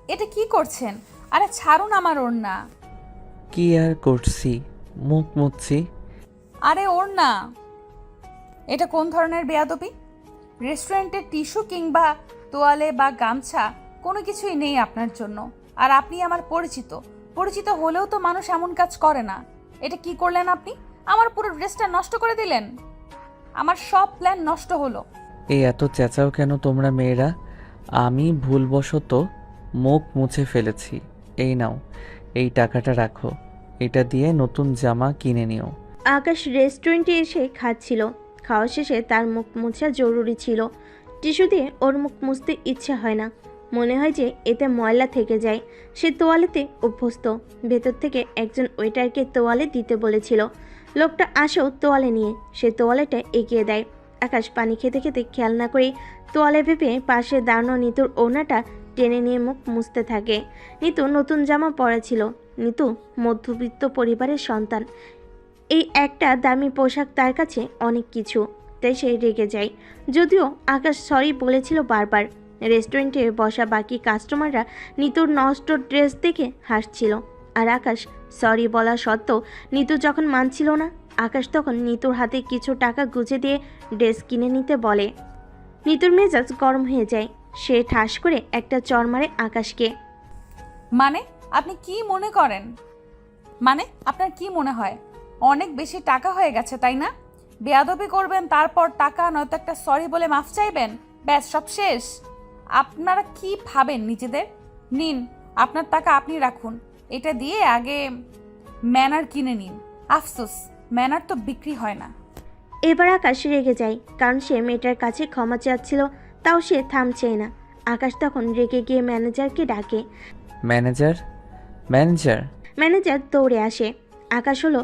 এটা কি করছেন? আরে ছাড়ুন আমার ওড়না। কি আর করছি, মুখ মুছছি। আরে ওড়না, এটা কোন ধরনের বেয়াদবি? রেস্টুরেন্টের টিস্যু কিংবা তোয়ালে বা গামছা কোনো কিছুই নেই আপনার জন্য। আর আপনি আমার পরিচিত, পরিচিত হলেও তো মানুষ এমন কাজ করে না। এটা কি করলেন আপনি? আমার পুরো ড্রেসটা নষ্ট করে দিলেন। আমার সব প্ল্যান নষ্ট হলো। এই এত চেঁচাও কেন তোমরা মেয়েরা? আমি ভুলবশত মুখ মুছে ফেলেছি। এই নাও, এই টাকাটা রাখো, এটা দিয়ে নতুন জামা কিনে নিও। আকাশ রেস্টুরেন্টে এসে খাচ্ছিল। খাওয়া শেষে তার মুখ মোছা জরুরি ছিল। টিস্যু দিয়ে ওর মুখ মুছতে ইচ্ছে হয় না, মনে হয় যে এতে ময়লা থেকে যায়। সে তোয়ালেতে অভ্যস্ত। ভেতর থেকে একজন ওয়েটারকে তোয়ালে দিতে বলেছিল। লোকটা আসেও তোয়ালে নিয়ে সে তোয়ালেটা এগিয়ে দেয়। আকাশ পানি খেতে খেতে খেয়াল না করেই তোয়ালে ভেবে পাশে দাঁড়ানো নিতুর ওড়নাটা টেনে নিয়ে মুখ মুছতে থাকে। নিতু নতুন জামা পরা ছিল। নিতু মধ্যবিত্ত পরিবারের সন্তান। এই একটা দামি পোশাক তার কাছে অনেক কিছু, তাই সে রেগে যায়। যদিও আকাশ সরি বলেছিল বারবার। রেস্টুরেন্টে বসা বাকি কাস্টমাররা নিতুর নষ্ট ড্রেস দেখে হাসছিল। আর আকাশ সরি বলা সত্ত্বেও নিতু যখন মানছিল না, আকাশ তখন নিতুর হাতে কিছু টাকা গুঁজে দিয়ে ড্রেস কিনে নিতে বলে। নিতুর মেজাজ গরম হয়ে যায়। সে ঠাস করে একটা চড় মারে আকাশকে। মানে আপনি কি মনে করেন? মানে আপনার কি মনে হয় অনেক বেশি টাকা হয়ে গেছে, তাই না? বেয়াদবি করবেন, তারপর টাকা নয়তো একটা সরি বলে মাফ চাইবেন, ব্যাস সব শেষ? আপনারা কি ভাবেন নিজেদের? নিন, আপনার টাকা আপনি রাখুন। এটা দিয়ে আগে ম্যানার কিনে নিন। আফসোস, ম্যানার তো বিক্রি হয় না। এবার আকাশ রেগে যায়, কারণ সে মেয়েটার কাছে ক্ষমা চাচ্ছিল, তাও সে থামছেই না। আকাশ তখন রেগে গিয়ে ম্যানেজারকে ডাকে। Manager, manager. ম্যানেজার দৌড়ে আসে। আকাশ হলো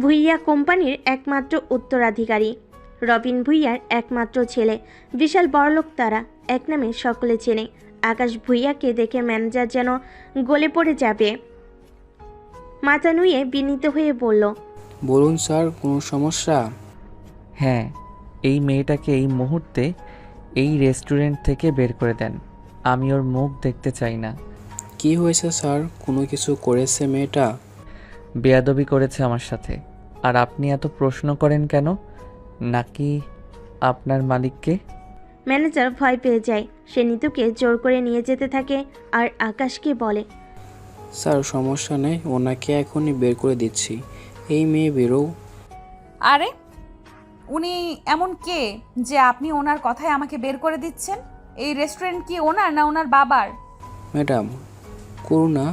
ভুইয়া কোম্পানির একমাত্র উত্তরাধিকারী, রবিন ভুইয়ার একমাত্র ছেলে। বিশাল বড়লোক তারা, এক নামে সকলে চেনে। আকাশ ভুইয়াকে দেখে ম্যানেজার যেন গলে পড়ে যাবে। মাথা নুয়ে বিনীত হয়ে বলল, বলুন স্যার, কোনো সমস্যা? হ্যাঁ, এই মেয়েটাকে এই মুহূর্তে এই রেস্টুরেন্ট থেকে বের করে দেন। আমি ওর মুখ দেখতে চাই না। কি হয়েছে স্যার? কোনো কিছু করেছে মেয়েটা? বেয়াদবি করেছে আমার সাথে। আর আপনি এত প্রশ্ন করেন কেন? নাকি আপনার মালিককে? ম্যানেজার ভয় পেয়ে যায়। সে নিতুকে জোর করে নিয়ে যেতে থাকে আর আকাশকে বলে, স্যার সমস্যা নেই, ওনাকে এখনই বের করে দিচ্ছি। এই মেয়ে বেরো। আরে উনি এমন কে যে আপনি ওনার কথায় আমাকে বের করে দিচ্ছেন? এই রেস্টুরেন্ট কি ওনার না ওনার বাবার? ম্যাডাম, করুণা,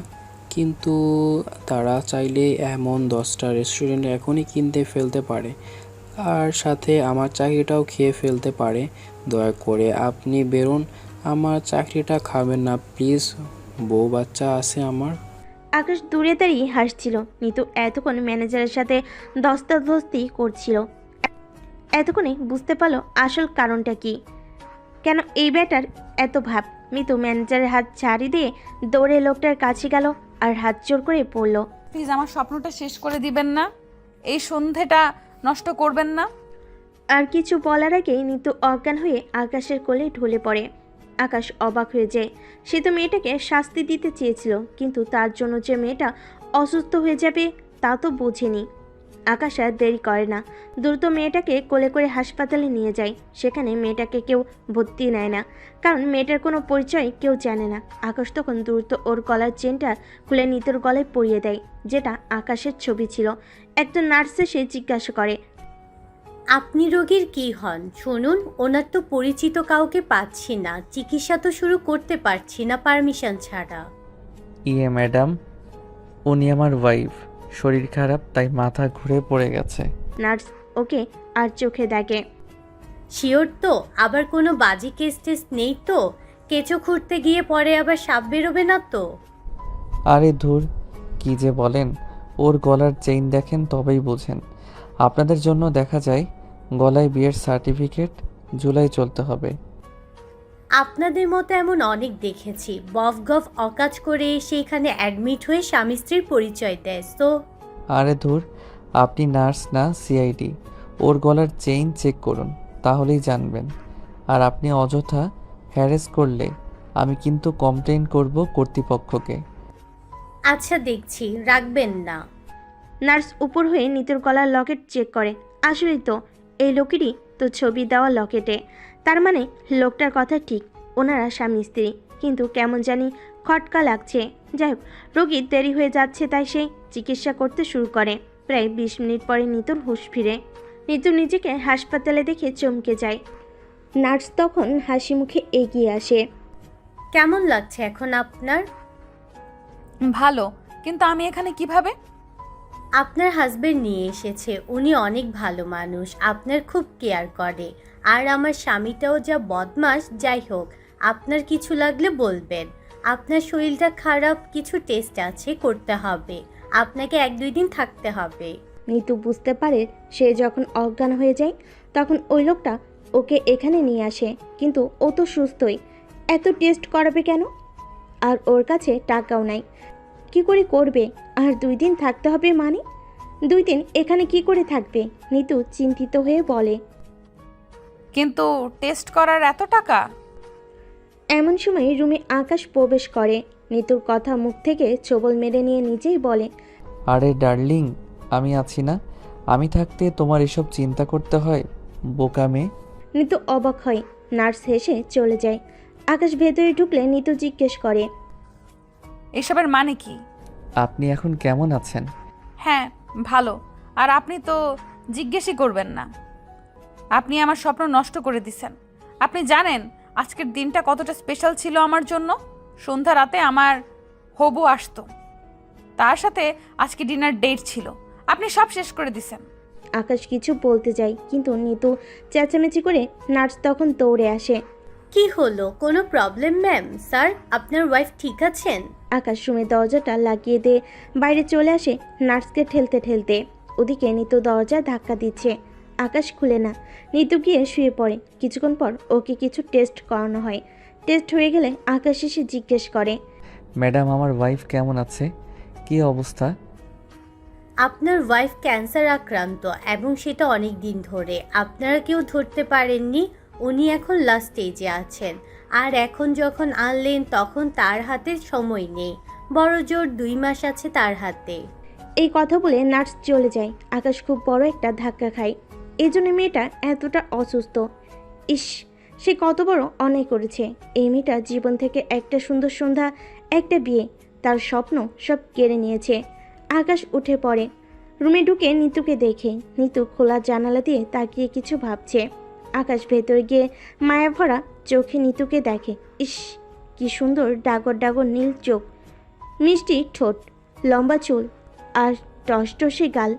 কিন্তু তারা চাইলে এমন 10টা রেস্টুরেন্ট এখনই কিনতে ফেলতে পারে, আর সাথে আমার চাকরিটাও খেয়ে ফেলতে পারে। দয়া করে আপনি বেরোন, আমার চাকরিটা খাবেন না প্লিজ। বউ বাচ্চা আছে আমার। আকাশ দূরে দাঁড়িয়ে হাসছিল। নিতু এতক্ষণ ম্যানেজারের সাথে ধস্তাধস্তি করছিল। এতক্ষণে বুঝতে পারলো আসল কারণটা কি, কেন এই ব্যাটার এত ভাব। মিতু ম্যানেজারের হাত ছাড়ি দিয়ে দৌড়ে লোকটার কাছে গেল আর হাত জোর করে পড়ল। প্লিজ আমার স্বপ্নটা শেষ করে দিবেন না, এই সন্ধেটা নষ্ট করবেন না। আর কিছু বলার আগেই নিতু অজ্ঞান হয়ে আকাশের কোলে ঢলে পড়ে। আকাশ অবাক হয়ে যায়। সে তো মেয়েটাকে শাস্তি দিতে চেয়েছিল, কিন্তু তার জন্য যে মেয়েটা অসুস্থ হয়ে যাবে তা তো বোঝেনি। আকাশ আর দেরি করে না, দ্রুত মেয়েটাকে কোলে করে হাসপাতালে নিয়ে যায়। সেখানে মেয়েটাকে কেউ ভর্তি নেয় না, কারণ মেয়েটার কোনো পরিচয় কেউ জানে না। আকাশ তখন দ্রুত ওর গলার চেনটা খুলে নিতুর গলায় পরিয়ে দেয়, যেটা আকাশের ছবি ছিল। একজন নার্স এসে জিজ্ঞাসা করে, আপনি রোগীর কি হন? শুনুন, ওনার তো পরিচিত কাউকে পাচ্ছি না, চিকিৎসা তো শুরু করতে পারছি না পারমিশন ছাড়া। ইয়ে ম্যাডাম, উনি আমার ওয়াইফ। শরীর খারাপ, তাই মাথা ঘুরে পড়ে গেছে। নার্স ওকে আর চোখে দেখে। শিওর তো? আবার কোনো বাজি কেস টেস নেই তো? কেঁচো খুঁড়তে গিয়ে পরে আবার সাপ বেরোবে না তো? আরে ধুর, কি যে বলেন। ওর গলার চেইন দেখেন তবেই বোঝেন। আপনাদের জন্য দেখা যায় গলায় বিয়ের সার্টিফিকেট ঝুলাই চলতে হবে। আপনাদের মতো এমন অনেক দেখেছি, বফ গফ অকাজ করে এসে এখানে অ্যাডমিট হয়ে স্বামী স্ত্রীর পরিচয় দেয় তো। আরে ধুর, আপনি নার্স না সিআইডি। ওর গলার চেইন চেক করুন, তাহলেই জানবেন। আর আপনি অযথা হ্যারেস করলে আমি কিন্তু কমপ্লেন করব কর্তৃপক্ষকে। আচ্ছা দেখছি, রাখবেন না। নার্স উপর হয়ে নিতুর গলার লকেট চেক করে। আসলেই তো এই লোকেরই তো ছবি দেওয়া লকেটে। তার মানে লোকটার কথা ঠিক, ওনারা স্বামী স্ত্রী। কিন্তু কেমন জানি খটকা লাগছে। যাই হোক, রোগীর দেরি হয়ে যাচ্ছে তাই সে চিকিৎসা করতে শুরু করে। প্রায় 20 মিনিট পরে নিতুর হুঁশ ফিরে। নিতু নিজেকে হাসপাতালে দেখে চমকে যায়। নার্স তখন হাসি মুখে এগিয়ে আসে। কেমন লাগছে এখন আপনার? ভালো, কিন্তু আমি এখানে কিভাবে? আপনার হাজবেন্ড নিয়ে এসেছে। উনি অনেক ভালো মানুষ, আপনার খুব কেয়ার করে। আর আমার স্বামীটাও যা বদমাশ। যাই হোক, আপনার কিছু লাগলে বলবেন। আপনার শরীরটা খারাপ, কিছু টেস্ট আছে, করতে হবে। আপনাকে 1-2 দিন থাকতে হবে। নিতু বুঝতে পারে সে যখন অজ্ঞান হয়ে যায় তখন ওই লোকটা ওকে এখানে নিয়ে আসে। কিন্তু ও তো সুস্থই, এত টেস্ট করাবে কেন? আর ওর কাছে টাকাও নাই, কি করে করবে? আর 2 দিন থাকতে হবে মানে? 2 দিন এখানে কি করে থাকবে? নিতু চিন্তিত হয়ে বলে। কিন্তু টেস্ট করার এত টাকা? এমন সময় রুমে আকাশ প্রবেশ করে। নিতুর কথা মুখ থেকে ছোবল মেরে নিয়ে নিজেই বলে, আরে ডার্লিং, আমি আছি না? আমি থাকতে তোমার এসব চিন্তা করতে হয়, বোকা মেয়ে। নিতু অবাক হয়। নার্স হেসে চলে যায়। আকাশ ভেতরে ঢুকলে নিতু জিজ্ঞেস করে, এসবের মানে কি? আপনি এখন কেমন আছেন? হ্যাঁ, ভালো। আর আপনি তো জিজ্ঞেসই করবেন না। আপনি আমার স্বপ্ন নষ্ট করে দিছেন। আপনি জানেন আজকের দিনটা কতটা স্পেশাল ছিল আমার জন্য? সন্ধ্যা রাতে আমার হবু আসতো, তার সাথে আজকে ডিনার ডেট ছিল। আপনি সব শেষ করে দিছেন। আকাশ কিছু বলতে যায় কিন্তু নিতু চেঁচামেচি করে। নার্স তখন দৌড়ে আসে। কি হলো, কোনো প্রবলেম ম্যাম? স্যার, আপনার ওয়াইফ ঠিক আছেন? আকাশ রুমে দরজাটা লাগিয়ে দিয়ে বাইরে চলে আসে নার্সকে ঠেলতে ঠেলতে। ওদিকে নিতু দরজা ধাক্কা দিচ্ছে। আকাশ খুলে না। নিতু গিয়ে শুয়ে পড়ে। কিছুক্ষণ পর ওকে কিছু টেস্ট করানো হয়। টেস্ট হয়ে গেলে আকাশ এসে জিজ্ঞেস করে, ম্যাডাম, আমার ওয়াইফ কেমন আছে? কি অবস্থা? আপনার ওয়াইফ ক্যান্সার আক্রান্ত এবং সেটা অনেক দিন ধরে। আপনারা কেউ ধরতে পারেননি। উনি এখন লাস্ট স্টেজে আছেন। আর এখন যখন আনলেন তখন তার হাতে সময় নেই। বড় জোর 2 মাস আছে তার হাতে। এই কথা বলে নার্স চলে যায়। আকাশ খুব বড় একটা ধাক্কা খায়। এই জন্য মেয়েটা এতটা অসুস্থ। ইস, সে কত বড় অন্যায় করেছে। এই মেয়েটা জীবন থেকে একটা সুন্দর সন্ধ্যা, একটা বিয়ে, তার স্বপ্ন সব কেড়ে নিয়েছে। আকাশ উঠে পড়ে। রুমে ঢুকে নিতুকে দেখে। নিতু খোলা জানালা দিয়ে তাকিয়ে কিছু ভাবছে। আকাশ ভেতরে গিয়ে মায়া ভরা চোখে নিতুকে দেখে। ইস, কি সুন্দর ডাগর ডাগর নীল চোখ, মিষ্টি ঠোঁট, লম্বা চুল আর টসটসে গাল।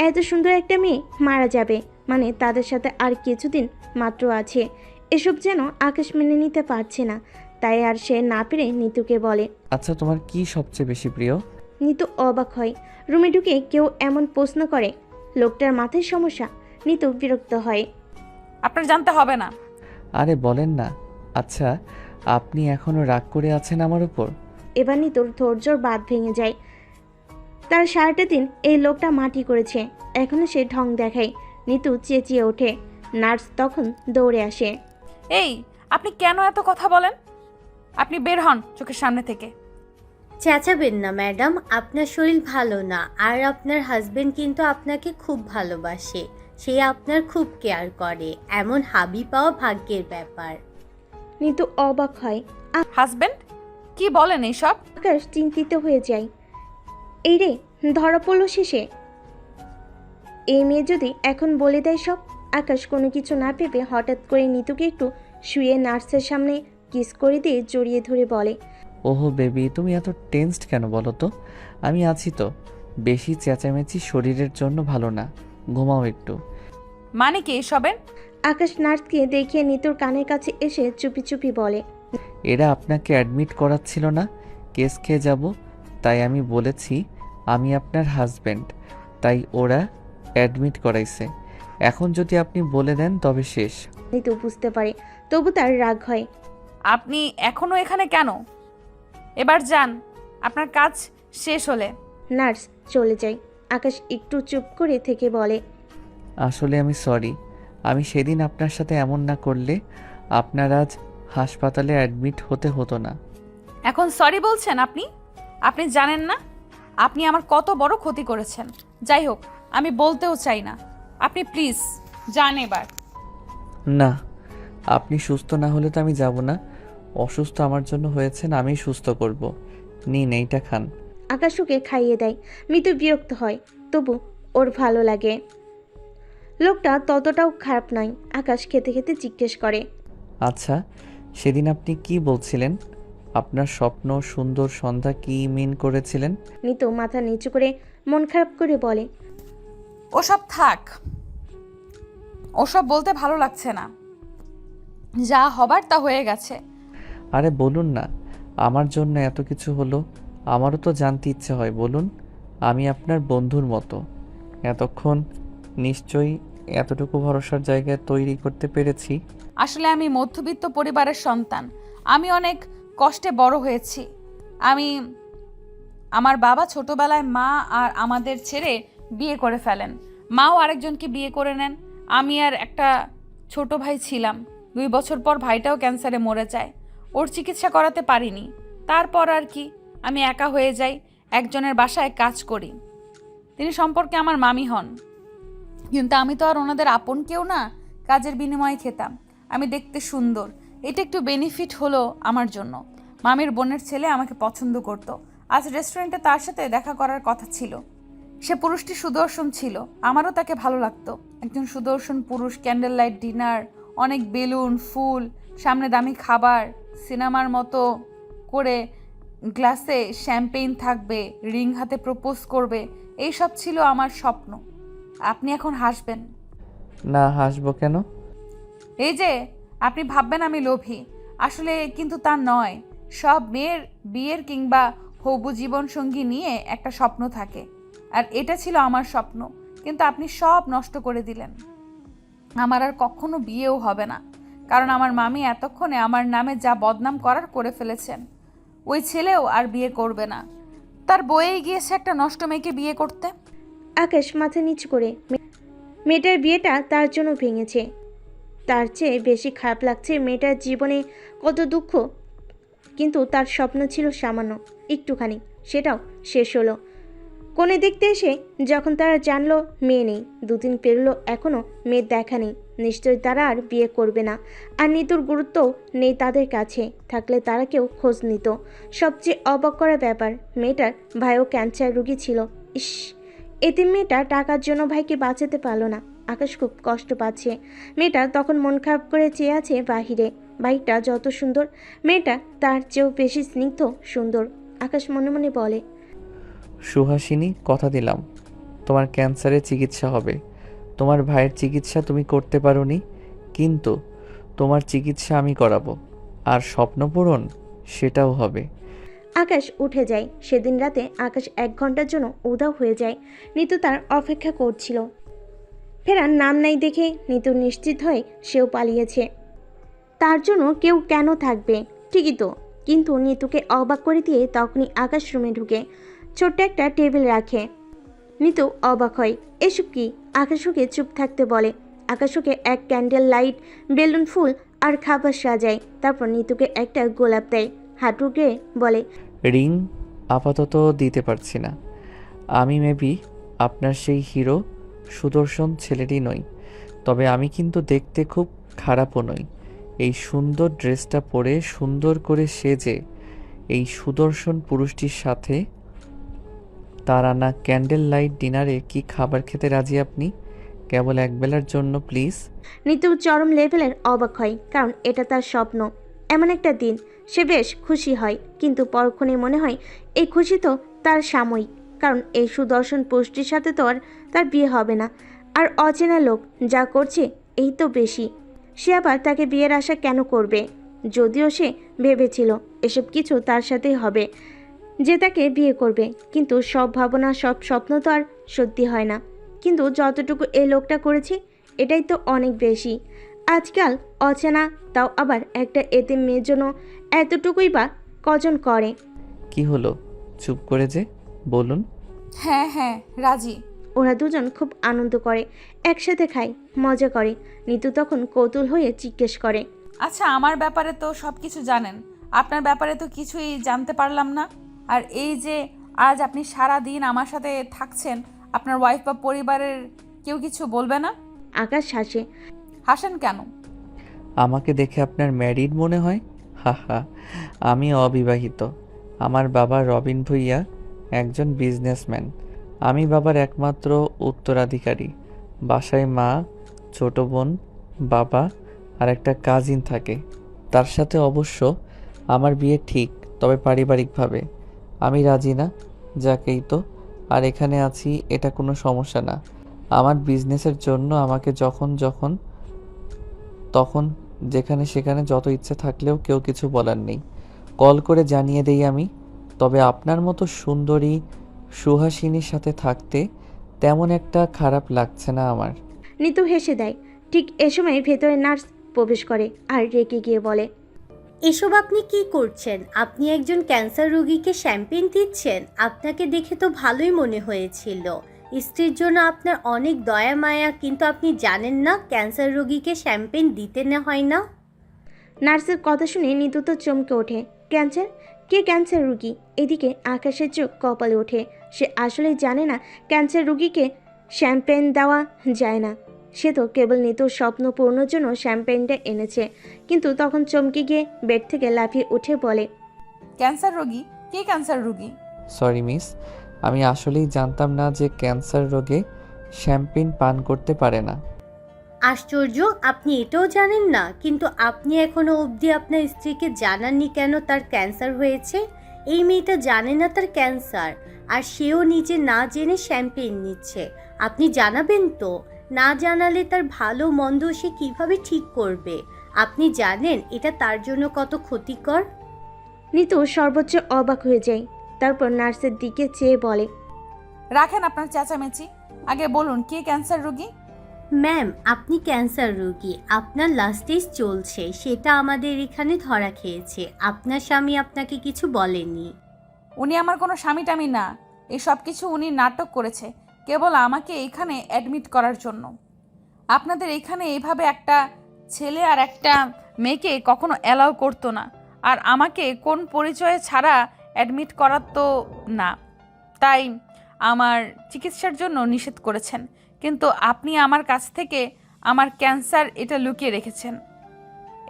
এত সুন্দর একটা মেয়ে মারা যাবে মানে তাদের সাথে আর কিছুদিন মাত্র আছে। এসব যেন আকাশ মেনে নিতে পারছে না। তাই আর সে না পেরে নিতুকে বলে। আচ্ছা, তোমার কি সবচেয়ে বেশি প্রিয়? নিতু অবাক হয়। রুমে ঢুকে কেউ এমন প্রশ্ন করে, লোকটার মাথায় সমস্যা। নিতু বিরক্ত হয়। আপনার জানতে হবে না। আরে বলেন না। আচ্ছা, আপনি এখনো রাগ করে আছেন আমার উপর? এবার নিতুর ধৈর্যর বাঁধ ভেঙে যায়। তার সারাটা দিন এই লোকটা মাটি করেছে, এখনো সে ঢং দেখায়। নিতু চেঁচিয়ে ওঠে। নার্স তখন দৌড়ে আসে। এই, আপনি কেন এত কথা বলেন? আপনি বের হন চোখের সামনে থেকে। চেঁচাবেন না ম্যাডাম, আপনার শরীর ভালো না। আর আপনার হাজবেন্ড কিন্তু আপনাকে খুব ভালোবাসে। সে আপনার খুব কেয়ার করে। এমন হাবি পাওয়া ভাগ্যের ব্যাপার। নিতু অবাক হয়। হাজবেন্ড? কি বলেন এইসব? আকাশ চিন্তিত হয়ে যায়। এই রে, ধরা পড়ল শেষে। এই মেয়ে যদি এখন বলে দেয় সব। আকাশ কোনো কিছু না ভেবে হঠাৎ করে নিতুকে একটু শুয়ে নার্সের সামনে কিস করে দিয়ে জড়িয়ে ধরে বলে, ওহো বেবি, তুমি এত টেনসড কেন বলো তো? আমি আছি তো। বেশি চেঁচামেচি শরীরের জন্য ভালো না, ঘুমাও একটু। মানে কি এসবের? আকাশ নার্সকে দেখিয়ে নিতুর কানের কাছে এসে চুপি চুপি বলে, এরা আপনাকে অ্যাডমিট করাচ্ছিল না কেস খেয়ে যাব, তাই আমি বলেছি আমি আপনার হাজব্যান্ড, তাই ওরা অ্যাডমিট করাইছে। এখন যদি আপনি বলে দেন তবে শেষ। নিতু বুঝতে পারে, তবু তার রাগ হয়। আপনি এখনো এখানে কেন? এবার যান, আপনার কাজ শেষ হলে। নার্স চলে যায়। আকাশ একটু চুপ করে থেকে বলে, আসলে আমি সরি। আমি সেদিন আপনার সাথে এমন না করলে আপনার আজ হাসপাতালে অ্যাডমিট হতে হতো না। এখন সরি বলছেন আপনি? আপনি জানেন না আপনি আমার কত বড় ক্ষতি করেছেন। যাই হোক, আমি বলতেও চাই না। আপনি প্লিজ যান এবার। না, আপনি সুস্থ না হলে তো আমি যাব না। অসুস্থ আমার জন্য হয়েছেন, আমি সুস্থ করব। নিন এইটা খান। আকাশ ওকে খাইয়ে দেয়। মিতু বিরক্ত হয়, তবু ওর ভালো লাগে। লোকটা ততটাও খারাপ নয়। আকাশ খেতে খেতে জিজ্ঞেস করে, আচ্ছা, সেদিন আপনি কি বলছিলেন? আপনার স্বপ্ন সুন্দর সন্ধ্যা কি মিন করেছিলেন? মিতু মাথা নিচু করে মন খারাপ করে বলে, ওসব থাক, ওসব বলতে ভালো লাগছে না। যা হবার তা হয়ে গেছে। আরে বলুন না, আমার জন্য এত কিছু হলো, আমারও তো জানতে ইচ্ছে হয়। বলুন, আমি আপনার বন্ধুর মতো। এতক্ষণ নিশ্চয়ই এতটুকু ভরসার জায়গা তৈরি করতে পেরেছি। আসলে আমি মধ্যবিত্ত পরিবারের সন্তান। আমি অনেক কষ্টে বড় হয়েছি। আমার বাবা ছোটবেলায় মা আর আমাদের ছেড়ে বিয়ে করে ফেলেন। মাও আরেকজনকে বিয়ে করে নেন। আমি আর একটা ছোট ভাই ছিলাম। 2 বছর পর ভাইটাও ক্যান্সারে মরে যায়। ওর চিকিৎসা করাতে পারিনি। তারপর আর কি, আমি একা হয়ে যাই। একজনের বাসায় কাজ করি। তিনি সম্পর্কে আমার মামি হন, কিন্তু আমি তো আর ওনাদের আপন কেউ না। কাজের বিনিময়ে খেতাম। আমি দেখতে সুন্দর, এটা একটু বেনিফিট হলো আমার জন্য। মামির বোনের ছেলে আমাকে পছন্দ করত। আজ রেস্টুরেন্টে তার সাথে দেখা করার কথা ছিল। সে পুরুষটি সুদর্শন ছিল, আমারও তাকে ভালো লাগতো। একজন সুদর্শন পুরুষ, ক্যান্ডেল লাইট ডিনার, অনেক বেলুন, ফুল, সামনে দামি খাবার, সিনেমার মতো করে গ্লাসে শ্যাম্পেইন থাকবে, রিং হাতে প্রপোজ করবে। এইসব ছিল আমার স্বপ্ন। আপনি এখন হাসবেন? না, হাসবো কেন? এই যে আপনি ভাববেন আমি লোভী, আসলে কিন্তু তা নয়। সব মেয়ের বিয়ের কিংবা হবু জীবন সঙ্গী নিয়ে একটা স্বপ্ন থাকে, আর এটা ছিল আমার স্বপ্ন। কিন্তু আপনি সব নষ্ট করে দিলেন। আমার আর কখনো বিয়েও হবে না, কারণ আমার মামি এতক্ষণে আমার নামে যা বদনাম করার করে ফেলেছেন। ওই ছেলেও আর বিয়ে করবে না। তার বইয়েই গিয়েছে একটা নষ্ট মেয়েকে বিয়ে করতে। আকাশ মাথা নিচু করে, মেয়েটার বিয়েটা তার জন্য ভেঙেছে। তার চেয়ে বেশি খারাপ লাগছে মেয়েটার জীবনে কত দুঃখ, কিন্তু তার স্বপ্ন ছিল সামান্য একটুখানি, সেটাও শেষ হলো। কোণে দেখতে এসে যখন তারা জানলো মেয়ে নেই, 2 দিন পেরোলো, এখনও মেয়ের দেখা নেই। নিশ্চয়ই তারা আর বিয়ে করবে না। আর নিতুর গুরুত্বও নেই তাদের কাছে, থাকলে তারা কেউ খোঁজ নিত। সবচেয়ে অবাক করা ব্যাপার, মেয়েটার ভাইও ক্যান্সার রোগী ছিল। ইস, এতিম মেয়েটা টাকার জন্য ভাইকে বাঁচাতে পারলো না। আকাশ খুব কষ্ট পাচ্ছে। মেয়েটা তখন মন খারাপ করে চেয়ে আছে বাহিরে। ভাইটা যত সুন্দর, মেয়েটা তার চেয়েও বেশি স্নিগ্ধ সুন্দর। আকাশ মনে মনে বলে, সুহাসিনী, কথা দিলাম তোমার ক্যান্সারের চিকিৎসা হবে। তোমার ভাইয়ের চিকিৎসা তুমি করতে পারোনি, কিন্তু তোমার চিকিৎসা আমি করাবো। আর স্বপ্ন পূরণ সেটাও হবে। আকাশ উঠে যায়। সেদিন রাতে আকাশ 1 ঘন্টার জন্য উধাও হয়ে যায়। নিতু তার অপেক্ষা করছিল। ফেরার নাম নাই দেখে নিতু নিশ্চিত হয়ে সেও পালিয়েছে। তার জন্য কেউ কেন থাকবে, ঠিকই তো। কিন্তু নিতুকে অবাক করে দিয়ে তখনই আকাশ রুমে ঢুকে ছোট্ট একটা টেবিল রাখে। নিতু অবাক হয়, এসব কি? আকাশকে চুপ থাকতে বলে। আকাশকে এক ক্যান্ডেল লাইট, বেলুন, ফুল আর খাবার সাজায়। তারপর নিতুকে একটা গোলাপ দেয়। হাঁটুকে বলে, রিং আপাতত দিতে পারছি না। আমি মেবি আপনার সেই হিরো সুদর্শন ছেলেটি নই, তবে আমি কিন্তু দেখতে খুব খারাপও নই। এই সুন্দর ড্রেসটা পরে সুন্দর করে সেজে এই সুদর্শন পুরুষটির সাথে তার আনা ক্যান্ডেল লাইট ডিনারে কি খাবার খেতে রাজি আপনি? কেবল একবেলার জন্য প্লিজ। নিতু চরম লেভেলের অবাক হয়, কারণ এটা তার স্বপ্ন। এমন একটা দিন সে বেশ খুশি হয়, কিন্তু পরক্ষণে মনে হয় এই খুশি তো তার সাময়িক, কারণ এই সুদর্শন পুরুষটির সাথে তো আর তার বিয়ে হবে না। আর অচেনা লোক যা করছে এই তো বেশি। সে আবার তাকে বিয়ের আশা কেন করবে? যদিও সে ভেবেছিল এসব কিছু তার সাথেই হবে, যে তাকে বিয়ে করবে, কিন্তু সব ভাবনা, সব স্বপ্ন তো আর সত্যি হয় না। কিন্তু যতটুকু এই লোকটা করেছে এটাই তো অনেক বেশি। আজকাল অচেনা, তাও আবার একটা এতিম মেয়ের জন্য এতটুকুই বা কজন করে? কি হলো, চুপ করে যে? বলুন। হ্যাঁ হ্যাঁ, রাজি। ওরা দুজন খুব আনন্দ করে, একসাথে খায়, মজা করে। নিতু তখন কৌতূহল হয়ে জিজ্ঞেস করে, আচ্ছা, আমার ব্যাপারে তো সব কিছু জানেন, আপনার ব্যাপারে তো কিছুই জানতে পারলাম না। আর এই যে আজ আপনি সারা দিন আমার সাথে থাকছেন, আপনার ওয়াইফ বা পরিবারের কেউ কিছু বলবে না? আকাশ হাসে। হাসেন কেন? আমাকে দেখে আপনার ম্যারিড মনে হয়? হা হা, আমি অবিবাহিত। আমার বাবা রবিন ভুইয়া একজন বিজনেসম্যান। আমি বাবার একমাত্র উত্তরাধিকারী। বাসায় মা, ছোট বোন, বাবা আর একটা কাজিন থাকে। তার সাথে অবশ্য আমার বিয়ে ঠিক, তবে পারিবারিকভাবে। আমি রাজি না, যাকেই তো। আর এখানে আছি, এটা কোনো সমস্যা না। আমার বিজনেসের জন্য আমাকে যখন তখন যেখানে সেখানে যত ইচ্ছে থাকলেও কেউ কিছু বলার নেই। কল করে জানিয়ে দেই আমি। তবে আপনার মতো সুন্দরী সুহাসিনীর সাথে থাকতে তেমন একটা খারাপ লাগছে না আমার। নিতু হেসে দেয়। ঠিক এ সময় ভেতরে নার্স প্রবেশ করে আর রেগে গিয়ে বলে, এসব আপনি কি করছেন? আপনি একজন ক্যান্সার রোগীকে শ্যাম্পেন দিচ্ছেন? আপনাকে দেখে তো ভালোই মনে হয়েছিল। স্ত্রীর জন্য আপনার অনেক দয়া মায়া, কিন্তু আপনি জানেন না ক্যান্সার রোগীকে শ্যাম্পেন দিতে না হয় না। নার্সের কথা শুনে নিতু তো চমকে ওঠে। ক্যান্সার? কে ক্যান্সার রুগী? এদিকে আকাশের চোখ কপালে ওঠে। সে আসলেই জানে না ক্যান্সার রুগীকে শ্যাম্পেন দেওয়া যায় না। সে তো কেবল নিতুর স্বপ্ন পূর্ণর জন্য শ্যাম্পেনটা এনেছে। কিন্তু তখন চমকে গিয়ে বেড থেকে লাফিয়ে উঠে বলে, ক্যান্সার রোগী? কে ক্যান্সার রোগী? সরি মিস, আমি আসলেই জানতাম না যে ক্যান্সার রোগে শ্যাম্পেন পান করতে পারে না। আশ্চর্য, আপনি এটাও জানেন না? কিন্তু আপনি এখনো অবধি আপনার স্ত্রীকে জানাননি কেন তার ক্যান্সার হয়েছে? এই মেয়েটা জানে না তার ক্যান্সার, আর সেও নিজে না জেনে শ্যাম্পেন নিচ্ছে। আপনি জানাবেন তো? না জানালে তার ভালো মন্দ সে কিভাবে ঠিক করবে? আপনি জানেন এটা তার জন্য কত ক্ষতিকর? নিতু সর্বোচ্চ অবাক হয়ে যায়। তারপর নার্সের দিকে চেয়ে বলে, রাখেন আপনার চেঁচামেচি, আগে বলুন কে ক্যান্সার রোগী? ম্যাম, আপনি ক্যান্সার রোগী, আপনার লাস্ট স্টেজ চলছে, সেটা আমাদের এখানে ধরা খেয়েছে। আপনার স্বামী আপনাকে কিছু বলেনি? উনি আমার কোনো স্বামী টামি না। এই সব কিছু উনি নাটক করেছে কেবল আমাকে এইখানে অ্যাডমিট করার জন্য। আপনাদের এইখানে এইভাবে একটা ছেলে আর একটা মেয়েকে কখনো অ্যালাউ করতো না, আর আমাকে কোন পরিচয়ে ছাড়া অ্যাডমিট করার তো না, তাই আমার চিকিৎসার জন্য নিষেধ করেছেন। কিন্তু আপনি আমার কাছ থেকে আমার ক্যান্সার এটা লুকিয়ে রেখেছেন।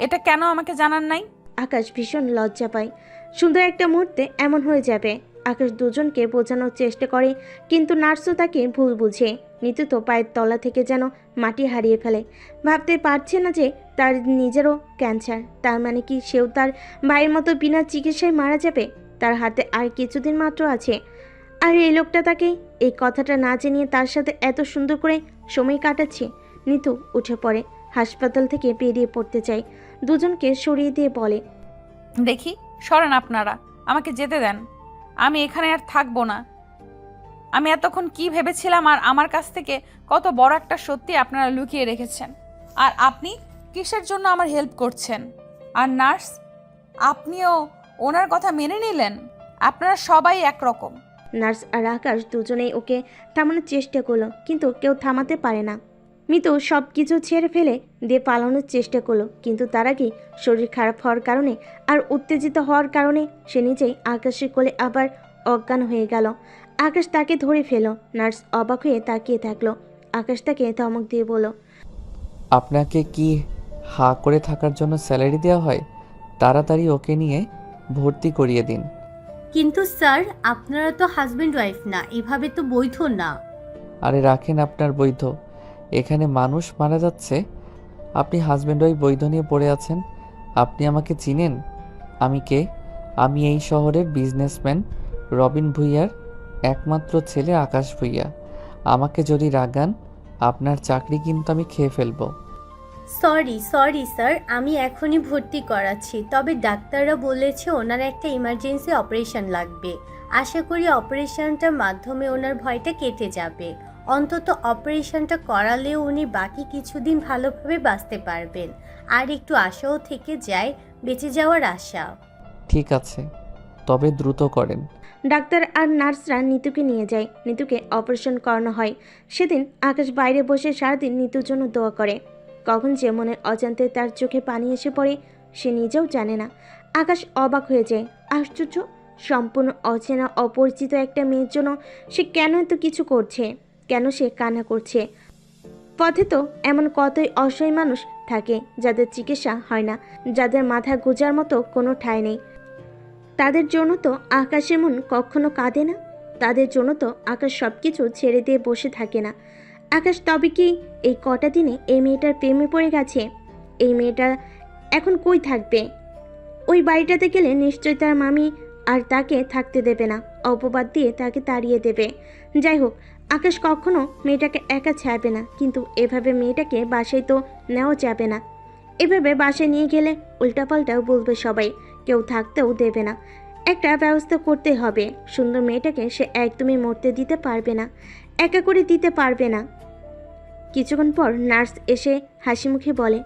এটা কেন আমাকে জানান নাই? আকাশ ভীষণ লজ্জা পায়। সুন্দর একটা মুহূর্তে এমন হয়ে যাবে। আকাশ দুজনকে বোঝানোর চেষ্টা করে, কিন্তু নার্সও তাকে ভুল বুঝে। নিতু তো পায়ের তলা থেকে যেন মাটি হারিয়ে ফেলে। ভাবতে পারছে না যে তার নিজেরও ক্যান্সার। তার মানে কি সেও তার ভাইয়ের মতো বিনা চিকিৎসায় মারা যাবে? তার হাতে আর কিছুদিন মাত্র আছে। আর এই লোকটা তাকে এই কথাটা না জানিয়ে তার সাথে এত সুন্দর করে সময় কাটাচ্ছে। নিতু উঠে পড়ে, হাসপাতাল থেকে বেরিয়ে পড়তে চায়। দুজনকে সরিয়ে দিয়ে বলে, দেখি সরেন আপনারা, আমাকে যেতে দেন। আমি এখানে আর থাকবো না। আমি এতক্ষণ কি ভেবেছিলাম, আর আমার কাছ থেকে কত বড় একটা সত্যি আপনারা লুকিয়ে রেখেছেন। আর আপনি কিসের জন্য আমার হেল্প করছেন? আর নার্স, আপনিও ওনার কথা মেনে নিলেন? আপনারা সবাই একরকম। নার্স আর আকাশ দুজনেই ওকে থামানোর চেষ্টা করলো, কিন্তু কেউ থামাতে পারে না। মিতু সব কিছু ছেড়ে ফেলে দিয়ে পালানোর চেষ্টা করলো, কিন্তু তার আগে শরীর খারাপ হওয়ার কারণে আর উত্তেজিত হওয়ার কারণে সে নিজেই আকাশের কোলে আবার অজ্ঞান হয়ে গেল। আকাশ তাকে ধরে ফেলো। নার্স অবাক হয়ে তাকিয়ে থাকলো। আকাশ তাকে ধমক দিয়ে বলল, আপনাকে কি হা করে থাকার জন্য স্যালারি দেওয়া হয়? তাড়াতাড়ি ওকে নিয়ে ভর্তি করিয়ে দিন। কিন্তু স্যার, আপনারা তো হাজব্যান্ড ওয়াইফ না, এভাবে তো বৈধ না। আরে রাখেন আপনার বৈধ, এখানে মানুষ মারা যাচ্ছে, আপনি হাজব্যান্ড ওয়াইফ বৈধ নিয়ে পড়ে আছেন। আপনি আমাকে চিনেন? আমি কে? আমি এই শহরের বিজনেসম্যান রবিন ভুইয়ার একমাত্র ছেলে আকাশ ভুইয়া। আমাকে যদি রাগান, আপনার চাকরি কিন্তু আমি খেয়ে ফেলবো। সরি স্যার, আমি এখনই ভর্তি করাচ্ছি। তবে ডাক্তাররা বলেছে ওনার একটা ইমার্জেন্সি অপারেশন লাগবে। আশা করি অপারেশনটার মাধ্যমে ওনার ভয়টা কেটে যাবে। অন্তত অপারেশনটা করালেও উনি বাকি কিছুদিন ভালোভাবে বাঁচতে পারবেন। আর একটু আশাও থেকে যায়, বেঁচে যাওয়ার আশা। ঠিক আছে, তবে দ্রুত করেন। ডাক্তার আর নার্সরা নিতুকে নিয়ে যায়। নিতুকে অপারেশন করানো হয়। সেদিন আকাশ বাইরে বসে সারাদিন নিতুর জন্য দোয়া করে। কখন যে মনের অজান্তে তার চোখে পানি এসে পড়ে সে নিজেও জানে না। আকাশ অবাক হয়ে যায়। আশ্চর্য, সম্পূর্ণ অচেনা অপরিচিত একটা মেয়ের জন্য সে কেন এত কিছু করছে, কেন সে কান্না করছে। পথে তো এমন কতই অসহায় মানুষ থাকে যাদের চিকিৎসা হয় না, যাদের মাথা গোজার মতো কোনো ঠাঁই নেই। তাদের জন্য তো আকাশের মন কখনো কাঁদে না, তাদের জন্য তো আকাশ সব কিছু ছেড়ে দিয়ে বসে থাকে না। আকাশ তবে কি এই কটা দিনে এই মেয়েটার প্রেমে পড়ে গেছে? এই মেয়েটা এখন কই থাকবে? ওই বাড়িটাতে গেলে নিশ্চয়ই তার মামি আর তাকে থাকতে দেবে না, অপবাদ দিয়ে তাকে তাড়িয়ে দেবে। যাই হোক, আকাশ কখনো মেয়েটাকে একা ছাড়বে না, কিন্তু এভাবে মেয়েটাকে বাসায় তো নেওয়া যাবে না। এভাবে বাসায় নিয়ে গেলে উল্টাপাল্টাও বলবে সবাই, কেউ থাকতেও দেবে না। একটা ব্যবস্থা করতে হবে। সুন্দর মেয়েটাকে সে একদমই মরতে দিতে পারবে না, একা করে দিতে পারবে না। কিছুক্ষণ পর নার্স এসে হাসি মুখে বলে,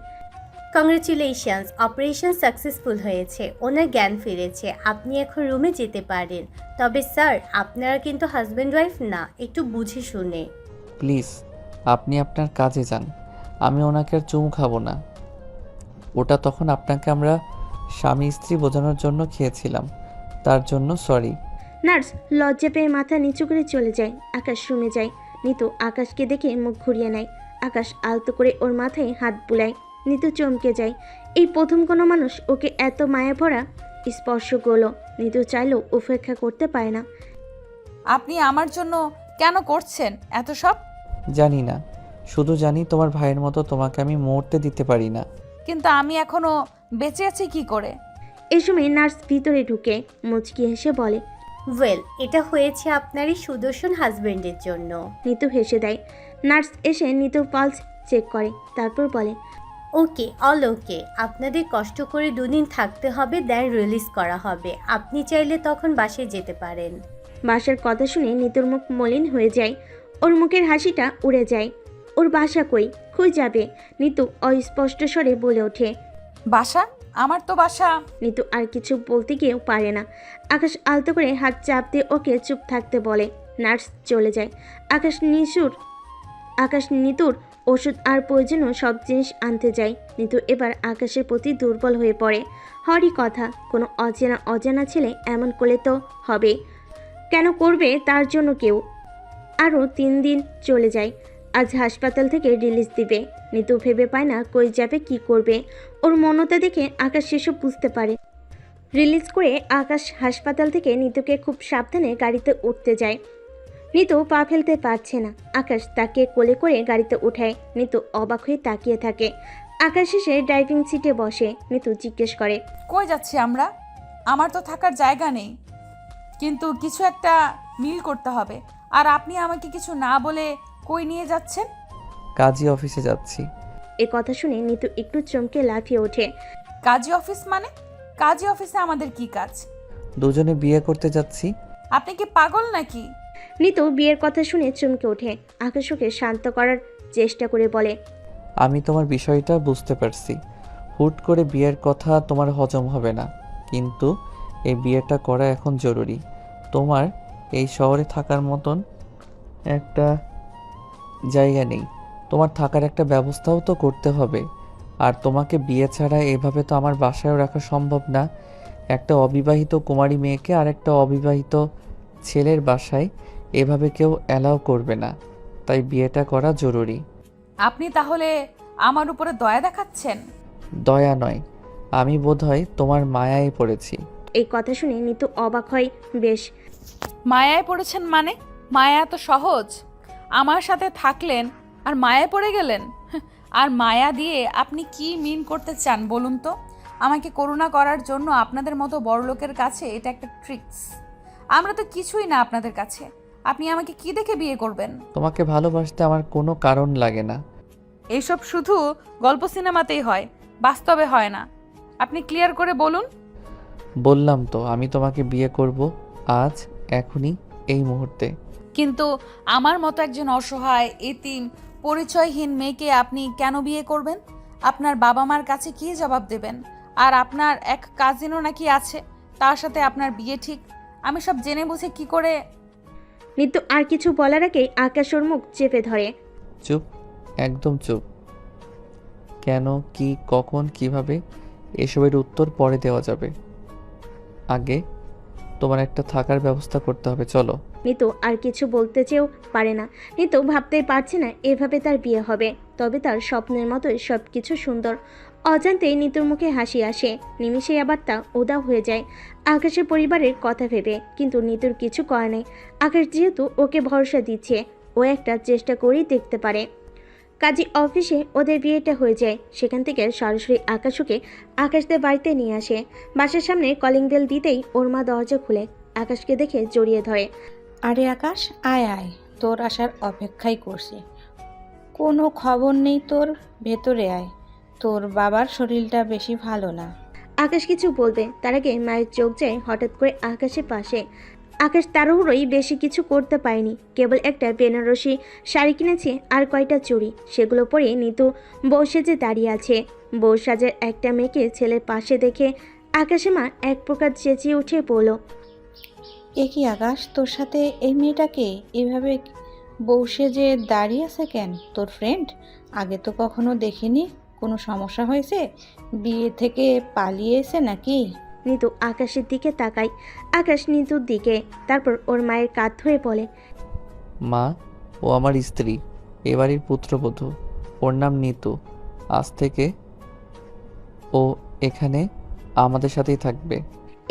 কংগ্রেচুলেশনস, অপারেশন সাকসেসফুল হয়েছে, ওনার জ্ঞান ফিরেছে, আপনি এখন রুমে যেতে পারেন। তবে স্যার, আপনারা কিন্তু হাজব্যান্ড ওয়াইফ না, একটু বুঝে শুনে। প্লিজ আপনি আপনার কাজে যান, আমি ওনাকে আর চুমু খাবো না। ওটা তখন আপনাকে আমরা স্বামী স্ত্রী বোঝানোর জন্য খেয়েছিলাম, তার জন্য সরি। নার্স লজ্জা পেয়ে মাথা নিচু করে চলে যায়। আকাশ রুমে যায়। নিতু আকাশকে দেখে মুখ ঘুরিয়ে নেয়। আকাশ আলতো করে ওর মাথায় হাত বুলায়। নিতু চমকে যায়। এই প্রথম কোনো মানুষ ওকে এত মায়া ভরা স্পর্শ করলো। নিতু চাইলেও উপেক্ষা করতে পারে না। আপনি আমার জন্য কেন করছেন এত সব? জানি না, শুধু জানি তোমার ভাইয়ের মতো তোমাকে আমি মরতে দিতে পারি না। কিন্তু আমি এখনো বেঁচে আছি কি করে? এই সময় নার্স ভিতরে ঢুকে মুচকি হেসে বলে, ওয়েল, এটা হয়েছে আপনার এই সুদর্শন হাজব্যান্ডের জন্য। নিতু হেসে দেয়। নার্স এসে নিতুর পালস চেক করে, তারপর বলে, ওকে, অল ওকে। আপনাদের কষ্ট করে 2 দিন থাকতে হবে, দেন রিলিজ করা হবে। আপনি চাইলে তখন বাসায় যেতে পারেন। বাসার কথা শুনে নিতুর মুখ মলিন হয়ে যায়। ওর মুখের হাসিটা উড়ে যায়। ওর বাসা কই যাবে? নিতু অস্পষ্ট স্বরে বলে ওঠে। বাসা? আমার তো বাসা। নিতু আর কিছু বলতে গিয়েও পারে না। আকাশ আলতো করে হাত চাপ দিয়ে ওকে চুপ থাকতে বলে। নার্স চলে যায়। আকাশ নিতুর ওষুধ আর প্রয়োজনীয় সব জিনিস আনতে যায়। নিতু এবার আকাশের প্রতি দুর্বল হয়ে পড়ে। হরই কথা, কোনো অজানা ছেলে এমন করলে তো হবে। কেন করবে তার জন্য কেউ? আরও 3 দিন চলে যায়। আজ হাসপাতাল থেকে রিলিজ দিবে। নিতু ভেবে পায় না কই যাবে, কি করবে। ওর মনতা দেখে আকাশ সেসব বুঝতে পারে। রিলিজ করে আকাশ হাসপাতাল থেকে নিতুকে খুব সাবধানে গাড়িতে উঠতে যায়। নিতু পা ফেলতে পারছে না। আকাশ তাকে কোলে করে গাড়িতে উঠায়। নিতু অবাক হয়ে তাকিয়ে থাকে। আকাশ এসে ড্রাইভিং সিটে বসে। নিতু জিজ্ঞেস করে, কই যাচ্ছি আমরা? আমার তো থাকার জায়গা নেই, কিন্তু কিছু একটা মিল করতে হবে। আর আপনি আমাকে কিছু না বলে কই নিয়ে যাচ্ছেন? কাজী অফিসে যাচ্ছি। এ কথা শুনে নিতু একটু চমকে লাফিয়ে ওঠে। কাজী অফিস মানে? কাজী অফিসে আমাদের কি কাজ? দুজনে বিয়ে করতে যাচ্ছি। আপনি কি পাগল নাকি? নিতু বিয়ের কথা শুনে চমকে ওঠে। আকাশ ওকে শান্ত করার চেষ্টা করে বলে, আমি তোমার বিষয়টা বুঝতে পারছি। হুট করে বিয়ের কথা তোমার হজম হবে না, কিন্তু এই বিয়েটা করা এখন জরুরি। তোমার এই শহরে থাকার মতন একটা জায়গা নেই, তোমার থাকার একটা ব্যবস্থাও তো করতে হবে। আর তোমাকে বিয়ে ছাড়া এভাবে তো আমার বাসায়ও রাখা সম্ভব না। একটা অবিবাহিত কুমারী মেয়েকে আর একটা অবিবাহিত ছেলের বাসায় এভাবে কেউ অ্যালাউ করবে না, তাই বিয়েটা করা জরুরি। আপনি তাহলে আমার উপরে দয়া দেখাচ্ছেন? দয়া নয়, আমি বোধহয় তোমার মায়ায় পড়েছি। এই কথা শুনে নিতু অবাক হয় বেশ। মায়ায় পড়েছেন মানে? মায়া এত সহজ? আমার সাথে থাকলেন আর মায়ায় পড়ে গেলেন? আর মায়া দিয়ে আপনি কি মিন করতে চান বলুন তো? আমাকে করুণা করার জন্য আপনাদের মতো বড়লোকের কাছে এটা একটা ট্রিক্স। আমরা তো কিছুই না আপনাদের কাছে। আপনি আমাকে কি দেখে বিয়ে করবেন? তোমাকে ভালোবাসতে আমার কোনো কারণ লাগে না। এইসব শুধু গল্প সিনেমাতেই হয়, বাস্তবে হয় না। আপনি ক্লিয়ার করে বলুন। বললাম তো আমি তোমাকে বিয়ে করব, আজ, এখনই, এই মুহূর্তে। কিন্তু আমার মতো একজন অসহায়, এতিম, পরিচয়হীন মেয়েকে আপনি কেন বিয়ে করবেন? আপনার বাবা মার কাছে কি জবাব দেবেন? আর আপনার এক কাজিনও নাকি আছে, তার সাথে আপনার বিয়ে ঠিক। আমি সব জেনে বুঝে কি করে? নিতু আর কিছু বলার আগেই আকাশ ওর মুখ চেপে ধরে। চুপ, একদম চুপ। কেন, কি, কখন, কিভাবে এসবের উত্তর পরে দেওয়া যাবে। আগে তোমার একটা থাকার ব্যবস্থা করতে হবে, চলো। নিতু আর কিছু বলতে চেয়েও পারে না। নিতু ভাবতেই পারছে না এভাবে তার বিয়ে হবে, তবে তার স্বপ্নের মতোই সব কিছু সুন্দর। অজান্তেই নিতুর মুখে হাসি আসে, নিমিষেই আবার তা উদাও হয়ে যায় আকাশের পরিবারের কথা ভেবে। কিন্তু নিতুর কিছু করার নেই। আকাশ যেহেতু ওকে ভরসা দিচ্ছে, ও একটা চেষ্টা করেই দেখতে পারে। কাজী অফিসে ওদের বিয়েটা হয়ে যায়। সেখান থেকে সরাসরি আকাশকে আকাশদের বাড়িতে নিয়ে আসে। বাসার সামনে কলিং বেল দিতেই ওর মা দরজা খুলে আকাশকে দেখে জড়িয়ে ধরে। আরে আকাশ, আয় আয়, তোর আসার অপেক্ষাই করছি। কোনো খবর নেই তোর, ভেতরে আয়। তোর বাবার শরীরটা বেশি ভালো না। আকাশ কিছু বলবে তার আগে মায়ের চোখ যায় হঠাৎ করে আকাশের পাশে। আকাশ তাড়াহুড়োই বেশি কিছু করতে পারেনি, কেবল একটা বেনারসি শাড়ি কিনেছে আর কয়টা চুড়ি, সেগুলো পরে নিতু বউ সেজে দাঁড়িয়ে আছে। বউ সাজের একটা মেয়েকে ছেলের পাশে দেখে আকাশে মা এক প্রকার চেঁচিয়ে উঠে বলল, এ কি আকাশ, তোর সাথে এই মেয়েটাকে এভাবে বসে যে দাঁড়িয়ে আছে কেন? তোর ফ্রেন্ড? আগে তো কখনো দেখিনি। কোনো সমস্যা হয়েছে? বিয়ে থেকে পালিয়ে এসে নাকি? নিতু আকাশের দিকে তাকায়। আকাশ নিতুর দিকে, তারপর ওর মায়ের কাঁধ ধরে বলে, মা, ও আমার স্ত্রী, এ বাড়ির পুত্রবধূ। ওর নাম নিতু। আজ থেকে ও এখানে আমাদের সাথেই থাকবে।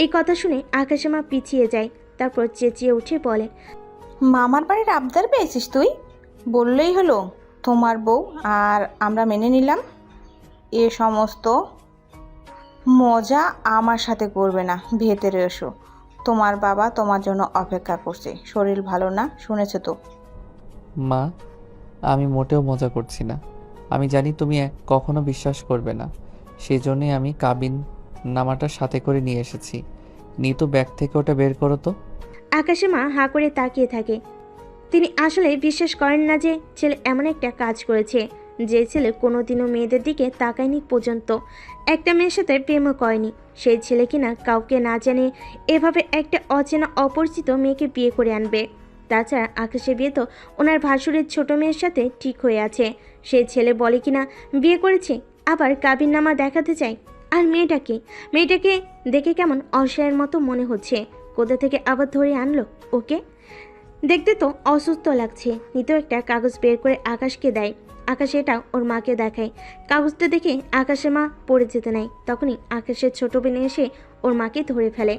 এই কথা শুনে আকাশে মা পিছিয়ে যায়, তারপর চেঁচিয়ে উঠে বলে, মামার বাড়ির আবদার পেয়েছিস তুই? বললেই হলো তোমার বউ, আর আমরা মেনে নিলাম। এ সমস্ত মজা আমার সাথে করবে না, ভেতরে এসো। তোমার বাবা তোমার জন্য অপেক্ষা করছে, শরীর ভালো না, শুনেছো তো? মা, আমি মোটেও মজা করছি না। আমি জানি তুমি কখনো বিশ্বাস করবে না, সেই জন্যই আমি কাবিন নামাটা সাথে করে নিয়ে এসেছি। নিতু ব্যাগ থেকে ওটা বের করো তো। আকাশে মা হাঁ করে তাকিয়ে থাকে। তিনি আসলে বিশ্বাস করেন না যে ছেলে এমন একটা কাজ করেছে, যে ছেলে কোনোদিনও মেয়েদের দিকে তাকায়নি পর্যন্ত, একটা মেয়ের সাথে প্রেমও করেনি। সেই ছেলে কিনা কাউকে না জানে এভাবে একটা অচেনা অপরিচিত মেয়েকে বিয়ে করে আনবে। তাছাড়া আকাশের বিয়ে তো ওনার ভাসুরের ছোট মেয়ের সাথে ঠিক হয়ে আছে। সেই ছেলে বলে কিনা বিয়ে করেছে, আবার কাবিননামা দেখাতে চায়। আর মেয়েটাকে দেখে কেমন অসহায়ের মতো মনে হচ্ছে। কোথা থেকে আবার ধরে আনলো ওকে? দেখতে তো অসুস্থ লাগছে। নিতেও একটা কাগজ বের করে আকাশকে দেয়। আকাশ এটা ওর মাকে দেখায়। কাগজটা দেখে আকাশের মা পড়ে যেতে নেয়। তখনই আকাশের ছোট বোন এসে ওর মাকে ধরে ফেলে।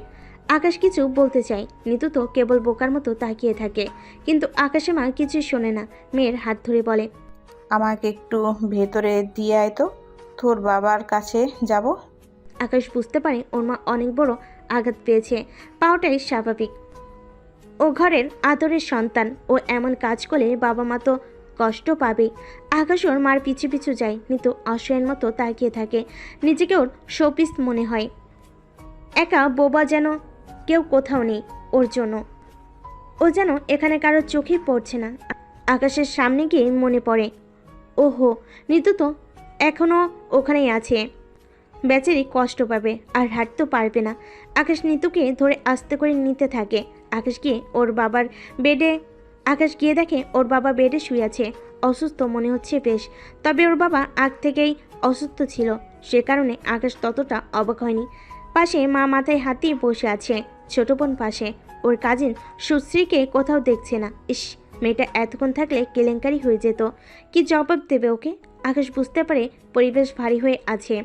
আকাশ কিছু বলতে চায়, নিতু তো কেবল বোকার মতো তাকিয়ে থাকে। কিন্তু আকাশের মা কিছু শোনে না, মেয়ের হাত ধরে বলে, আমাকে একটু ভেতরে দিয়ে আয় তো, তোর বাবার কাছে যাব। আকাশ বুঝতে পারে ওর মা অনেক বড় আঘাত পেয়েছে। পাওয়াটাই স্বাভাবিক, ও ঘরের আদরের সন্তান। ও এমন কাজ করলে বাবা মা তো কষ্ট পাবে। আকাশ ওর মার পিছু পিছু যায়। নিতু অসহায়ের মতো তাকিয়ে থাকে। নিজেকে ওর শোপিস মনে হয়। একা বোবা, যেন কেউ কোথাও নেই ওর জন্য। ও যেন এখানে কারো চোখেই পড়ছে না। আকাশের সামনে গিয়ে মনে পড়ে, ওহো, নিতু তো এখনও ওখানেই আছে। বেচারি কষ্ট পাবে, আর হাঁটতেও পারবে না। আকাশ নিতুকে ধরে আস্তে করে নিতে থাকে। আকাশ গিয়ে দেখে ওর বাবা বেডে শুয়ে আছে। অসুস্থ মনে হচ্ছে বেশ, তবে ওর বাবা আগ থেকেই অসুস্থ ছিল, সে কারণে আকাশ ততটা অবাক হয়নি। পাশে মা মাথায় হাত দিয়ে বসে আছে, ছোট বোন পাশে। ওর কাজিন সুশ্রীকে কোথাও দেখছে না। ইস, মেয়েটা এতক্ষণ থাকলে কেলেঙ্কারি হয়ে যেত। কি জবাব দেবে ওকে? আকাশ বুঝতে পারে পরিবেশ ভারী হয়ে আছে।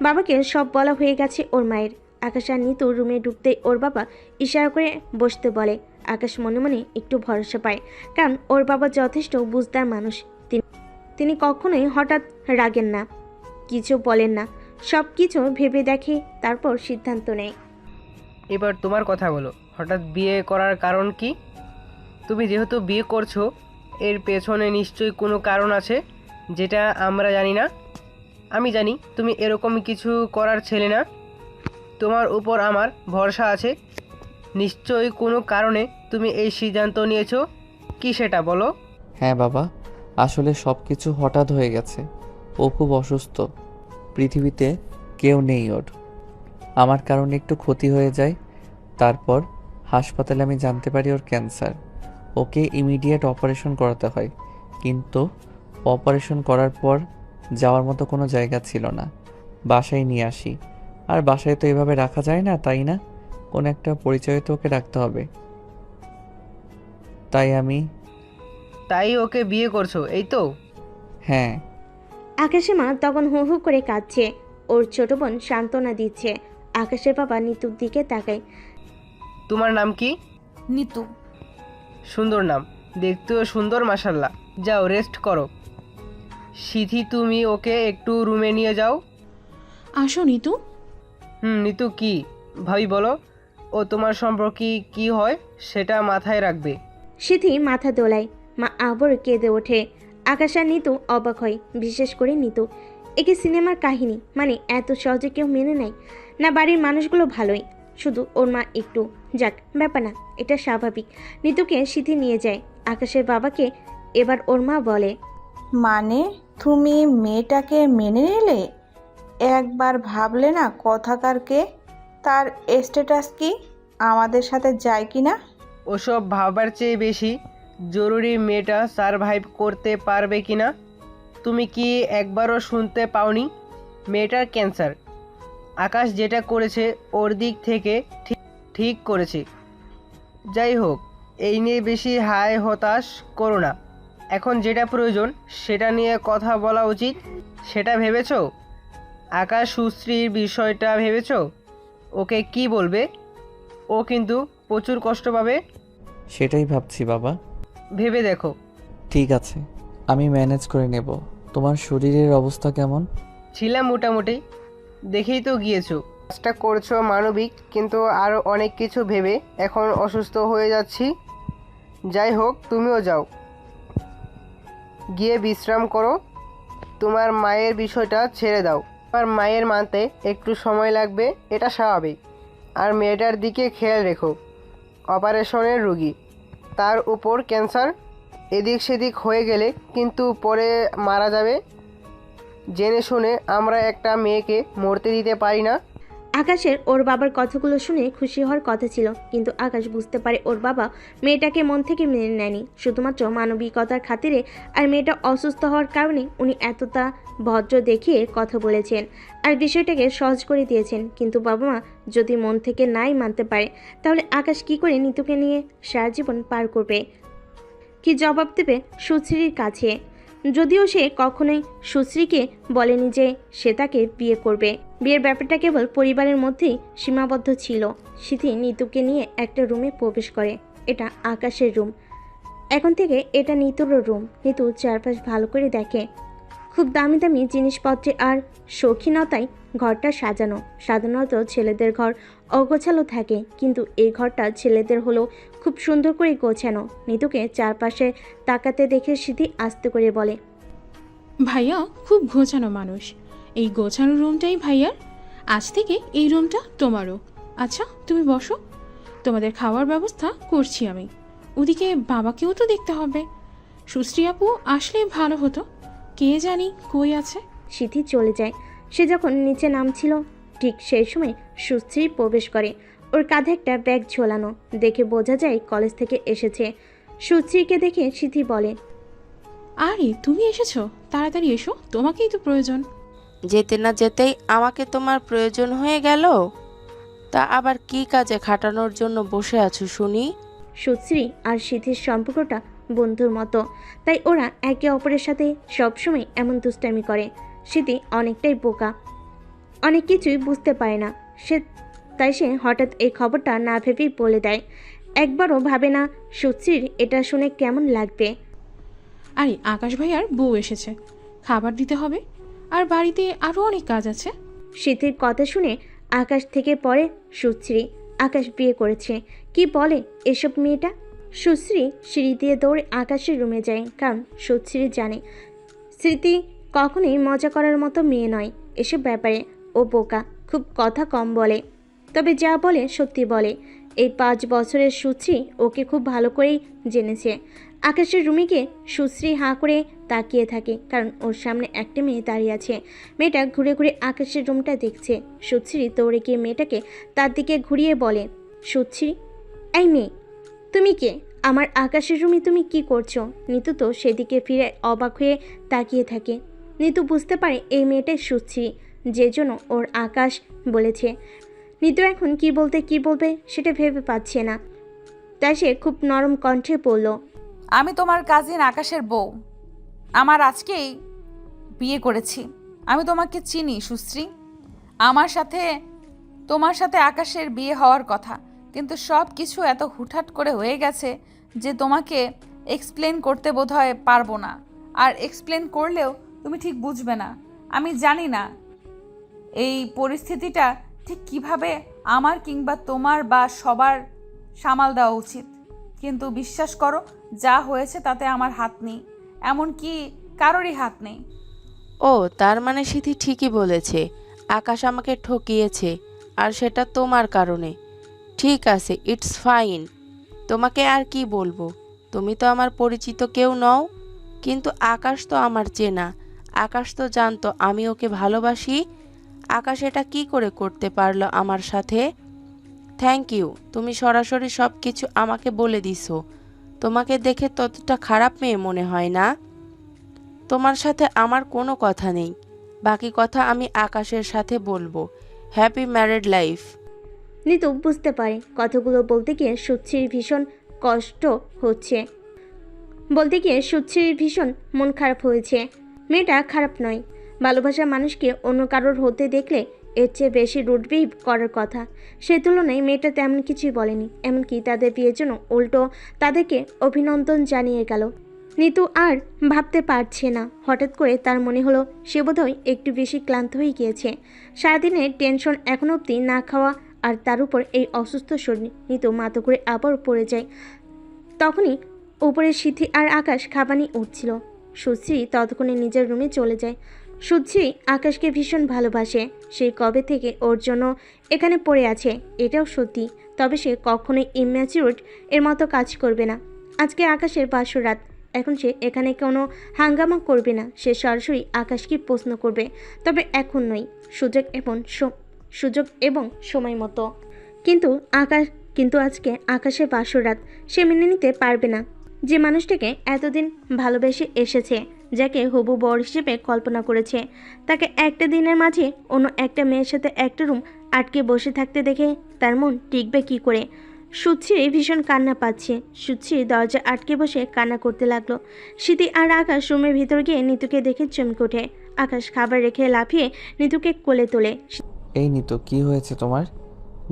বাবাকে সব বলা হয়ে গেছে ওর মায়ের। আকাশ আর নিতু রুমে ঢুকতেই ওর বাবা ইশারা করে বসতে বলে। আকাশ মনে মনে একটু ভরসা পায়, কারণ ওর বাবা যথেষ্ট বুঝদার মানুষ। তিনি কখনোই হঠাৎ রাগেন না, কিছু বলেন না, সব কিছু ভেবে দেখে, তারপর সিদ্ধান্ত নেয়। এবার তোমার কথা বলো, হঠাৎ বিয়ে করার কারণ কি? তুমি যেহেতু বিয়ে করছো, এর পেছনে নিশ্চয়ই কোনো কারণ আছে যেটা আমরা জানি না। আমি জানি তুমি এরকম কিছু করার ছেলে না, তোমার উপর আমার ভরসা আছে। নিশ্চয়ই কোনো কারণে তুমি এই সিদ্ধান্ত নিয়েছো, কি সেটা বলো। হ্যাঁ বাবা, আসলে সব কিছু হঠাৎ হয়ে গেছে। ও খুব অসুস্থ, পৃথিবীতে কেউ নেই ওর। আমার কারণে একটু ক্ষতি হয়ে যায়, তারপর হাসপাতালে আমি জানতে পারি ওর ক্যান্সার। ওকে ইমিডিয়েট অপারেশন করাতে হয়, কিন্তু অপারেশন করার পর যাওয়ার মতো কোনো জায়গা ছিল না, বাসায় নিয়ে আসি। আর বাসায় তো এভাবে রাখা যায় না, তাই না? কোনো একটা পরিচয় তো ওকে রাখতে হবে। তাই আমি তাই ওকে বিয়ে করছো, এই তো? হ্যাঁ। আকাশের মা তখন হু হু করে কাঁদছে। ওর ছোট বোন সান্ত্বনা দিচ্ছে। আকাশের বাবা নিতুর দিকে তাকায়। তোমার নাম কি? নিতু। সুন্দর নাম, দেখতেও সুন্দর মাশাল্লাহ। যাও রেস্ট করো। সিথি, তুমি ওকে একটু রুমে নিয়ে যাও। আসো নিতু। নিতু কি ভাবি বলো, ও তোমার সম্পর্কে কি হয় সেটা মাথায় রাখবে। সিথি মাথা দোলায়। মা আবার কেঁদে ওঠে। আকাশ আর নিতু অবাক হয়, বিশেষ করে নিতু। একে সিনেমার কাহিনী, মানে এত সহজে কেউ মেনে নেয় না। বাড়ির মানুষগুলো ভালোই, শুধু ওর মা একটু। যাক, ব্যাপার না, এটা স্বাভাবিক। নিতুকে সিথি নিয়ে যায়। আকাশের বাবাকে এবার ওর মা বলে, মানে তুমি মেয়েটাকে মেনে নিলে? একবার ভাবলে না কথাকারকে, তার স্ট্যাটাস কি, আমাদের সাথে যায় কি না? ওসব ভাবার চেয়ে বেশি জরুরি মেয়েটা সারভাইভ করতে পারবে কি না। তুমি কি একবারও শুনতে পাওনি মেয়েটার ক্যান্সার? আকাশ যেটা করেছে ওর দিক থেকে ঠিক করেছে। যাই হোক, এই নিয়ে বেশি হায় হতাশ করো না। এখন যেটা প্রয়োজন সেটা নিয়ে কথা বলা উচিত। সেটা ভেবেছো? আকাশ সুশ্রীর বিষয়টা ভেবেছো? ওকে কি বলবে? ও কিন্তু প্রচুর কষ্ট পাবে। সেটাই ভাবছি বাবা। ভেবে দেখো। ঠিক আছে, আমি ম্যানেজ করে নেব। তোমার শরীরের অবস্থা কেমন? ছিলাম মোটামুটি, দেখেই তো গিয়েছো। কাজটা করছো মানবিক, কিন্তু আরও অনেক কিছু ভেবে এখন অসুস্থ হয়ে যাচ্ছি। যাই হোক, তুমিও যাও, গিয়ে বিশ্রাম করো। তোমার মায়ের বিষয়টা ছেড়ে দাও। তোমার মায়ের মানতে একটু সময় লাগবে, এটা স্বাভাবিক। আর মেয়েটার দিকে খেয়াল রেখো। অপারেশনের রুগী, তার উপর ক্যান্সার। এদিক সেদিক হয়ে গেলে কিন্তু পরে মারা যাবে। জেনে শুনে আমরা একটা মেয়েকে মরতে দিতে পারি না। আকাশের ওর বাবার কথাগুলো শুনে খুশি হওয়ার কথা ছিল, কিন্তু আকাশ বুঝতে পারে ওর বাবা মেয়েটাকে মন থেকে মেনে নেয়নি, শুধুমাত্র মানবিকতার খাতিরে। আর মেয়েটা অসুস্থ হওয়ার কারণে উনি এতটা ভদ্র দেখিয়ে কথা বলেছেন আর বিষয়টাকে সহজ করে দিয়েছেন। কিন্তু বাবা মা যদি মন থেকে নাই মানতে পারে, তাহলে আকাশ কি করে নিতুকে নিয়ে সারা জীবন পার করবে? কি জবাব দেবে সুশ্রীর কাছে? যদিও সে কখনোই সুশ্রীকে বলেনি যে সে তাকে বিয়ে করবে। বিয়ের ব্যাপারটা কেবল পরিবারের মধ্যেই সীমাবদ্ধ ছিল। সিথি নিতুকে নিয়ে একটা রুমে প্রবেশ করে। এটা আকাশের রুম। এখন থেকে এটা নিতুরও রুম। নিতু চারপাশ ভালো করে দেখে। খুব দামি দামি জিনিসপত্রে আর শৌখিনতায় ঘরটা সাজানো। সাধারণত ছেলেদের ঘর অগোছালো থাকে, কিন্তু এই ঘরটা ছেলেদের হলেও খুব সুন্দর করে গোছানো। নিতুকে চারপাশে তাকাতে দেখে সিধি আস্তে করে বলে, ভাইয়া খুব গোছানো মানুষ। এই গোছানো রুমটাই ভাইয়ার। আজ থেকে এই রুমটা তোমারও। আচ্ছা, তুমি বসো, তোমাদের খাওয়ার ব্যবস্থা করছি আমি। ওদিকে বাবাকেও তো দেখতে হবে। সুশ্রী আপু আসলে ভালো হতো, কে জানি কই আছে। সিধি চলে যায়। সে যখন নিচে নামছিল, ঠিক সেই সময় সুশ্রী প্রবেশ করে। ওর কাঁধে একটা ব্যাগ ঝোলানো, দেখে বোঝা যায় কলেজ থেকে এসেছে। সুশ্রীকে দেখে সিধি বলে, আরে তুমি এসেছো, তাড়াতাড়ি এসো, তোমাকেই তো প্রয়োজন। যেতে না যেতেই আমাকে তোমার প্রয়োজন হয়ে গেল? তা আবার কি কাজে খাটানোর জন্য বসে আছো শুনি? সুশ্রী আর সিধির সম্পর্কটা বন্ধুর মতো, তাই ওরা একে অপরের সাথে সবসময় এমন দুষ্টামি করে। সিধি অনেকটাই বোকা, অনেক কিছুই বুঝতে পারে না। তাই সে হঠাৎ এই খবরটা না ভেবেই বলে দেয়। একবারও ভাবে না সুশ্রীর এটা শুনে কেমন লাগবে। আরে আকাশ ভাইয়ার বউ এসেছে, খাবার দিতে হবে, আর বাড়িতে আরও অনেক কাজ আছে। সিধির কথা শুনে আকাশ থেকে পড়ে সুশ্রী। আকাশ বিয়ে করেছে, কি বলে এসব মেয়েটা? সুশ্রী সিঁড়ি দিয়ে দৌড়ে আকাশের রুমে যায়, কারণ সুশ্রী জানে স্মৃতি কখনোই মজা করার মতো মেয়ে নয়। এসব ব্যাপারে ও বোকা, খুব কথা কম বলে, তবে যা বলে সত্যি বলে। এই 5 বছরের সুশ্রী ওকে খুব ভালো করেই জেনেছে। আকাশের রুমে গিয়ে সুশ্রী হাঁ করে তাকিয়ে থাকে, কারণ ওর সামনে একটা মেয়ে দাঁড়িয়ে আছে। মেয়েটা ঘুরে ঘুরে আকাশের রুমটা দেখছে। সুশ্রী দৌড়ে গিয়ে মেয়েটাকে তার দিকে ঘুরিয়ে বলে, সুশ্রী, এই মেয়ে, তুমি কে? আমার আকাশের রুমে তুমি কি করছো? নিতু তো সেদিকে ফিরে অবাক হয়ে তাকিয়ে থাকে। নিতু বুঝতে পারে এই মেয়েটাই সুশ্রী, যে জন্য ওর আকাশ বলেছে। নিতু এখন কি বলবে সেটা ভেবে পাচ্ছে না, তাই সে খুব নরম কণ্ঠে বলল, আমি তোমার কাজিন আকাশের বউ। আমার আজকেই বিয়ে করেছি। আমি তোমাকে চিনি সুশ্রী। তোমার সাথে আকাশের বিয়ে হওয়ার কথা, কিন্তু সব কিছু এত হুটহাট করে হয়ে গেছে যে তোমাকে এক্সপ্লেন করতে বোধহয় পারবো না। আর এক্সপ্লেন করলেও তুমি ঠিক বুঝবে না। আমি জানি না এই পরিস্থিতিটা ঠিক কিভাবে আমার কিংবা তোমার বা সবার সামাল দেওয়া উচিত, কিন্তু বিশ্বাস করো, যা হয়েছে তাতে আমার হাত নেই, এমনকি কারোরই হাত নেই। ও তার মানে সিথি ঠিকই বলেছে, আকাশ আমাকে ঠকিয়েছে, আর সেটা তোমার কারণে। ঠিক আছে, ইটস ফাইন। তোমাকে আর কি বলবো, তুমি তো আমার পরিচিত কেউ নও, কিন্তু আকাশ তো আমার চেনা। আকাশ তো জানতো আমি ওকে ভালোবাসি। আকাশ এটা কি করে করতে পারলো আমার সাথে? থ্যাংক ইউ, তুমি সরাসরি সব কিছু আমাকে বলে দিছো। তোমাকে দেখে ততটা খারাপ মেয়ে মনে হয় না। তোমার সাথে আমার কোনো কথা নেই, বাকি কথা আমি আকাশের সাথে বলবো। Happy married life. নিতু বুঝতে পারে কথাগুলো বলতে গিয়ে সুশ্রীর ভীষণ কষ্ট হচ্ছে, বলতে গিয়ে সুশ্রীর ভীষণ মন খারাপ হয়েছে। মেয়েটা খারাপ নয়, ভালোবাসার মানুষকে অন্য কারোর হতে দেখলে এর চেয়ে বেশি রুড বিহেভ করার কথা। সে তুলনায় মেয়েটা তেমন কিছুই বলেনি, এমনকি তাদের বিয়ের জন্য উল্টো তাদেরকে অভিনন্দন জানিয়ে গেল। নিতু আর ভাবতে পারছে না, হঠাৎ করে তার মনে হলো সে বোধহয় একটু বেশি ক্লান্ত হয়ে গিয়েছে। সারাদিনের টেনশন এখনো অবধি না খাওয়া, আর তার উপর এই অসুস্থ শরীর। নিতু মাথা করে আবার পড়ে যায়। তখনই উপরে সিথি আর আকাশ খাবার নিয়ে উঠছিল। সুশ্রী ততক্ষণে নিজের রুমে চলে যায়। সুশ্রী আকাশকে ভীষণ ভালোবাসে, সেই কবে থেকে ওর জন্য এখানে পড়ে আছে এটাও সত্যি, তবে সে কখনোই ইম্যাচিউরড এর মতো কাজ করবে না। আজকে আকাশের বাসর রাত, এখন সে এখানে কোনো হাঙ্গামা করবে না, সে সরাসরি আকাশকে প্রশ্ন করবে, তবে এখন নয়, সুযোগ এবং সময় মতো। কিন্তু আজকে আকাশের বাসর রাত, সে মেনে নিতে পারবে না যে মানুষটাকে এতদিন ভালোবেসে এসেছে, যাকে হবু বর হিসেবে কল্পনা করেছে, তাকে একটা দিনের মাঝে অন্য একটা মেয়ের সাথে একটা রুম আটকে বসে থাকতে দেখে তার মন টিকবে কি করে। সুশ্রী ভীষণ কান্না পাচ্ছে। সুশ্রী দরজা আটকে বসে কান্না করতে লাগলো। সিথি আর আকাশ রুমের ভিতর গিয়ে নিতুকে দেখে চমকে ওঠে। আকাশ খাবার রেখে লাফিয়ে নিতুকে কোলে তোলে। এই নিতু, কি হয়েছে তোমার?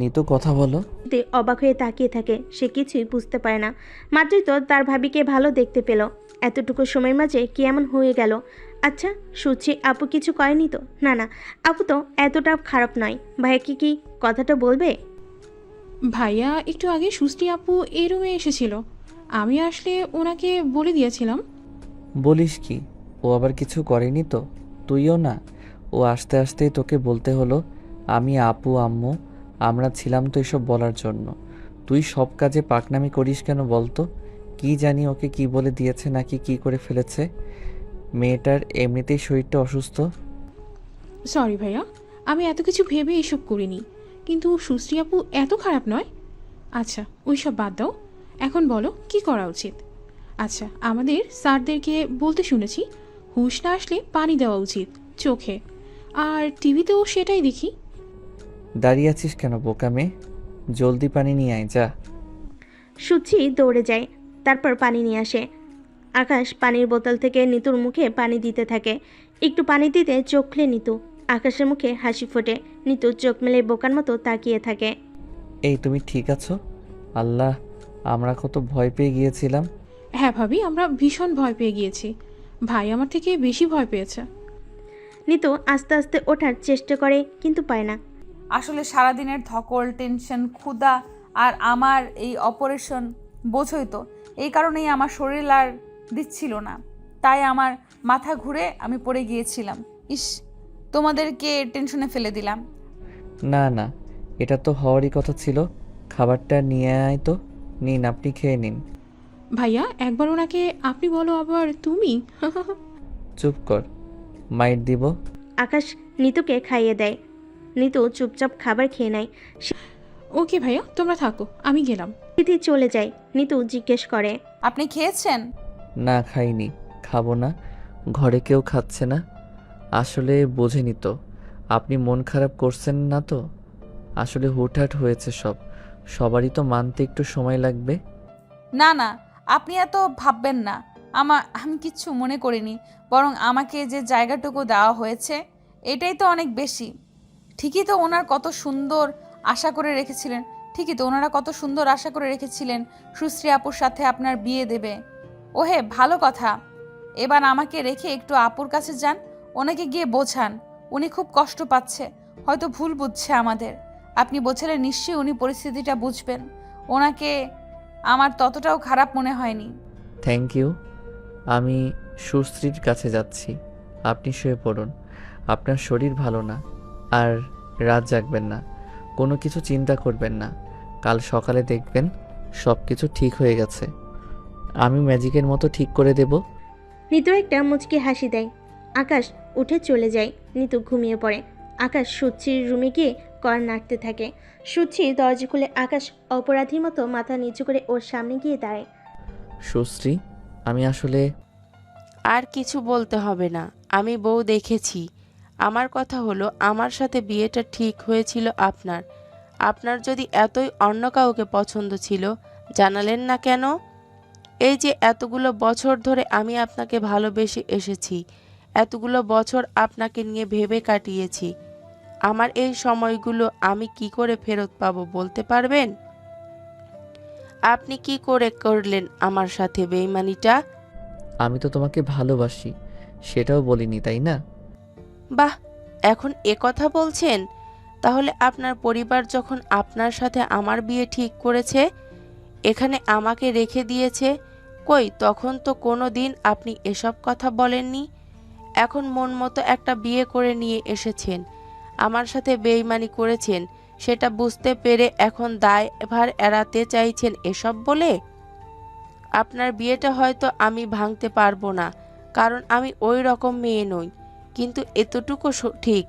নিতু, কথা বলো। সিথি অবাক হয়ে তাকিয়ে থাকে, সে কিছুই বুঝতে পারে না। মাত্রই তো তার ভাবিকে ভালো দেখতে পেল, এতটুকু সময়ের মাঝে কি এমন হয়ে গেল? আচ্ছা, সুশ্রী আপু কিছু করেনি তো? না, আপু তো এতটা খারাপ নয়। ভাইয়া কি কথাটা বলবে? ভাইয়া একটু আগে সুশ্রী আপু এই রুমে এসেছিল, আমি আসলে ওনাকে বলে দিয়েছিলাম। বলিস কি, ও আবার কিছু করেনি তো? তুইও না? ও আস্তে আস্তেই তোকে বলতে হলো। আমি আপু আম্মু আমরা ছিলাম তো এসব বলার জন্য। তুই সব কাজে পাকনামি করিস কেন বলতো? কি জানি ওকে কি বলে দিয়েছে নাকি কি করে ফেলেছে। মেয়েটার এমনিতেই শরীরটা অসুস্থ। সরি ভাইয়া, আমি এত কিছু ভেবে এসব করিনি, কিন্তু সুশ্রী আপু এত খারাপ নয়। আচ্ছা ওইসব বাদ দাও, এখন বলো কি করা উচিত। আচ্ছা, আমাদের স্যারদেরকে বলতে শুনেছি হুঁশ না আসলে পানি দেওয়া উচিত চোখে, আর টিভিতেও সেটাই দেখি। দাঁড়িয়ে আছিস কেন বোকা মেয়ে? জলদি পানি নিয়ে আয়, যা। সুচি দৌড়ে যায়, তারপর পানি নিয়ে আসে। আকাশ পানির বোতল থেকে নিতুর মুখে পানি দিতে থাকে। একটু পানি দিতে চোখ খুলে নিতু। আকাশের মুখে হাসি ফোটে। নিতু চোখ মেলে বোকার মতো তাকিয়ে থাকে। এই তুমি ঠিক আছো? আল্লাহ, আমরা কত ভয় পেয়ে গিয়েছিলাম। হ্যাঁ ভাবি, আমরা ভীষণ ভয় পেয়ে গিয়েছি, ভাই আমার থেকে বেশি ভয় পেয়েছে। নিতু আস্তে আস্তে ওঠার চেষ্টা করে, কিন্তু পায় না। আসলে সারাদিনের ধকল, টেনশন, ক্ষুধা আর আমার এই অপারেশন, বোঝই তো, এই কারণেই আমার শরীর আর দিচ্ছিল না, তাই আমার মাথা ঘুরে আমি পড়ে গিয়েছিলাম। ইস, তোমাদেরকে টেনশনে ফেলে দিলাম। না না, এটা তো হওয়ারই কথা ছিল। খাবারটা নিয়ে আয় তো। নিন, আপনি খেয়ে নিন। ভাইয়া একবার ওনাকে আপনি বলো, আবার তুমি। চুপ কর, মাইট দিব। আকাশ নিতুকে খাইয়ে দেয়। নিতু চুপচাপ খাবার খেয়ে নেয়। ওকে ভাইয়া, তোমরা থাকো, আমি গেলাম। সিথি চলে যায়। নিতু জিজ্ঞেস করে, আপনি খেয়েছেন? না, খাইনি, খাবো না, ঘরে কেউ খাচ্ছে না। আসলে বোঝেনি তো। আপনি মন খারাপ করছেন না তো? আসলে হুটহাট হয়েছে সব। সবারই তো মানতে একটু সময় লাগবে। না না, আপনি এত ভাববেন না। আমি কিচ্ছু মনে করিনি, বরং আমাকে যে জায়গাটুকু দেওয়া হয়েছে এটাই তো অনেক বেশি। ঠিকই তো ওনার কত সুন্দর আশা করে রেখেছিলেন, ঠিকই তো ওনারা কত সুন্দর আশা করে রেখেছিলেন সুশ্রী আপুর সাথে আপনার বিয়ে দেবে। ওহে ভালো কথা। এবার আমাকে রেখে একটু আপুর কাছে যান, ওনাকে গিয়ে বোঝান। উনি খুব কষ্ট পাচ্ছে, হয়তো ভুল বুঝছে আমাদের। আপনি বোঝালে নিশ্চয়ই উনি পরিস্থিতিটা বুঝবেন। ওনাকে আমার ততটাও খারাপ মনে হয়নি। Thank you. আমি সুশ্রীর কাছে যাচ্ছি। আপনি শুয়ে পড়ুন। আপনার শরীর ভালো না। আর রাত জাগবেন না, কোনো কিছু চিন্তা করবেন না। কাল সকালে দেখবেন সব কিছু ঠিক হয়ে গেছে। আমি ম্যাজিকের মতো ঠিক করে দেব। নিতু একটা মুচকি হাসি দেয়। আকাশ উঠে চলে যায়। নিতু ঘুমিয়ে পড়ে। আকাশ সুচির রুমে গিয়ে কর নাড়তে থাকে। সুচি দরজা খুলে আকাশ অপরাধীর মতো মাথা নিচু করে ওর সামনে গিয়ে দাঁড়ায়। সুশ্রী, আমি আসলে আর কিছু বলতে হবে না, আমি বউ দেখেছি। আমার কথা হলো, আমার সাথে বিয়েটা ঠিক হয়েছিল আপনার। আপনার যদি এতই অন্য কাউকে পছন্দ ছিল, জানালেন না কেন? এই যে এতগুলো বছর ধরে আমি আপনাকে ভালোবেসে এসেছি, এতগুলো বছর আপনাকে নিয়ে ভেবে কাটিয়েছি। আমার এই সময়গুলো আমি কি করে ফেরত পাবো বলতে পারবেন? আপনি কি করে করলেন আমার সাথে বেইমানিটা? আমি তো তোমাকে ভালোবাসি, সেটাও বলিনি, তাই না? বাহ, এখন এ কথা বলছেন? তাহলে আপনার পরিবার যখন আপনার সাথে আমার বিয়ে ঠিক করেছে, এখানে আমাকে রেখে দিয়েছে, কই তখন তো কোনো দিন আপনি এসব কথা বলেননি। এখন মন মতো একটা বিয়ে করে নিয়ে এসেছেন, আমার সাথে বেইমানি করেছেন, সেটা বুঝতে পেরে এখন দায়ভার এড়াতে চাইছেন এসব বলে? আপনার বিয়েটা হয়তো আমি ভাঙতে পারবো না, কারণ আমি ওই রকম মেয়ে নই, কিন্তু এতটুকু ঠিক,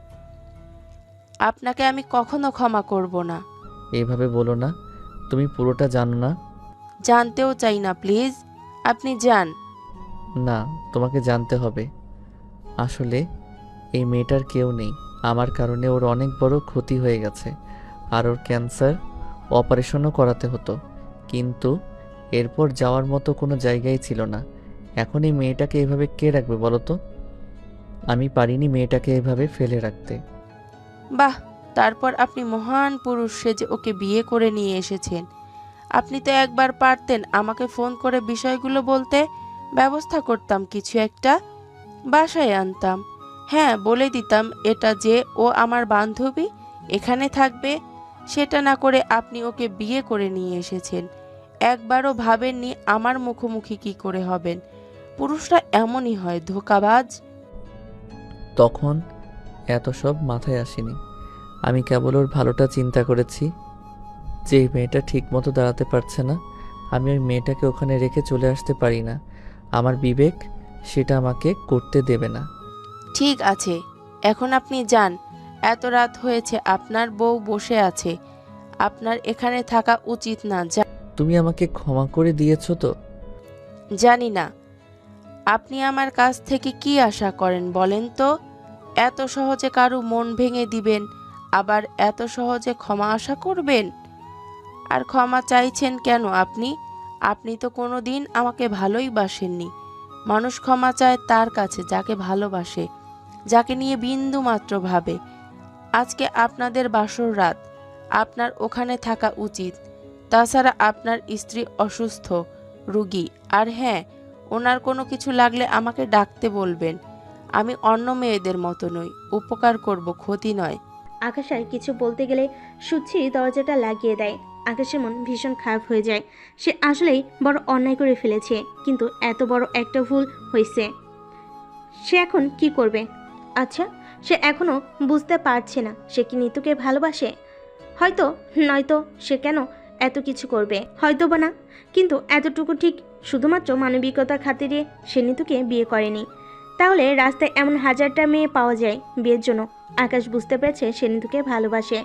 আপনাকে আমি কখনো ক্ষমা করব না। এইভাবে বলো না, তুমি পুরোটা জানো না। জানতেও চাই না, প্লিজ আপনি যান। না, তোমাকে জানতে হবে। আসলে এই মেয়েটার কেউ নেই। আমার কারণে ওর অনেক বড় ক্ষতি হয়ে গেছে, আর ওর ক্যান্সার অপারেশনও করাতে হতো, কিন্তু এরপর যাওয়ার মতো কোনো জায়গাই ছিল না। এখন এই মেয়েটাকে এভাবে কে রাখবে বলো তো? আমি পারিনি মেয়েটাকে এভাবে ফেলে রাখতে। বাহ, তারপর আপনি মহান পুরুষ সেজে ওকে বিয়ে করে নিয়ে এসেছেন। আপনি তো একবার পারতেন আমাকে ফোন করে বিষয়গুলো বলতে, ব্যবস্থা করতাম কিছু একটা, বাসায় আনতাম। হ্যাঁ, বলে দিতাম এটা যে ও আমার বান্ধবী, এখানে থাকবে। সেটা না করে আপনি ওকে বিয়ে করে নিয়ে এসেছেন। একবারও ভাবেননি আমার মুখোমুখি কি করে হবেন। পুরুষরা এমনই হয়, ধোঁকাবাজ। তখন এত সব মাথায় আসেনি। আমি কেবল ওর ভালোটা চিন্তা করেছি, যে এই মেয়েটা ঠিক মতো দাঁড়াতে পারছে না, আমি ওই মেয়েটাকে ওখানে রেখে চলে আসতে পারি না। আমার বিবেক সেটা আমাকে করতে দেবে না। ঠিক আছে, এখন আপনি যান। এত রাত হয়েছে, আপনার বউ বসে আছে, আপনার এখানে থাকা উচিত না। তুমি আমাকে ক্ষমা করে দিয়েছো তো? জানি না আপনি আমার কাছ থেকে কি আশা করেন বলেন তো? এত সহজে কারো মন ভেঙে দিবেন, আবার এত সহজে ক্ষমা আশা করবেন? আর ক্ষমা চাইছেন কেন আপনি? আপনি তো কোনো দিন আমাকে ভালোই বাসেননি। মানুষ ক্ষমা চায় তার কাছে যাকে ভালোবাসে, যাকে নিয়ে বিন্দু মাত্র ভাবে। আজকে আপনাদের বাসর রাত, আপনার ওখানে থাকা উচিত। তাছাড়া আপনার স্ত্রী অসুস্থ, রুগী। আর হ্যাঁ, ওনার কোনো কিছু লাগলে আমাকে ডাকতে বলবেন। আমি অন্য মেয়েদের মতো নই, উপকার করব, ক্ষতি নয়। আকাশ আর কিছু বলতে গেলে সুচি দরজাটা লাগিয়ে দেয়। আকাশের মন ভীষণ খারাপ হয়ে যায়। সে আসলেই বড় অন্যায় করে ফেলেছে, কিন্তু এত বড় একটা ভুল হয়েছে। সে এখন কি করবে? আচ্ছা, সে এখনো বুঝতে পারছে না সে কি নিতুকে ভালোবাসে। হয়তো, নয়তো সে কেন এত কিছু করবে, হয়তো বা না। কিন্তু এতটুকু ঠিক, শুধুমাত্র মানবিকতার খাতিরে সে নিতুকে বিয়ে করেনি। তাহলে রাস্তায় এমন হাজারটা মেয়ে পাওয়া যায় বিয়ের জন্য। আকাশ বুঝতে পেরেছে সে নিতুকে ভালোবাসে।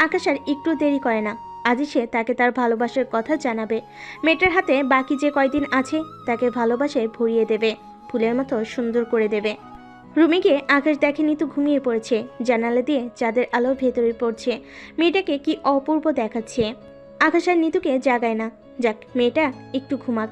আকাশ আর একটু দেরি করে না, আজই সে তাকে তার ভালোবাসার কথা জানাবে। মেয়েটার হাতে বাকি যে কয়দিন আছে তাকে ভালোবাসায় ভরিয়ে দেবে, ফুলের মতো সুন্দর করে দেবে। রুমে গিয়ে আকাশ দেখে নিতু ঘুমিয়ে পড়েছে। জানালা দিয়ে চাঁদের আলো ভেতরে পড়ছে। মেয়েটাকে কি অপূর্ব দেখাচ্ছে। আকাশ আর নিতুকে জাগায় না। যাক, মেয়েটা একটু ঘুমাক।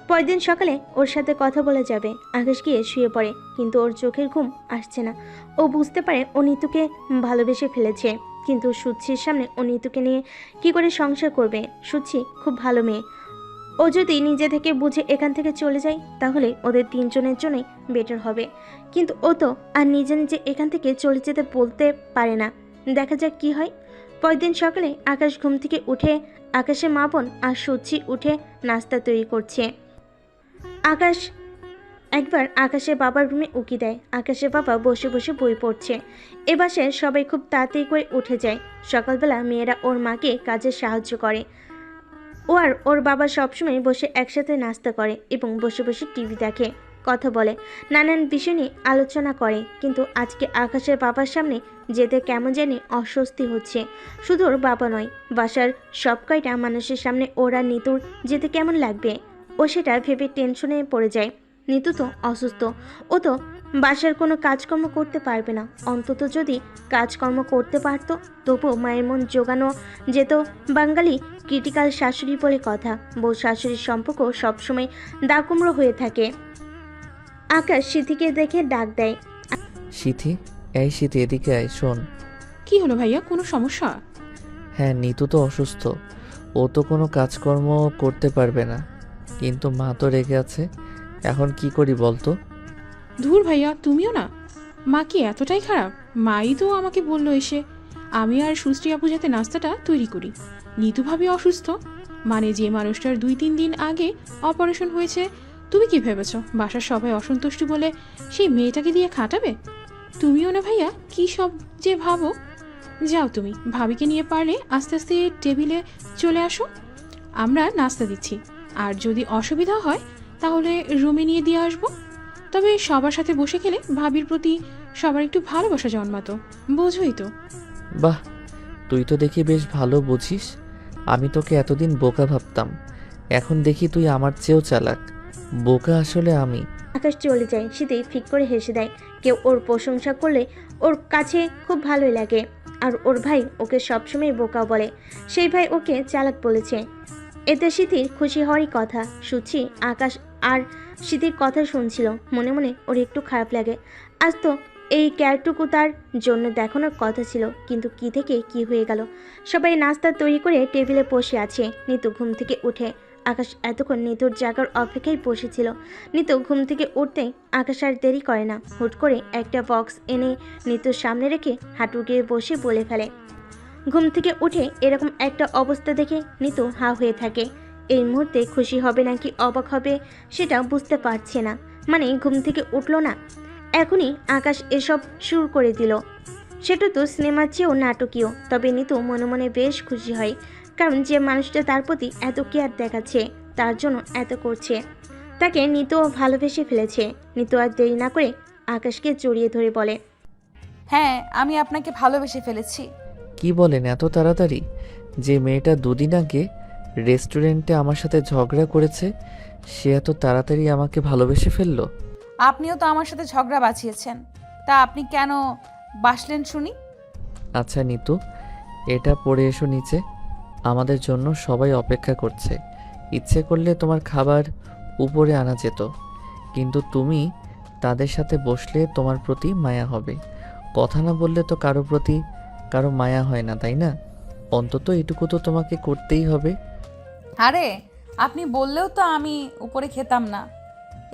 পরের দিন সকালে ওর সাথে কথা বলে যাবে। আকাশ গিয়ে শুয়ে পড়ে, কিন্তু ওর চোখের ঘুম আসছে না। ও বুঝতে পারে ও নিতুকে ভালোবেসে ফেলেছে, কিন্তু সুচির সামনে ও নিতুকে নিয়ে কি করে সংসার করবে। সুচি খুব ভালো মেয়ে। ও যদি নিজে থেকে বুঝে এখান থেকে চলে যায় তাহলে ওদের তিনজনের জন্যই বেটার হবে, কিন্তু ও তো আর নিজে নিজে এখান থেকে চলে যেতে বলতে পারে না। দেখা যাক কি হয়। পরের দিন সকালে আকাশ ঘুম থেকে উঠে আকাশের মা বোন আর সুচি উঠে নাস্তা তৈরি করছে। আকাশ একবার আকাশের বাবার রুমে উকি দেয়। আকাশের বাবা বসে বসে বই পড়ছে। এ বাসায় সবাই খুব তাড়াতাড়ি করে উঠে যায়। সকালবেলা মেয়েরা ওর মাকে কাজে সাহায্য করে। ও আর ওর বাবা সবসময় বসে একসাথে নাস্তা করে এবং বসে বসে টিভি দেখে, কথা বলে, নানান বিষয় নিয়ে আলোচনা করে। কিন্তু আজকে আকাশের বাবার সামনে যেতে কেমন জানি অস্বস্তি হচ্ছে। শুধু ওর বাবা নয়, বাসার সব কয়টা মানুষের সামনে ওরা নিতুর যেতে কেমন লাগবে। ও সেটা ভেবে টেনশনে পড়ে যায়। নিতু তো অসুস্থ, ও তো বাসার কোনো কাজকর্ম করতে পারবে না। অন্তত যদি কাজকর্ম করতে পারতো তবুও মায়ের মন জোগানো যেত। বাঙালি ক্রিটিক্যাল শাশুড়ি বলে কথা। বউ শাশুড়ির সম্পর্ক সবসময় দাকুমড়ো হয়ে থাকে। আকাশ সিথিকে দেখে ডাক দেয়। সিথি, এই সিথি, এদিকে আয়, শোন। কি হলো ভাইয়া, কোনো সমস্যা? হ্যাঁ, নিতু তো অসুস্থ, ও তো কোনো কাজকর্ম করতে পারবে না, কিন্তু মা তো রেগে আছে। এখন কি করি বলতো? ধুর ভাইয়া, তুমিও না। মা কি এতটাই খারাপ? মাই তো আমাকে বললো এসে আমি আর সুশ্রী আপু যাতে নাস্তাটা তৈরি করি। নিতু ভাবি অসুস্থ, মানে যে মানুষটার 2-3 দিন আগে অপারেশন হয়েছে। তুমি কি ভেবেছ বাসার সবাই অসন্তুষ্ট বলে সেই মেয়েটাকে দিয়ে খাটাবে? তুমিও না ভাইয়া, কি সব যে ভাবো। যাও, তুমি ভাবিকে নিয়ে পারলে আস্তে আস্তে টেবিলে চলে আসো, আমরা নাস্তা দিচ্ছি। আর যদি অসুবিধা হয় তাহলে রুমে নিয়ে দিয়ে আসবো। তবে সবার সাথে বসে খেলে ভাবির প্রতি সবার একটু ভালোবাসা জন্মাতো, বোঝোই তো। বাহ, তুই তো দেখি বেশ ভালো বুঝিস। আমি তোকে এতদিন বোকা ভাবতাম, এখন দেখি তুই আমার চেয়েও চালাক। বোকা আসলে আমি। আকাশ চলে যায়। শীতে ফিক করে হেসে দেয়। কেউ ওর প্রশংসা করলে ওর কাছে খুব ভালোই লাগে। আর ওর ভাই ওকে সবসময় বোকা বলে। সেই ভাই ওকে চালাক বলেছে। এতে শীতির খুশি হওয়ারই কথা। সুচি আকাশ আর শীতির কথা শুনছিল। মনে মনে ওর একটু খারাপ লাগে। আজ তো এই ক্যারটুকু তার জন্য দেখানোর কথা ছিল, কিন্তু কি থেকে কি হয়ে গেল। সবাই নাস্তা তৈরি করে টেবিলে বসে আছে। নিতু ঘুম থেকে উঠে। আকাশ এতক্ষণ নিতুর জাগার অপেক্ষায় বসেছিল। নিতু ঘুম থেকে উঠতেই আকাশ আর দেরি করে না। হুট করে একটা বক্স এনে নিতুর সামনে রেখে হাঁটু গিয়ে বসে বলে ফেলে। ঘুম থেকে উঠে এরকম একটা অবস্থা দেখে নিতু হা হয়ে থাকে। এই মুহূর্তে খুশি হবে নাকি অবাক হবে সেটা বুঝতে পারছে না। মানে ঘুম থেকে উঠলো না, এখনই আকাশ এসব শুরু করে দিল। সেটা তো সিনেমার চেয়েও নাটকীয়। তবে নিতু মনে মনে বেশ খুশি হয়, কারণ যে মানুষটা তার প্রতি এত কেয়ার দেখাচ্ছে, তার জন্য এত করছে, তাকে নিতুও ভালোবেসে ফেলেছে। নিতু আর দেরি না করে আকাশকে জড়িয়ে ধরে বলে, হ্যাঁ, আমি আপনাকে ভালোবেসে ফেলেছি। কি বলেন এত তাড়াতাড়ি? যে মেয়েটা 2 দিন আগে রেস্টুরেন্টে আমার সাথে ঝগড়া করেছে, সে এত তাড়াতাড়ি আমাকে ভালোবেসে ফেললো? আপনিও তো আমার সাথে ঝগড়া বাঁচিয়েছেন, তা আপনি কেন বাসলেন শুনি? আচ্ছা নিতু, এটা পড়ে এসো নিচে, আমাদের জন্য সবাই অপেক্ষা করছে। ইচ্ছে করলে তোমার খাবার উপরে আনা যেত, কিন্তু তুমি তাদের সাথে বসলে তোমার প্রতি মায়া হবে। কথা না বললে তো কারো প্রতি কারো মায়া হয় না, তাই না? অন্তত এটুকু তো তোমাকে করতেই হবে। আরে, আপনি বললেও তো আমি উপরে খেতাম না।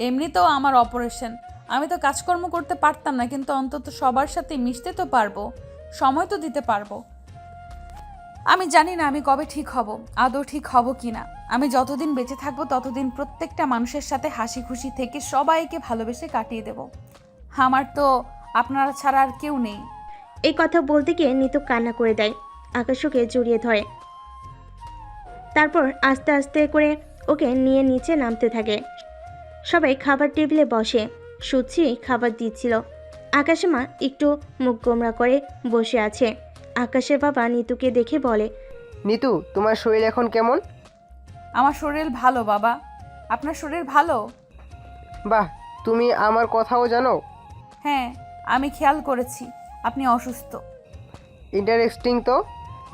এমনিতেও আমার অপারেশন, আমি তো কাজকর্ম করতে পারতাম না, কিন্তু অন্তত সবার সাথে মিশতে তো পারবো, সময় তো দিতে পারবো। আমি জানি না আমি কবে ঠিক হব, আদৌ ঠিক হব কি না। আমি যতদিন বেঁচে থাকবো ততদিন প্রত্যেকটা মানুষের সাথে হাসি খুশি থেকে সবাইকে ভালোবেসে কাটিয়ে দেব। আমার তো আপনারা ছাড়া আর কেউ নেই। এই কথা বলতে গিয়ে নিতু কান্না করে দেয়। আকাশ ওকে জড়িয়ে ধরে, তারপর আস্তে আস্তে করে ওকে নিয়ে নিচে নামতে থাকে। সবাই খাবার টেবিলে বসে। সুচি খাবার দিচ্ছিল। আকাশের মা একটু মুখ গোমরা করে বসে আছে। আকাশের বাবা নিতুকে দেখে বলে, নিতু, তোমার শরীর এখন কেমন? আমার শরীর ভালো বাবা। আপনার শরীর ভালো? বাহ, তুমি আমার কথাও জানো। হ্যাঁ, আমি খেয়াল করেছি আপনি অসুস্থ। ইন্টারেস্টিং তো,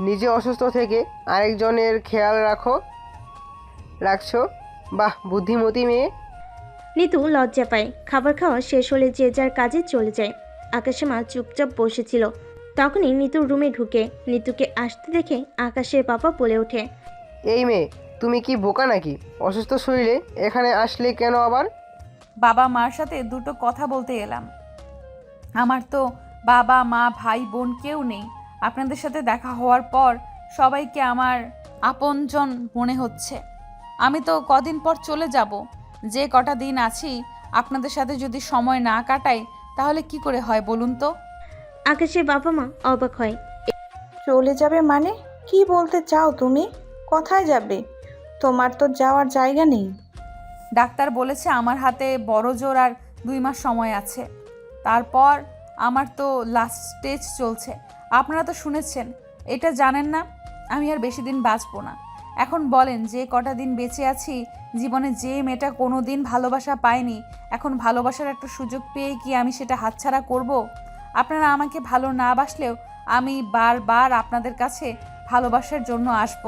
নিজে অসুস্থ থেকে আরেকজনের খেয়াল রাখছো। বাহ, বুদ্ধিমতী মেয়ে। নিতু লজ্জা পায়। খাবার খাওয়া শেষ হলে যে যার কাজে চলে যায়। আকাশের মা চুপচাপ বসেছিল। তখনই নিতুর রুমে ঢুকে নিতুকে আসতে দেখে আকাশের বাবা বলে ওঠে, এই মেয়ে, তুমি কি বোকা নাকি? অসুস্থ শরীরে এখানে আসলে কেন আবার? বাবা মার সাথে দুটো কথা বলতে এলাম। আমার তো বাবা মা ভাই বোন কেউ নেই। আপনাদের সাথে দেখা হওয়ার পর সবাইকে আমার আপনজন মনে হচ্ছে। আমি তো কদিন পর চলে যাব। যে কটা দিন আছি আপনাদের সাথে যদি সময় না কাটাই তাহলে কি করে হয় বলুন তো? আকাশের বাবা মা অবাক হয়। চলে যাবে মানে কি বলতে চাও তুমি? কোথায় যাবে? তোমার তো যাওয়ার জায়গা নেই। ডাক্তার বলেছে আমার হাতে বড় জোর আর 2 মাস সময় আছে। তারপর আমার তো লাস্ট স্টেজ চলছে। আপনারা তো শুনেছেন, এটা জানেন না আমি আর বেশি দিন বাঁচবো না। এখন বলেন, যে কটা দিন বেঁচে আছি, জীবনে যে মেয়েটা কোনো দিন ভালোবাসা পায়নি, এখন ভালোবাসার একটা সুযোগ পেয়ে কি আমি সেটা হাতছাড়া করব? আপনারা আমাকে ভালো না বাসলেও আমি বারবার আপনাদের কাছে ভালোবাসার জন্য আসব,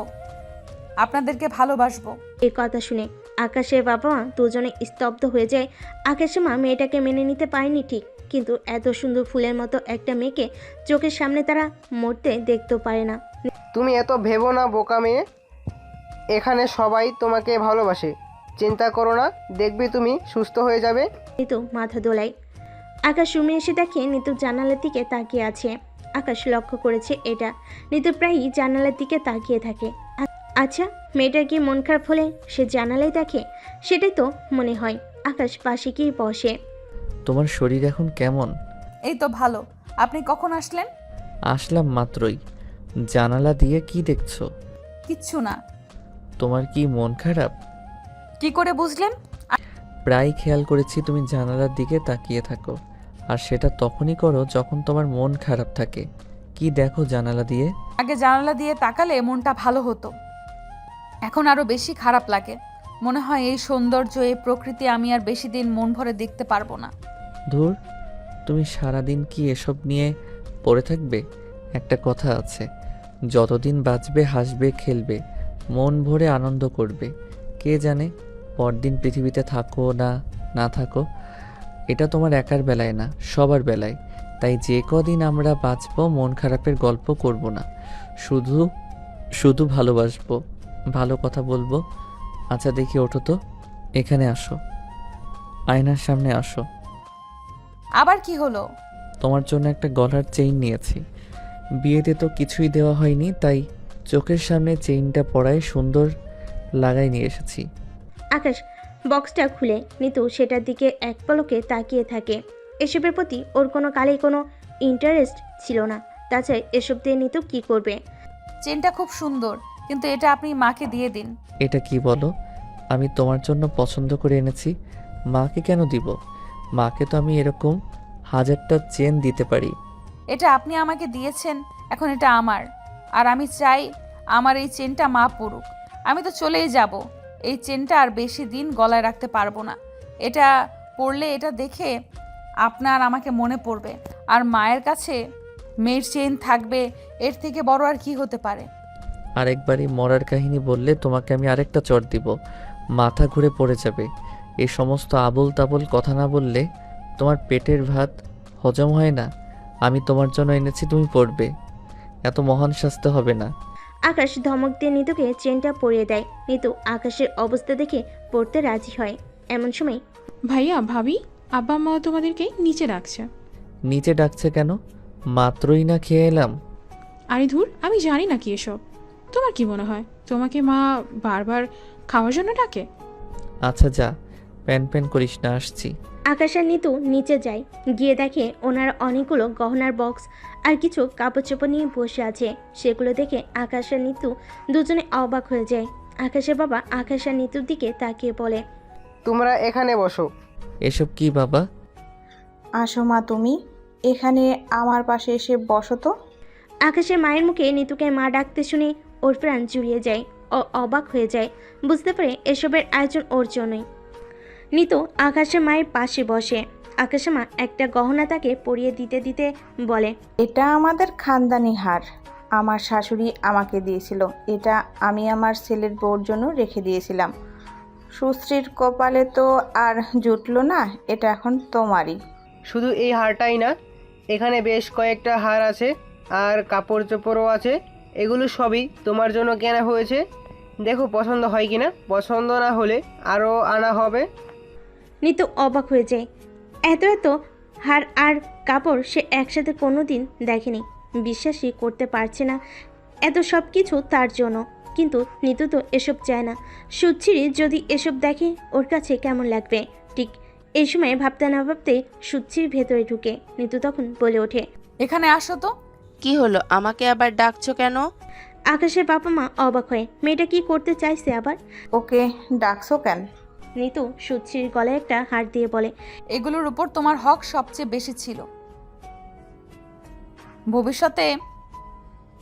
আপনাদেরকে ভালোবাসবো। এই কথা শুনে আকাশের বাবা মা দুজনে স্তব্ধ হয়ে যায়। আকাশের মা মেয়েটাকে মেনে নিতে পারেনি ঠিক, কিন্তু এত সুন্দর ফুলের মতো একটা মেয়েকে চোখের সামনে তারা মরতে দেখতেও পারে না। তুমি এত ভেবো না বোকা মেয়ে, এখানে সবাই তোমাকে ভালোবাসে। চিন্তা করো না, দেখবে তুমি সুস্থ হয়ে যাবে। নিতু মাথা দোলায়। আকাশ রুমে এসে দেখে নিতু জানালার দিকে তাকিয়ে আছে। আকাশ লক্ষ্য করেছে এটা। নিতু প্রায়ই জানালার দিকে তাকিয়ে থাকে। আচ্ছা, মেয়েটার কি মন খারাপ হলে সে জানালাই দেখে? সেটাই তো মনে হয়। আকাশ পাশে গিয়ে বসে। তোমার শরীর এখন কেমন? এই তো ভালো। আপনি কখন আসলেন? আসলাম মাত্রই। জানালা দিয়ে কি দেখছো? কিচ্ছু না। তোমার কি মন খারাপ? কি করে বুঝলেন? প্রায় খেয়াল করেছি তুমি জানালার দিকে তাকিয়ে থাকো, আর সেটা তখনই করো যখন তোমার মন খারাপ থাকে। কি দেখো জানালা দিয়ে? আগে জানালা দিয়ে তাকালে মনটা ভালো হতো, এখন আরো বেশি খারাপ লাগে। মনে হয় এই সৌন্দর্য, এই প্রকৃতি আমি আর বেশি দিন মন ভরে দেখতে পারবো না। ধুর, তুমি সারাদিন কি এসব নিয়ে পড়ে থাকবে? একটা কথা আছে, যতদিন বাঁচবে হাসবে খেলবে, মন ভরে আনন্দ করবে। কে জানে পরদিন পৃথিবীতে থাকো না না থাকো। এটা তোমার একার বেলায় না, সবার বেলায়। তাই যে কদিন আমরা বাঁচবো মন খারাপের গল্প করব না, শুধু শুধু ভালোবাসবো, ভালো কথা বলবো। আচ্ছা দেখি, ওঠো তো, এখানে আসো, আয়নার সামনে আসো। আবার কি হলো? তোমার জন্য একটা গলার চেইন নিয়েছি। বিয়েতে তো কিছুই দেওয়া হয়নি, তাই চোখের সামনে চেইনটা পরায় সুন্দর লাগাই নিয়ে এসেছি। আকাশ বক্সটা খুলে নিতু সেটার দিকে এক পলকে তাকিয়ে থাকে। এসবের প্রতি ওর কোনো কালেই কোনো ইন্টারেস্ট ছিল না। তাছাড়া এসব দিয়ে নিতু কি করবে? চেনটা খুব সুন্দর, কিন্তু এটা আপনি মাকে দিয়ে দিন। এটা কি বলো? আমি তোমার জন্য পছন্দ করে এনেছি, মাকে কেন দিব? মাকে তো আমি এরকম 1000টা চেন দিতে পারি। এটা আপনি আমাকে দিয়েছেন, এখন এটা আমার। আর আমি চাই আমার এই চেনটা মা পড়ুক। আমি তো চলেই যাব। এই চেনটা আর বেশি দিন গলায় রাখতে পারবো না। এটা পড়লে এটা দেখে আপনার আমাকে মনে পড়বে, আর মায়ের কাছে মেয়ের চেন থাকবে, এর থেকে বড় আর কি হতে পারে? আরেকবারই মরার কাহিনী বললে তোমাকে আমি আরেকটা চট দিব, মাথা ঘুরে পড়ে যাবে। এই সমস্ত আবোল তাবোল কথা না বললে তোমার পেটের ভাত হজম হয় না। আমি তোমার জন্য এনেছি, তুমি পড়বে, এত মহান শাস্তি হবে না। আকাশ ধমক দিয়ে নিতুকে চেনটা পরিয়ে দেয়। নিতু আকাশের অবস্থা দেখে পড়তে রাজি হয়। এমন সময় ভাইয়া ভাবি, আব্বা মা তোমাদেরকে নিচে ডাকছে। নিচে ডাকছে কেন? মাত্রই না খেয়ে এলাম। আরে ধুর, আমি জানি না কি এসব। তোমার কি মনে হয় তোমাকে মা বারবার খাওয়ার জন্য ডাকে? আচ্ছা যা, প্যান প্যান করিস না, আসছি। আকাশ আর নিতু নিচে যায়। গিয়ে দেখে ওনার অনেকগুলো গহনার বক্স আর কিছু কাপড় চোপড় নিয়ে বসে আছে। সেগুলো দেখে আকাশ আর নিতু দুজনে অবাক হয়ে যায়। আকাশের বাবা আকাশ আর নিতুর দিকে তাকিয়ে বলে, তোমরা এখানে বসো। এসব কি বাবা? আসো মা, তুমি এখানে আমার পাশে এসে বসো তো। আকাশের মায়ের মুখে নিতুকে মা ডাকতে শুনে ওর প্রাণ জুড়িয়ে যায়। ও অবাক হয়ে যায়, বুঝতে পারে এসবের আয়োজন ওর জন্যই। নিতু আকাশের মায়ের পাশে বসে। আকাশমা একটা গহনা তাকে পরিয়ে দিতে দিতে বলে, এটা আমাদের খানদানি হার, আমার শাশুড়ি আমাকে দিয়েছিল। এটা আমি আমার ছেলের বউর জন্য রেখে দিয়েছিলাম। সুশ্রীর কপালে তো আর জুটলো না, এটা এখন তোমারই। শুধু এই হারটাই না, এখানে বেশ কয়েকটা হার আছে আর কাপড় চোপড়ও আছে। এগুলো সবই তোমার জন্য কেনা হয়েছে। দেখো পছন্দ হয় কিনা, পছন্দ না হলে আরও আনা হবে। নিতু অবাক হয়ে যায়। এত এত হার আর কাপড় সে একসাথে কোনো দিন দেখেনি। বিশ্বাসই করতে পারছে না এত সব কিছু তার জন্য। কিন্তু নিতু তো এসব চায় না। সুচিরি যদি এসব দেখে ওর কাছে কেমন লাগবে। ঠিক এই সময় ভাবতে না ভাবতে সুচির ভেতরে ঢুকে নিতু তখন বলে ওঠে, এখানে আসো তো। কি হলো, আমাকে আবার ডাকছো কেন? আকাশের বাবা মা অবাক হয়ে, মেয়েটা কি করতে চাইছে আবার? ওকে ডাকছো কেন? নিতু সুচির গলায় একটা হার দিয়ে বলে, এগুলোর উপর তোমার হক সবচেয়ে বেশি ছিল। ভবিষ্যতে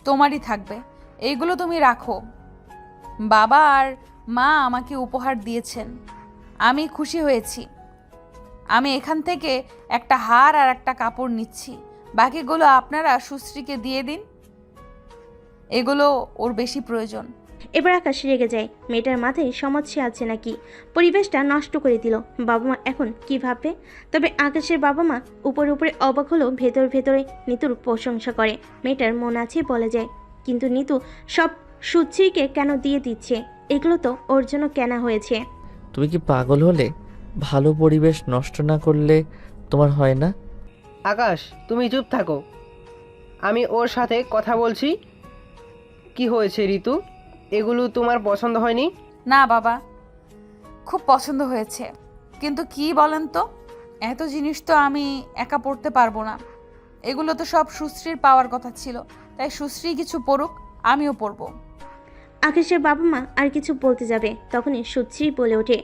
তোমারই থাকবে। এইগুলো তুমি রাখো। বাবা আর মা আমাকে উপহার দিয়েছেন, আমি খুশি হয়েছি। আমি এখান থেকে একটা হার আর একটা কাপড় নিচ্ছি, বাকিগুলো আপনারা সুশ্রীকে দিয়ে দিন। এগুলো ওর বেশি প্রয়োজন। এবার আকাশ রেগে যায়। মেয়েটার মাথায় সমস্যা আছে নাকি? পরিবেশটা নষ্ট করে দিল। বাবা মা এখন কি ভাববে? তবে আকাশের বাবা মা উপরে উপরে অবাক হলেও ভেতর ভেতরে নিতুর প্রশংসা করে। মেয়েটার মন আছে বলে যায়। কিন্তু নিতু সব সুচিকে কেন দিয়ে দিচ্ছে? এগুলো তো ওর জন্য কেনা হয়েছে। তুমি কি পাগল হলে? ভালো পরিবেশ নষ্ট না করলে তোমার হয় না? আকাশ, তুমি চুপ থাকো, আমি ওর সাথে কথা বলছি। কি হয়েছে ঋতু, এগুলো তোমার পছন্দ হয়নি? না বাবা, খুব পছন্দ হয়েছে। কিন্তু কি বলেন তো, এত জিনিস তো আমি একা পড়তে পারবো না। এগুলো তো সব সুশ্রীর পাওয়ার কথা ছিল, তাই সুশ্রী কিছু পড়ুক, আমিও পড়বো। আকাশের বাবা মা আর কিছু বলতে যাবে, তখনই সুশ্রী বলে ওঠে,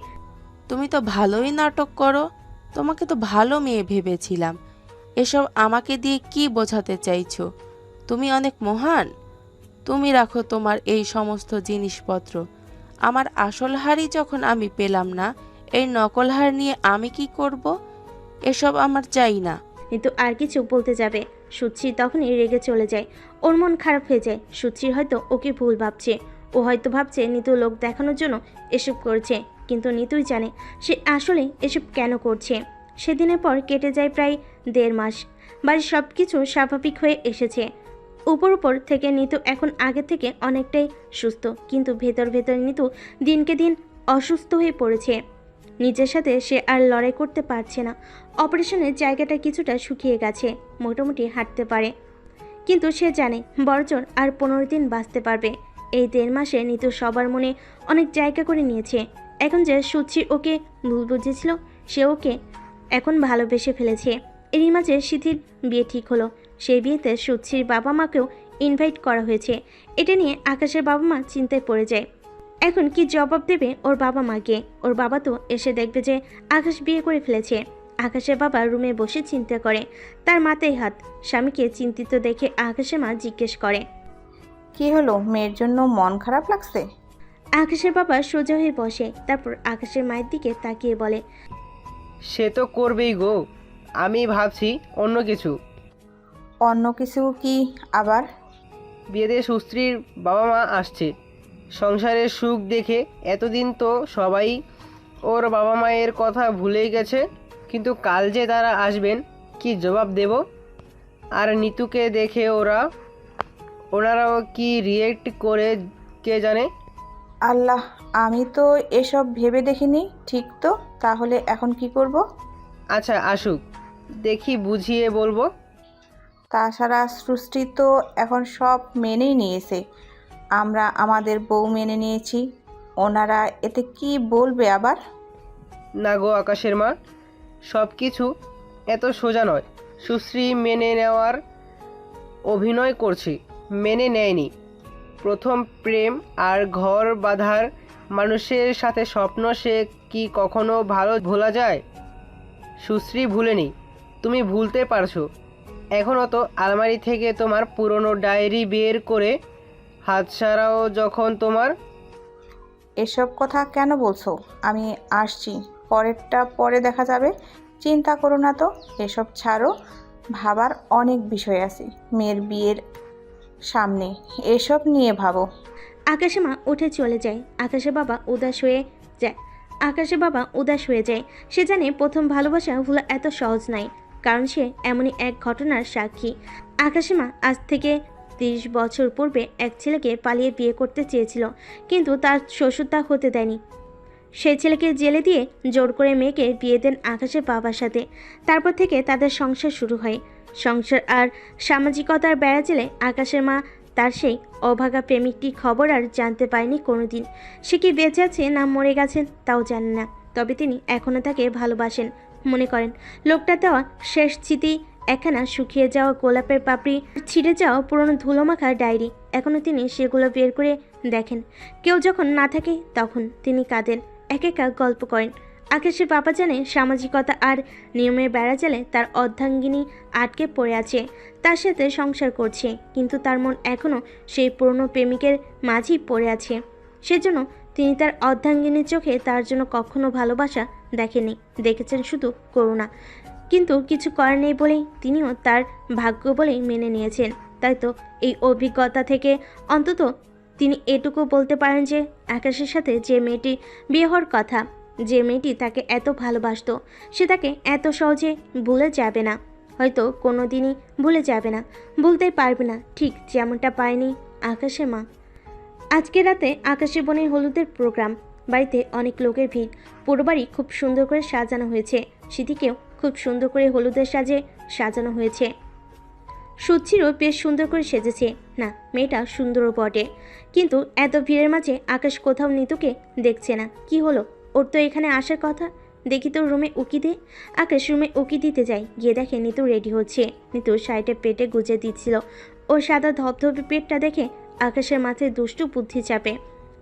তুমি তো ভালোই নাটক করো। তোমাকে তো ভালো মেয়ে ভেবেছিলাম। এসব আমাকে দিয়ে কি বোঝাতে চাইছো? তুমি অনেক মহান। তুমি রাখো তোমার এই সমস্ত জিনিসপত্র। আমার আসল হারই যখন আমি পেলাম না, এই নকল হার নিয়ে আমি কি করব? এসব আমার চাই না। কিন্তু আর কিছু বলতে যাবে, সুচির তখনই রেগে চলে যায়। ওর মন খারাপ হয়ে যায়। সুচির হয়তো ওকে ভুল ভাবছে। ও হয়তো ভাবছে নিতু লোক দেখানোর জন্য এসব করছে, কিন্তু নিতুই জানে সে আসলে এসব কেন করছে। সেদিনের পর কেটে যায় প্রায় 1.5 মাস। বাড়ির সব কিছু স্বাভাবিক হয়ে এসেছে। উপর উপর থেকে নিতু এখন আগে থেকে অনেকটাই সুস্থ, কিন্তু ভেতর ভেতর নিতু দিনকে দিন অসুস্থ হয়ে পড়েছে। নিজের সাথে সে আর লড়াই করতে পারছে না। অপারেশনের জায়গাটা কিছুটা শুকিয়ে গেছে, মোটামুটি হাঁটতে পারে। কিন্তু সে জানে বড়জোর আর 15 দিন বাঁচতে পারবে। এই 1.5 মাসে নিতু সবার মনে অনেক জায়গা করে নিয়েছে। এখন যে সুচি ওকে ভুল বুঝেছিল, সে ওকে এখন ভালোবেসে ফেলেছে। এরই মাঝে সিথির বিয়ে ঠিক হলো। সেই বিয়েতে সুচির বাবা মাকেও ইনভাইট করা হয়েছে। এটা নিয়ে আকাশের বাবা মা চিন্তায় পড়ে যায়। এখন কি জবাব দেবে ওর বাবা মাকে? ওর বাবা তো এসে দেখবে যে আকাশ বিয়ে করে ফেলেছে। আকাশের বাবা রুমে বসে চিন্তা করে, তার মাথায় হাত। স্বামীকে চিন্তিত দেখে আকাশের মা জিজ্ঞেস করে, কি হলো, মেয়ের জন্য মন খারাপ লাগছে? আকাশের বাবা সোজা হয়ে বসে, তারপর আকাশের মায়ের দিকে তাকিয়ে বলে, সে তো করবেই গো, আমি ভাবছি অন্য কিছু। অন্য কিছু কি আবার? বিয়েতে সুস্ত্রীর বাবা মা আসছে। সংসারের সুখ দেখে এতদিন তো সবাই ওর বাবা মায়ের কথা ভুলেই গেছে, কিন্তু কাল যে তারা আসবেন, কি জবাব দেব? আর নিতুকে দেখে ওনারাও কি রিয়েক্ট করে কে জানে। আল্লাহ, আমি তো এসব ভেবে দেখিনি। ঠিক তো, তাহলে এখন কি করব? আচ্ছা আসুক, দেখি বুঝিয়ে বলবো। তাছাড়া সৃষ্টি তো এখন সব মেনেই নিয়েছে। আমরা আমাদের বউ মেনে নিয়েছি, ওনারা এতে কি বলবে আবার? না গো আকাশের মা, সব কিছু এত সোজা নয়। সুশ্রী মেনে নেওয়ার অভিনয় করছে, মেনে নেয়নি। প্রথম প্রেম আর ঘর বাঁধার মানুষের সাথে স্বপ্ন, সে কি কখনো ভালো ভোলা যায়? সুশ্রী ভুলেনি, তুমি ভুলতে পারছো। এখনও তো আলমারি থেকে তোমার পুরনো ডায়েরি বের করে হাতছাড়াও যখন তোমার। এসব কথা কেন বলছো? আমি আসছি, পরেরটা পরে দেখা যাবে। চিন্তা করো না তো, এসব ছাড়ো, ভাবার অনেক বিষয় আছে মেয়ের বিয়ের সামনে, এসব নিয়ে ভাবো। আকাশের মা উঠে চলে যায়। আকাশের বাবা উদাস হয়ে যায়। সে জানে প্রথম ভালোবাসা ভুলা এত সহজ নয়, কারণ সে এমনই এক ঘটনার সাক্ষী। আকাশের মা আজ থেকে 30 বছর পূর্বে এক ছেলেকে পালিয়ে বিয়ে করতে চেয়েছিল, কিন্তু তার শ্বশুর তা হতে দেয়নি। সেই ছেলেকে জেলে দিয়ে জোর করে মেয়েকে বিয়ে দেন আকাশের বাবার সাথে। তারপর থেকে তাদের সংসার শুরু হয়। সংসার আর সামাজিকতার বেড়া জেলে আকাশের মা তার সেই অভাগা প্রেমিকটি খবর আর জানতে পারেনি কোনোদিন। সে কি বেঁচে আছে না মরে গেছেন তাও জানেন না, তবে তিনি এখনও তাকে ভালোবাসেন। মনে করেন লোকটা দেওয়া শেষ স্মৃতি একখানা শুকিয়ে যাওয়া গোলাপের পাপড়ি, ছিঁড়ে যাওয়া পুরনো ধুলোমাখা ডায়েরি। এখনও তিনি সেগুলো বের করে দেখেন। কেউ যখন না থাকে তখন তিনি কাঁদেন, এক একা গল্প করেন। আকাশের বাবা জানে সামাজিকতা আর নিয়মের বেড়াজালে তার অর্ধাঙ্গিনী আটকে পড়ে আছে, তার সাথে সংসার করছে, কিন্তু তার মন এখনও সেই পুরনো প্রেমিকের মাঝেই পড়ে আছে। সেজন্য তিনি তার অর্ধাঙ্গিনীর চোখে তার জন্য কখনো ভালোবাসা দেখেনি, দেখেছেন শুধু করুণা। কিন্তু কিছু করার নেই বলেই তিনিও তার ভাগ্য বলেই মেনে নিয়েছেন। তাই তো এই অভিজ্ঞতা থেকে অন্তত তিনি এটুকু বলতে পারেন যে আকাশের সাথে যে মেয়েটি বিয়ে হওয়ার কথা, যে মেয়েটি তাকে এত ভালোবাসতো, সে তাকে এত সহজে ভুলে যাবে না। হয়তো কোনো দিনই ভুলে যাবে না, ভুলতেই পারবে না, ঠিক যেমনটা পায়নি আকাশের মা। আজকে রাতে আকাশের বোনের হলুদের প্রোগ্রাম। বাড়িতে অনেক লোকের ভিড়। পুরো বাড়ি খুব সুন্দর করে সাজানো হয়েছে। সিঁথিকেও খুব সুন্দর করে হলুদের সাজে সাজানো হয়েছে। সুচিরও বেশ সুন্দর করে সেজেছে। না, মেয়েটা সুন্দরও বটে, কিন্তু এত ভিড়ের মাঝে আকাশ কোথাও নিতুকে দেখছে না। কি হলো, ওর তো এখানে আসার কথা। দেখি তো রুমে উকি দে। আকাশ রুমে উকি দিতে যায়, গিয়ে দেখে নিতু রেডি হচ্ছে। নিতু শাড়িটা পেটে গুজে দিচ্ছিল। ওর সাদা ধপধপে পেটটা দেখে আকাশের মাথায় দুষ্টু বুদ্ধি চাপে।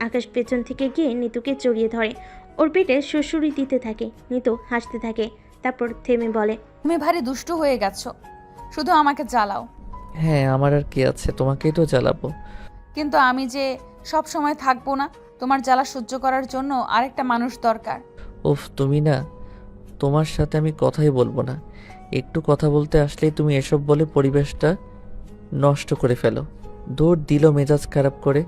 আকাশ পেছন থেকে গিয়ে নিতুকে জড়িয়ে ধরে, ওর পেটে সুড়সুড়ি দিতে থাকে। নিতু হাসতে থাকে, তারপর থেমে বলে, তুমি ভারী দুষ্টু হয়ে গেছো, শুধু আমাকে জ্বালাও। হ্যাঁ, আমার আর কি আছে, তোমাকেই তো জ্বালাবো। কিন্তু আমি যে সব সময় থাকবো না, তোমার জ্বালা সহ্য করার জন্য আরেকটা মানুষ দরকার। উফ, তুমি না, তোমার সাথে আমি কথাই বলবো না। একটু কথা বলতে আসলেই তুমি এসব বলে পরিবেশটা নষ্ট করে ফেলো। দৌড় দিল মেজাজ খারাপ করে।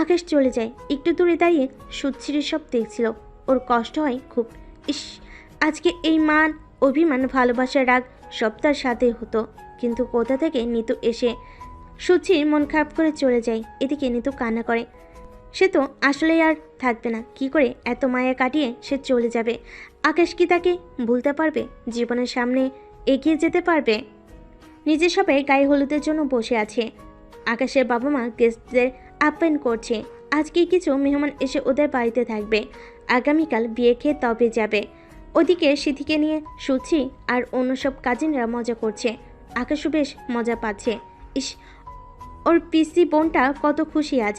আকাশ চলে যায়। একটু দূরে দাঁড়িয়ে সুচ্ছিরির সব দেখছিল। ওর কষ্ট হয় খুব। ইস, আজকে এই মান অভিমান ভালোবাসার রাগ সব তার সাথে হতো, কিন্তু কোথা থেকে নিতু এসে সুচির মন খারাপ করে চলে যায়। এদিকে নিতু কান্না করে। সে তো আসলেই আর থাকবে না। কি করে এত মায়া কাটিয়ে সে চলে যাবে? আকাশ কি তাকে ভুলতে পারবে? জীবনের সামনে এগিয়ে যেতে পারবে? নিজের সবাই গায়ে হলুদের জন্য বসে আছে। আকাশের বাবা মা গেস্টদের আপ্যায়ন করছে। আজকে কিছু মেহমান এসে ওদের বাড়িতে থাকবে, আগামীকাল বিয়ে খেয়ে তবে যাবে। ওদিকে সিথিকে নিয়ে সুচি আর অন্য সব কাজিনরা মজা করছে। আকাশও বেশ মজা পাচ্ছে। ইস, ওর পিসি বোনটা কত খুশি আজ।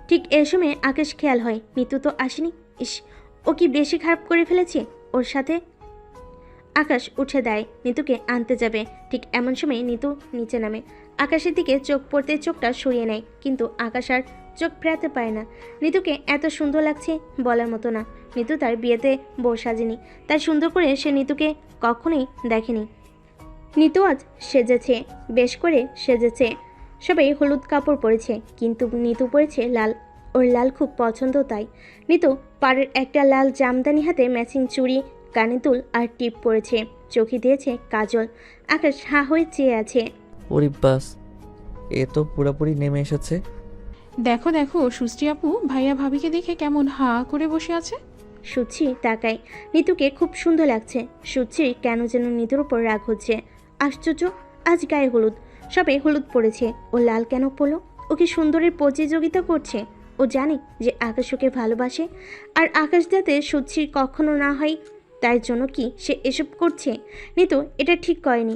ঠিক এই সময় আকাশ খেয়াল হয় নিতু তো আসেনি। ইস, ও কি বেশি খারাপ করে ফেলেছে ওর সাথে? আকাশ উঠে দেয়, নিতুকে আনতে যাবে। ঠিক এমন সময় নিতু নিচে নামে। আকাশের দিকে চোখ পড়তে চোখটা সরিয়ে নেয়, কিন্তু আকাশ আর চোখ ফেরাতে পারে না। নিতুকে এত সুন্দর লাগছে বলার মতো না। নিতু তার বিয়েতে বউ সাজেনি, তাই সুন্দর করে সে নিতুকে কখনোই দেখেনি। নিতু আজ সেজেছে, বেশ করে সেজেছে। সবাই হলুদ কাপড় পরেছে, কিন্তু নিতু পরেছে লাল। ওর লাল খুব পছন্দ, তাই নিতু পাড়ের একটা লাল জামদানি হাতে ম্যাচিং চুড়ি, কানে দুল আর টিপ পরেছে, চোখে দিয়েছে কাজল। আকাশ হা হয়ে চেয়ে আছে। ওরে বাস, এ তো পুরোপুরি নেমে এসেছে। দেখো দেখো, সুশ্রী আপু ভাইয়া ভাবিকে দেখে কেমন হা করে বসে আছে। সুচি তাকায়, নিতুকে খুব সুন্দর লাগছে। সুচি কেন যেন নিতুর উপর রাগ হচ্ছে। আশ্চর্য, আজ গায়ে হলুদ, সবাই হলুদ পড়েছে, ও লাল কেন পড়লো? ও কি সুন্দরের প্রতিযোগিতা করছে? ও জানে যে আকাশ ওকে ভালোবাসে, আর আকাশ যাতে সুচির কখনো না হয় তাই জন্য কি সে এসব করছে? নিতু এটা ঠিক করেনি।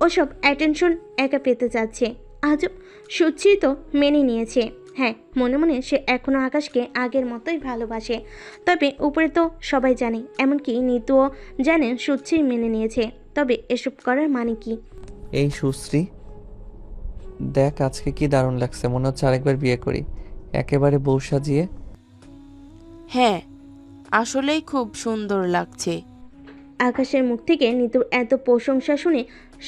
ওসব অ্যাটেনশন একা পেতে যাচ্ছে। আজও সুচি তো মেনে নিয়েছে। হ্যাঁ, মনে মনে সে এখনও আকাশকে আগের মতোই ভালোবাসে। তবে উপরে তো সবাই জানে, এমনকি নিতুও জানে সুচি মেনে নিয়েছে। তবে এসব করার মানে কি? এই সুশ্রী, দেখ আজকে কি দারুণ লাগছে, মনে হচ্ছে আরেকবার বিয়ে করি, একেবারে বউ সাজিয়ে। হ্যাঁ, আসলেই খুব সুন্দর লাগছে। আকাশের মুখ থেকে নিতুর এত প্রশংসা শুনে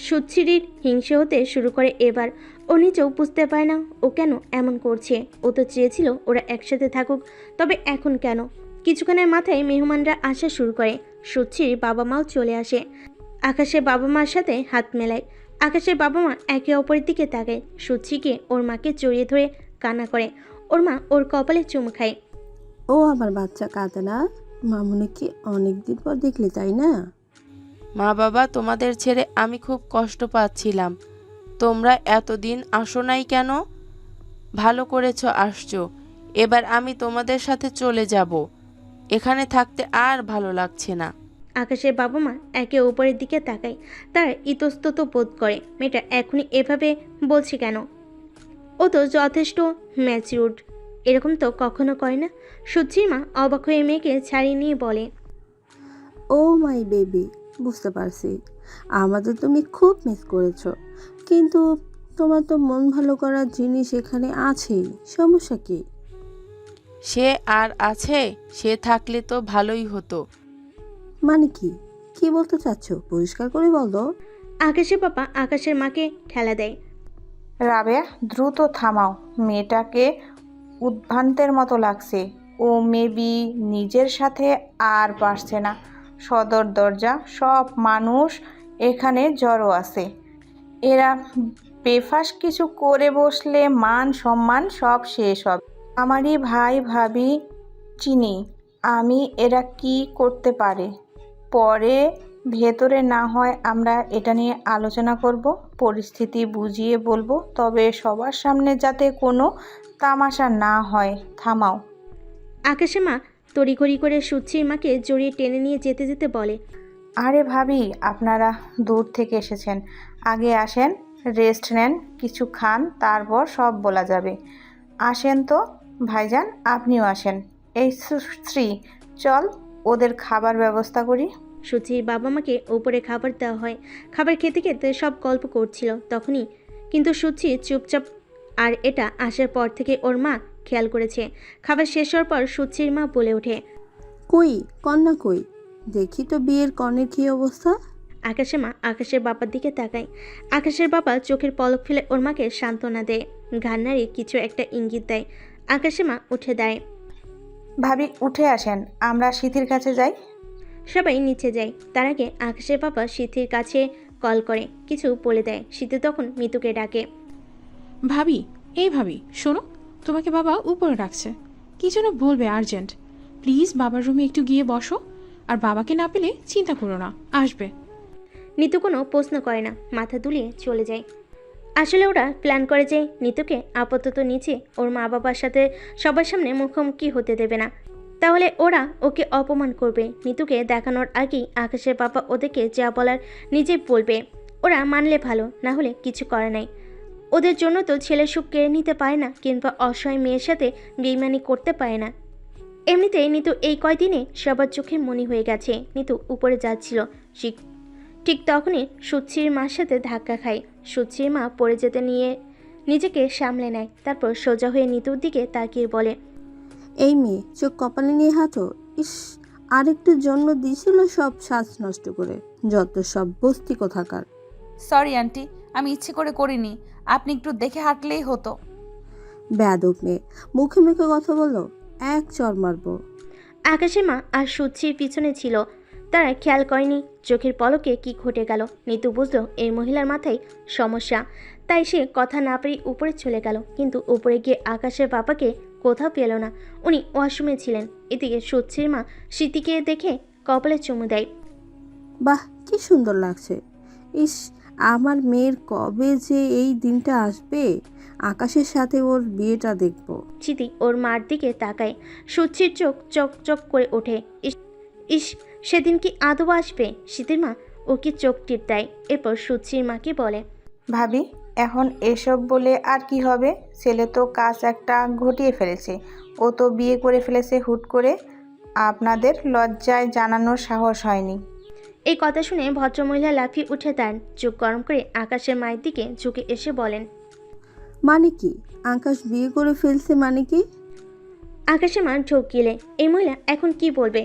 সুচিরির হিংসে হতে শুরু করে এবার। ও নিজেও বুঝতে পারে না ও কেন এমন করছে। ও তো চেয়েছিল ওরা একসাথে থাকুক, তবে এখন কেন? কিছুক্ষণের মাথায় মেহমানরা আসা শুরু করে। সুচির বাবা মাও চলে আসে। আকাশের বাবা মার সাথে হাত মেলায়। আকাশের বাবা মা একে অপরের দিকে তাকায়। সুচিকে ওর মাকে জড়িয়ে ধরে কান্না করে। ওর মা ওর কপালে চুমু খায়। ও আমার বাচ্চা কাঁদে না, মামুনিকে অনেকদিন পর দেখলে তাই না? মা বাবা, তোমাদের ছেড়ে আমি খুব কষ্ট পাচ্ছিলাম। তোমরা এতদিন আসো নাই কেন? ভালো করেছো আসছো। এবার আমি তোমাদের সাথে চলে যাব। এখানে থাকতে আর ভালো লাগছে না। আকাশের বাবা মা একে অপরের দিকে তাকায়। তার ইতস্তত বোধ করে মেয়েটা এখনই এভাবে বলছে কেন। ও তো যথেষ্ট ম্যাচিউরড, এরকম তো কখনো করে না। সুচির মা অবাক হয়ে মেয়েকে ছাড়িয়ে নিয়ে বলে, ও মাই বেবি, বুঝতে পারছি আমাদের তুমি খুব মিস করেছো, কিন্তু তোমার তো মন ভালো করার জিনিস এখানে আছেই, সমস্যা কি? সে আর আছে, সে থাকলে তো ভালোই হতো। মানে কি কি বলতে চাচ্ছ? পরিষ্কার করে বলো। আকাশের বাবা আকাশের মাকে ঠেলা দেয়। রাবেয়া, দ্রুত থামাও। মেয়েটাকে উদ্ভ্রান্তের মতো লাগছে। ও মেবি নিজের সাথে আর পারছে না। সদর দরজা, সব মানুষ এখানে জড়ো আছে। এরা বেফাস কিছু করে বসলে মান সম্মান সব শেষ হবে। আমারই ভাই ভাবি চিনি আমি, এরা কি করতে পারে। পরে ভেতরে না হয় আমরা এটা নিয়ে আলোচনা করব, পরিস্থিতি বুঝিয়ে বলবো, তবে সবার সামনে যাতে কোনো তামাশা না হয়। থামাও। আকাশের মা তড়িঘড়ি করে সুচির মাকে জড়িয়ে টেনে নিয়ে যেতে যেতে বলে, আরে ভাবি, আপনারা দূর থেকে এসেছেন, আগে আসেন, রেস্ট নেন, কিছু খান, তারপর সব বলা যাবে। আসেন তো ভাইজান, আপনিও আসেন। এই শ্রী, চল ওদের খাবার ব্যবস্থা করি। সুচির বাবা মাকে ওপরে খাবার দেওয়া হয়। খাবার খেতে খেতে সব গল্প করছিল তখনই কিন্তু সুচি চুপচাপ। আর এটা আসার পর থেকে ওর মা খেয়াল করেছে। খাবার শেষ হওয়ার পর সুচির মা বলে ওঠে, কই কন্যা কই? দেখি তো বিয়ের কনের কি অবস্থা। আকাশের মা আকাশের বাবার দিকে তাকায়। আকাশের বাবা চোখের পলক ফেলে ওর মাকে সান্ত্বনা দেয়, ঘাড় নাড়িয়ে কিছু একটা ইঙ্গিত দেয়। আকাশের মা উঠে দেয়। ভাবি উঠে আসেন, আমরা সিথির কাছে যাই। সবাই নিচে যায়। তার আগে আকাশের বাবা সিথির কাছে কল করে কিছু বলে দেয়। সিথি তখন মিতুকে ডাকে। ভাবি, এই ভাবি শোনো, তোমাকে বাবা উপরে ডাকছে, কি যেন বলবে আর্জেন্ট। প্লিজ বাবার রুমে একটু গিয়ে বসো, আর বাবাকে না পেলে চিন্তা করো না, আসবে। নিতু কোনো প্রশ্ন করে না, মাথা দুলিয়ে চলে যায়। আসলে ওরা প্ল্যান করে যে নিতুকে আপাতত নিচে ওর মা বাবার সাথে সবার সামনে মুখোমুখি হতে দেবে না, তাহলে ওরা ওকে অপমান করবে। নিতুকে দেখানোর আগেই আকাশের বাবা ওদেরকে যা বলার নিজেই বলবে। ওরা মানলে ভালো, না হলে কিছু করে নাই। ওদের জন্য তো ছেলে সুখ কেড়ে নিতে পারে না, কিংবা অসহায় মেয়ের সাথে বেইমানি করতে পারে না। এমনিতেই নিতু এই কয়দিনে সবার চোখে মনি হয়ে গেছে। নিতু উপরে যাচ্ছিল, ঠিক তখনই সুচির মার সাথে ধাক্কা খায়। সুচির মা পড়ে যেতে নিয়ে নিজেকে সামলে নেয়, তারপর সোজা হয়ে নিতুর দিকে তাকিয়ে বলে, এই মেয়ে চোখ কপালে নিয়ে হাঁটো। ইস, আরেকটু জন্য দিছিল সব সাজ নষ্ট করে, যত সব বস্তি কোথাকার। সরি আন্টি, আমি ইচ্ছে করে করিনি, আপনি একটু দেখে হাঁটলেই হতো। বেয়াদব মেয়ে, মুখে মুখে কথা বলো, এক চর মারবো। আকাশের মা আর সুচির পিছনে ছিল, তারা খেয়াল করেনি চোখের পলকে কি ঘটে গেল। নিতু বুঝলো এই মহিলার মাথায় সমস্যা, তাই সে কথা না পেরে উপরে চলে গেল। কিন্তু উপরে গিয়ে আকাশের বাবাকে কোথাও পেল না, উনি ওয়াশরুমে ছিলেন। এদিকে সুচির মা স্মৃতিকে দেখে কপালে চুমু দেয়। বাহ, কি সুন্দর লাগছে। ইস, আমার মেয়ের কবে যে এই দিনটা আসবে, আকাশের সাথে ওর বিয়েটা দেখব। স্মৃতি ওর মার দিকে তাকায়। সুচির চোখ চক চক করে ওঠে। ইস ইস, সেদিন কি আদৌ আসবে? স্মৃতির মা ওকে চোখ টিপ দেয়। এরপর সুচির মাকে বলে, ভাবি, এখন এসব বলে আর কি হবে? ছেলে তো কাজ একটা ঘটিয়ে ফেলেছে, ও তো বিয়ে করে ফেলেছে হুট করে, আপনাদের লজ্জায় জানানোর সাহস হয়নি। এই কথা শুনে ভদ্রমহিলা লাফিয়ে উঠে দেন। চোখ গরম করে আকাশের মায়ের দিকে ঝুঁকে এসে বলেন, মানে কি? আকাশ বিয়ে করে ফেলছে মানে কি? আকাশের মা ঢোক গিলে এই মহিলা এখন কি বলবে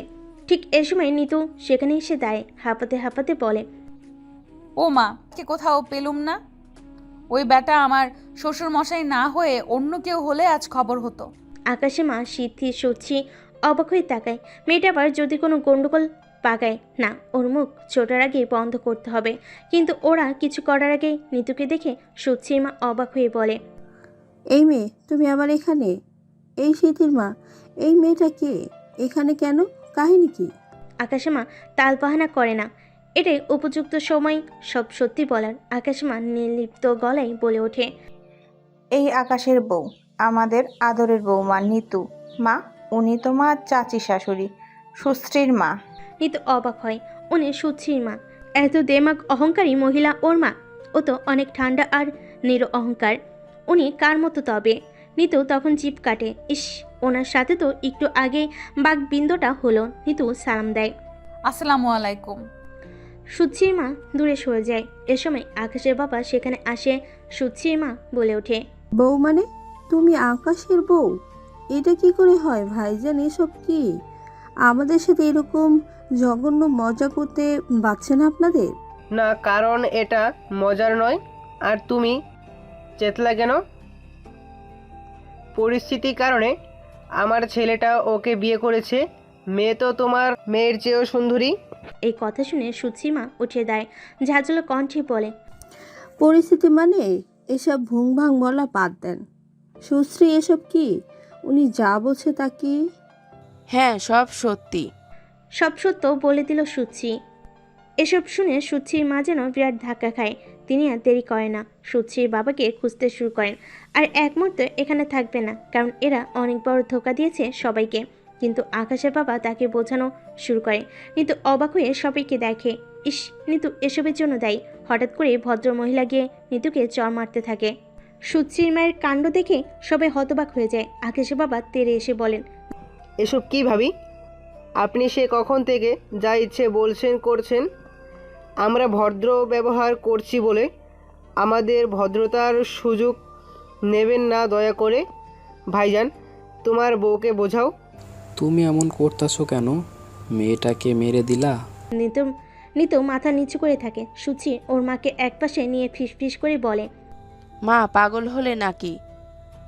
ঠিক এ সময় নিতু সেখানে এসে দাঁড়ায়, হাঁপাতে হাঁপাতে বলে, ও মা, কে কোথাও পেলুম না। ওই ব্যাটা আমার শ্বশুর মশাই না হয়ে অন্য কেউ হলে আজ খবর হতো। আকাশে মা, সিদ্ধি, সচ্ছি অবাক হয়ে তাকায়। মেয়েটা আবার যদি কোনো গন্ডগোল পাকায় না, ওর মুখ ছোটার আগেই বন্ধ করতে হবে। কিন্তু ওরা কিছু করার আগেই নিতুকে দেখে সচ্ছির মা অবাক হয়ে বলে, এই মেয়ে তুমি আবার এখানে? এই সিদ্ধির মা, এই মেয়েটা কে? এখানে কেন? কাহিনী কি? আকাশে মা তালবাহানা করে না, এটাই উপযুক্ত সময় সব সত্যি বলার। আকাশে মা নির্লিপ্ত গলায় বলে ওঠে, এই আকাশের বউ, আমাদের আদরের বউমা নিতু। মা, উনি তোমার চাচি শাশুড়ি, সুশ্রীর মা। নিতু অবাক হয়, উনি সুচ্ছির মা। এত দেমাগ অহংকারী মহিলা ওর মা। ও তো অনেক ঠান্ডা আর নির অহংকার। উনি কার মতো তবে? নিতু তখন জিভ কাটে, ইস, ওনার সাথে তো একটু আগে বাঘবিন্দটা হলো। নিতু সালাম দেয়, আসসালামু আলাইকুম। সুচ্ছির মা দূরে সরে যায়। এ সময় আকাশের বাবা সেখানে আসে। সুচ্ছির মা বলে ওঠে, বউ মানে? তুমি আকাশের বউ? এটা কি করে হয় ভাইজান? এসব কি? আমাদের সাথে এরকম জঘন্য মজা করতে বাচ্ছে না আপনাদের? না, কারণ এটা মজার নয়। আর তুমি চেতলা কেন? পরিস্থিতির কারণে আমার ছেলেটা ওকে বিয়ে করেছে। মেয়ে তো তোমার মেয়ের চেয়েও সুন্দরী। এই কথা শুনে সুচ্ছির মা উঠে দেয়, ঝাঁঝালো কণ্ঠে বলে, পরিস্থিতি মানে? এসব ভুংভাং বলা বাদ দেন। সুশ্রী, এসব কি? উনি যা বলছে তা কি? হ্যাঁ, সব সত্যি। সব সত্য বলে দিল সুচ্ছি। এসব শুনে সুচ্ছির মা যেন বিরাট ধাক্কা খায়। তিনি আর দেরি করে না, সুচ্ছির বাবাকে খুঁজতে শুরু করেন। আর এক মুহূর্তে এখানে থাকবে না, কারণ এরা অনেক বড় ধোঁকা দিয়েছে সবাইকে। কিন্তু আকাশের বাবা তাকে বোঝানো শুরু করে। নিতু অবাক হয়ে সবাইকে দেখে, ইস, নিতু এসবের জন্য দায়ী। হঠাৎ করে ভদ্র মহিলা গিয়ে নিতুকে চড় মারতে থাকে। সুচ্ছির মায়ের কাণ্ড দেখে সবাই হতবাক হয়ে যায়। আকাশের বাবা তেড়ে এসে বলেন, এসব কি ভাবি? আপনি সে কখন থেকে যা ইচ্ছে বলছেন করছেন। আমরা ভদ্র ব্যবহার করছি বলে আমাদের ভদ্রতার সুযোগ নেবেন না দয়া করে। ভাইজান, তোমার বউকে বোঝাও। তুমি এমন করতেছো কেন? মেয়েটাকে মেরে দিলা? নিতু মাথা নিচু করে থাকে। সুচি ওর মাকে একপাশে নিয়ে ফিসফিস করে বলে, মা, পাগল হলে নাকি?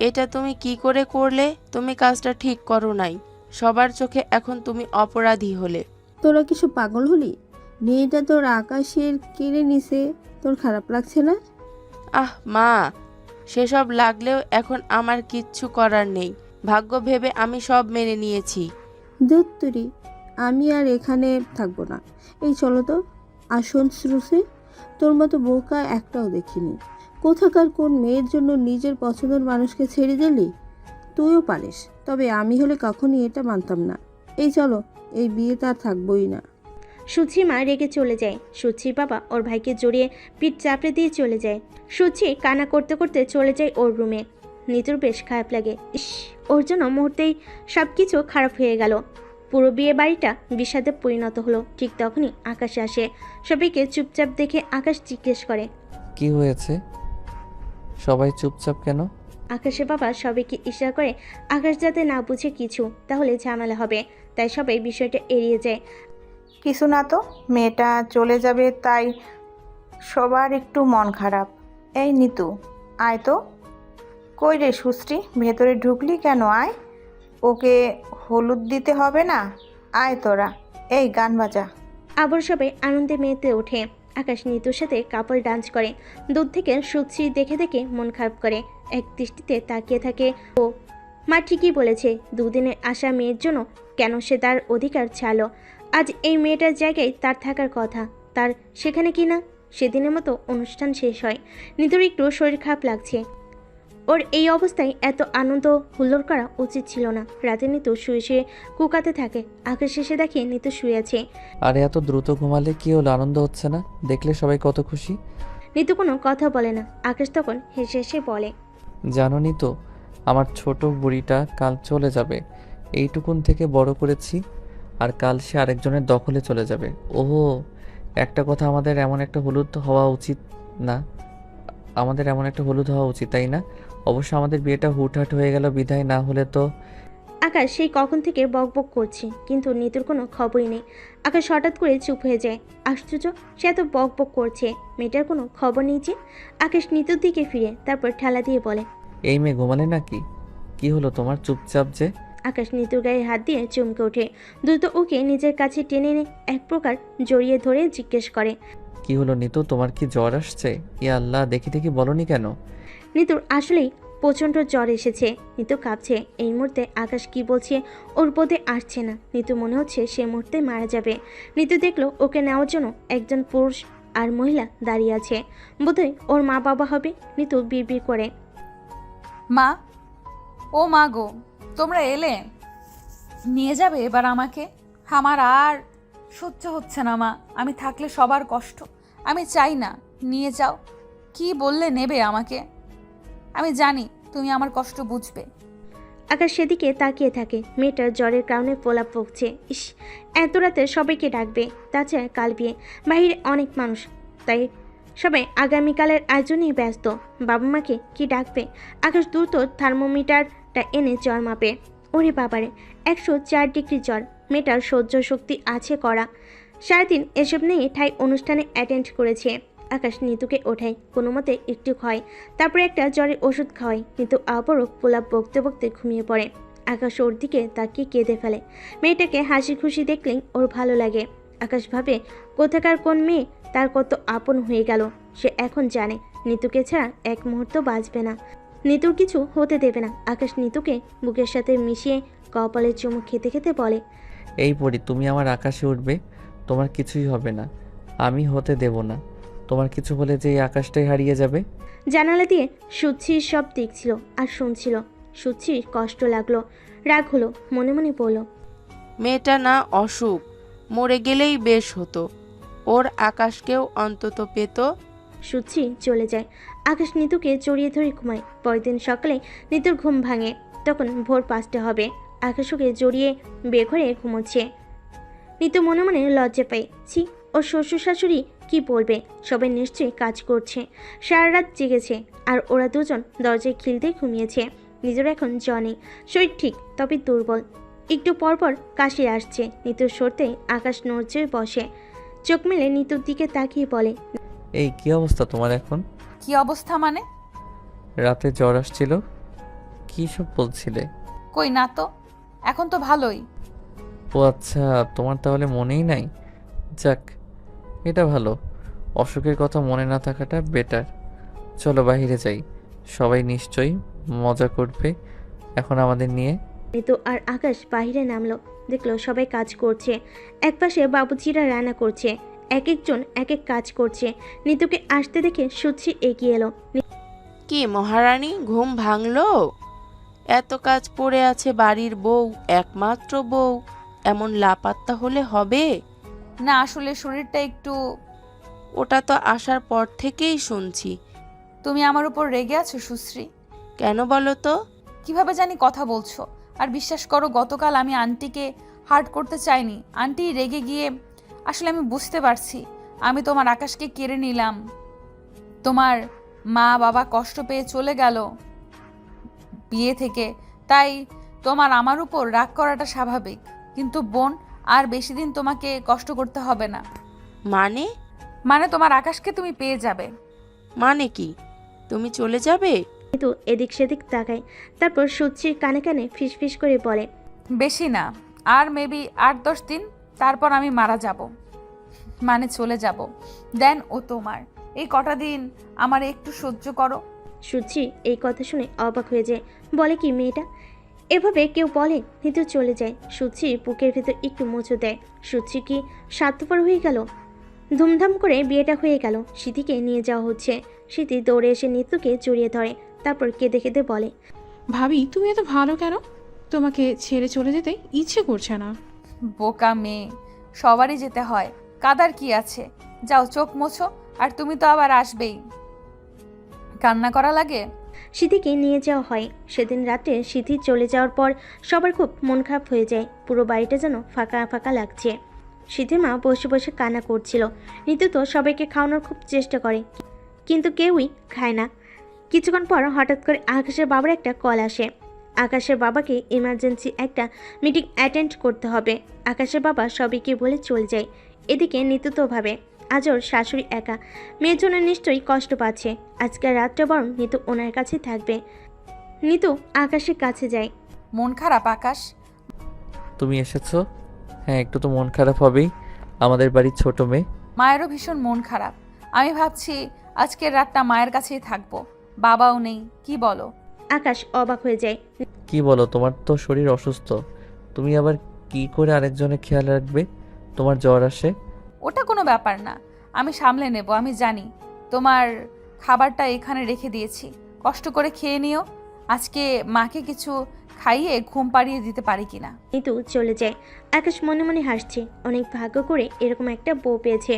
এটা তুমি কি করে করলে? তুমি কাজটা ঠিক করো নাই। সবার চোখে এখন তুমি অপরাধী হলে। তোরা কিছু পাগল হলি? মেয়েটা তোর আকাশের কেড়ে নিছে, তোর খারাপ লাগছে না? আহ মা, সেসব লাগলেও এখন আমার কিচ্ছু করার নেই। ভাগ্য ভেবে আমি সব মেনে নিয়েছি। দত্তরি, আমি আর এখানে থাকবো না। এই চলো তো। আসন শ্রুসে, তোর মতো বোকা একটাও দেখিনি। কোথাকার কোন মেয়ের জন্য নিজের পছন্দের মানুষকে ছেড়ে দিলি? তুইও পারিস, তবে আমি হলে কখনই এটা মানতাম না। এই চলো, এই বিয়ে তার থাকবোই না। সুচি মা রেগে চলে যায়। সুচির বাবা ওর ভাইকে জড়িয়ে পিঠ চাপড়ে দিয়ে চলে যায়। সুচি কান্না করতে করতে চলে যায় ওর রুমে। নিতুর বেশ খারাপ লাগে। ইস, ওর জন্য মুহূর্তেই সব কিছু খারাপ হয়ে গেল। পুরো বিয়ে বাড়িটা বিষাদে পরিণত হলো। ঠিক তখনই আকাশ আসে। সবাইকে চুপচাপ দেখে আকাশ জিজ্ঞেস করে, কি হয়েছে? সবাই চুপচাপ কেন? আকাশের বাবা সবাইকে ইশারা করে আকাশ যাতে না বুঝে কিছু, তাহলে ঝামেলা হবে। তাই সবাই বিষয়টা এড়িয়ে যায়। কিছু না তো, মেয়েটা চলে যাবে তাই সবার একটু মন খারাপ। এই নিতু, আয় তো। কই রে সুশ্রী, ভেতরে ঢুকলি কেন? আয়, ওকে হলুদ দিতে হবে না? আয় তোরা, এই গান বাজা। আবার সবাই আনন্দে মেতে ওঠে। আকাশ নিতুর সাথে কাপল ডান্স করে। দূর থেকে সুশ্রী দেখে দেখে মন খারাপ করে। এক দৃষ্টিতে তাকিয়ে থাকে ও। মা ঠিকই বলেছে, দুদিনের আসা মেয়ের জন্য কেন সে তার অধিকার ছাড়লো? আজ এই মেয়েটার জায়গায় তার থাকার কথা, তার সেখানে কি না? সেদিনের মতো অনুষ্ঠান শেষ হয়। নিতুর একটু শরীর খারাপ লাগছে। ওর এই অবস্থায় এত আনন্দ হুল্লোড় করা উচিত ছিল না। রাতে নিতু শুয়ে শুয়ে কুকাতে থাকে। আকাশ এসে দেখে নিতু শুয়ে আছে। আরে এত দ্রুত ঘুমালে কি হলো? আনন্দ হচ্ছে না? দেখলে সবাই কত খুশি। নিতু কোনো কথা বলে না। আকাশ তখন হেসে হেসে বলে, জানোনি তো, আমার ছোট বুড়িটা কাল চলে যাবে। এইটুকুন থেকে বড় করেছি, আর কাল সে আরেকজনের দখলে চলে যাবে। ওহো, একটা কথা, আমাদের এমন একটা হলুদ হওয়া উচিত না? আমাদের এমন একটা হলুদ হওয়া উচিত, তাই না? অবশ্য আমাদের বিয়েটা হুটহাট হয়ে গেল বিধায়, না হলে তো। আকাশ সেই কখন থেকে বকবক করছে, কিন্তু নিতুর কোনো খবরই নেই। আকাশ হঠাৎ করে চুপ হয়ে যায়। আশ্চর্য, সে এত বকবক করছে, মেয়েটার কোনো খবর নেই যে। আকাশ নিতুর দিকে ফিরে তারপর ঠেলা দিয়ে বলে, এই মেয়ে ঘুমালে নাকি? কি হলো তোমার চুপচাপ যে? আকাশ নিতুর গায়ে হাত দিয়ে চমকে ওঠে। দ্রুত ওকে নিজের কাছে টেনে এনে এক প্রকার জড়িয়ে ধরে জিজ্ঞেস করে, কি হলো নিতু, তোমার কি জ্বর আসছে? ইয়া আল্লাহ, দেখি দেখি বলনি কেন? নিতুর আসলেই প্রচণ্ড জ্বর এসেছে। নিতু কাঁপছে। এই মুহূর্তে আকাশ কি বলছে ওর বোধে আসছে না। নিতু মনে হচ্ছে সে মুহূর্তে মারা যাবে। নিতু দেখলো ওকে নেওয়ার জন্য একজন পুরুষ আর মহিলা দাঁড়িয়ে আছে। বোধহয় ওর মা বাবা হবে। নিতু বিড়বিড় করে, মা, ও মা গো, তোমরা এলে? নিয়ে যাবে এবার আমাকে? আমার আর সহ্য হচ্ছে না মা, আমি থাকলে সবার কষ্ট। আমি চাই না, নিয়ে যাও। কি বললে নেবে আমাকে? আমি জানি তুমি আমার কষ্ট বুঝবে। আকাশ সেদিকে তাকিয়ে থাকে। মেয়েটার জ্বরের কারণে প্রলাপ বকছে। ইস, এত রাতে সবাইকে ডাকবে, তাছাড়া কাল বিয়ে, বাইরে অনেক মানুষ, তাই সবাই আগামীকালের আয়োজনেই ব্যস্ত। বাবা মাকে কি ডাকবে? আকাশ দ্রুত থার্মোমিটারটা এনে জ্বর মাপে। ওরে বাবারে, 104 ডিগ্রি জ্বর। মেয়েটার সহ্য শক্তি আছে করা। সারাদিন এসব নিয়ে ঠাই অনুষ্ঠানে অ্যাটেন্ড করেছে। আকাশ নিতুকে ওঠায়, কোনো মতে একটু খায়, তারপরে একটা জ্বরের ওষুধ খাওয়ায়। কিন্তু আবারও পোলাপ বকতে বকতে ঘুমিয়ে পড়ে। আকাশ ওর দিকে তাকিয়ে কেঁদে ফেলে। মেয়েটাকে হাসি খুশি দেখলেই ওর ভালো লাগে। আকাশ ভাবে, কোথাকার কোন মেয়ে তার কত আপন হয়ে গেল। সে এখন জানে নিতুকে ছাড়া এক মুহূর্ত বাঁচবে না, নিতুর কিছু হতে দেবে না। আকাশ নিতুকে বুকের সাথে মিশিয়ে কপালের চুমু খেতে খেতে বলে, এই পরি, তুমি আমার আকাশে উঠবে, তোমার কিছুই হবে না, আমি হতে দেব না। তোমার কিছু হলে যে এই আকাশটাই হারিয়ে যাবে। জানালা দিয়ে সুচ্ছির সব দেখছিল আর শুনছিল। সুচ্ছির কষ্ট লাগলো, রাগ হলো, মনে মনে বলল, মেয়েটা না অসুখ, মরে গেলেই বেশ হতো, ওর আকাশকেও অন্তত পেত। সুচ্ছি চলে যায়। আকাশ নিতুকে জড়িয়ে ধরে ঘুমায়। পরের দিন সকালে নিতুর ঘুম ভাঙে। তখন ভোর 5টা হবে। আকাশ ওকে জড়িয়ে বেঘরে ঘুমোচ্ছে। নিতু মনে মনে লজ্জা পায়। ছি, ওর শ্বশুর শাশুড়ি কি বলবে? সবাই নিশ্চয়ই কাজ করছে, সারা রাত জেগেছে, আর ওরা দুজন দরজায় খিলতে ঘুমিয়েছে। নিজের এখন জ্বর নেই, শরীর ঠিক তবে দুর্বল। একটু পরপর কাশি আসছে। নিতুর সরতে আকাশ নড়ছে বসে। চোখ মেলে নিতুর দিকে তাকিয়ে বলে, এই কি অবস্থা তোমার এখন? কি অবস্থা মানে? রাতে জ্বর আসছিল, কি সব বলছিলে? কই না তো, এখন তো ভালোই। ও আচ্ছা, তোমার তাহলে মনেই নাই। যাক, এটা ভালো, অসুখের কথা মনে না থাকাটা বেটার। চলো বাইরে যাই, সবাই নিশ্চয়ই মজা করবে এখন আমাদের নিয়ে। নিতু আর আকাশ বাহিরে নামলো। দেখলো সবাই কাজ করছে। একপাশে বাবুচিরা রান্না করছে, এক একজন এক এক কাজ করছে। নিতুকে আসতে দেখে সুচ্ছি এগিয়ে এলো। কি মহারানী, ঘুম ভাঙলো? এত কাজ পড়ে আছে, বাড়ির বউ, একমাত্র বউ, এমন লাপাত্তা হলে হবে? না, আসলে শরীরটা একটু। ওটা তো আসার পর থেকেই শুনছি। তুমি আমার উপর রেগে আছো সুশ্রী? কেন বলো তো? কিভাবে জানি কথা বলছো। আর বিশ্বাস করো, গতকাল আমি আন্টিকে হার্ট করতে চাইনি। আন্টি রেগে গিয়ে, আসলে আমি বুঝতে পারছি আমি তোমার আকাশকে কেড়ে নিলাম। তোমার মা বাবা কষ্ট পেয়ে চলে গেল বিয়ে থেকে, তাই তোমার আমার উপর রাগ করাটা স্বাভাবিক। কিন্তু বোন, আর বেশি দিন তোমাকে কষ্ট করতে হবে না। মানে তোমার আকাশকে তুমি পেয়ে যাবে। মানে কি? তুমি চলে যাবে? নিতু এদিক সেদিক তাকায়, তারপর সুচ্ছির কানে কানে ফিসফিস করে বলে, বেশি না, আর মেবি 8-10 দিন, তারপর আমি মারা যাব, মানে চলে যাব। দেন ও তোমার এই কটা দিন আমার একটু সহ্য করো। সুচ্ছি এই কথা শুনে অবাক হয়ে যায়। বলে কি মেয়েটা? এভাবে কেউ বলে? নিতু চলে যায়। সুচ্ছি বুকের ভেতর একটু মোচড় দেয়। সুচ্ছি কি স্বার্থপর হয়ে গেল? ধুমধাম করে বিয়েটা হয়ে গেল। স্মৃতিকে নিয়ে যাওয়া হচ্ছে। স্মৃতি দৌড়ে এসে নিতুকে জড়িয়ে ধরে, তারপর কেঁদে কেঁদে বলে, ভাবি তুমি এত ভালো কেন? তোমাকে ছেড়ে চলে যেতে ইচ্ছে করছে না। বোকা মেয়ে, সবারই যেতে হয়, কাদার কি আছে? যাও চোখ মোছো, আর তুমি তো আবার আসবেই। কান্না করা লাগে? স্মৃতিকে নিয়ে যাওয়া হয়। সেদিন রাতে স্মৃতি চলে যাওয়ার পর সবার খুব মন খারাপ হয়ে যায়। পুরো বাড়িটা যেন ফাঁকা ফাঁকা লাগছে। স্মৃতির মা বসে বসে কান্না করছিল। নিতু তো সবাইকে খাওয়ানোর খুব চেষ্টা করে, কিন্তু কেউই খায় না। কিছুক্ষণ পর হঠাৎ করে আকাশের বাবার একটা কল আসে। আকাশের বাবাকে ইমার্জেন্সি একটা মিটিং অ্যাটেন্ড করতে হবে। আকাশের বাবা সবাইকে বলে চলে যায়। এদিকে নিতু তো ভাবে আজ ওর শাশুড়ি একা, মেয়ের জন্য নিশ্চয়ই কষ্ট পাচ্ছে। আজকের রাতটা বরং নিতু ওনার কাছে থাকবে। নিতু আকাশের কাছে যায়। মন খারাপ আকাশ? তুমি এসেছো? হ্যাঁ, একটু তো মন খারাপ হবেই, আমাদের বাড়ির ছোট মেয়ে। মায়েরও ভীষণ মন খারাপ। আমি ভাবছি আজকের রাতটা মায়ের কাছেই থাকবো, বাবাও নেই। কি বলো? আকাশ অবাক হয়ে যায়। কি বলো, তোমার তো শরীর অসুস্থ, তুমি আবার কি করে আরেকজনের খেয়াল রাখবে? তোমার জ্বর আসে। ওটা কোনো ব্যাপার না, আমি সামলে নেব। আমি জানি তোমার খাবারটা এখানে রেখে দিয়েছি, কষ্ট করে খেয়ে নিও। আজকে মাকে কিছু খাইয়ে ঘুম পাড়িয়ে দিতে পারি কিনা। নিতু চলে যায়। আকাশ মনে মনে হাসছে, অনেক ভাগ্য করে এরকম একটা বউ পেয়েছে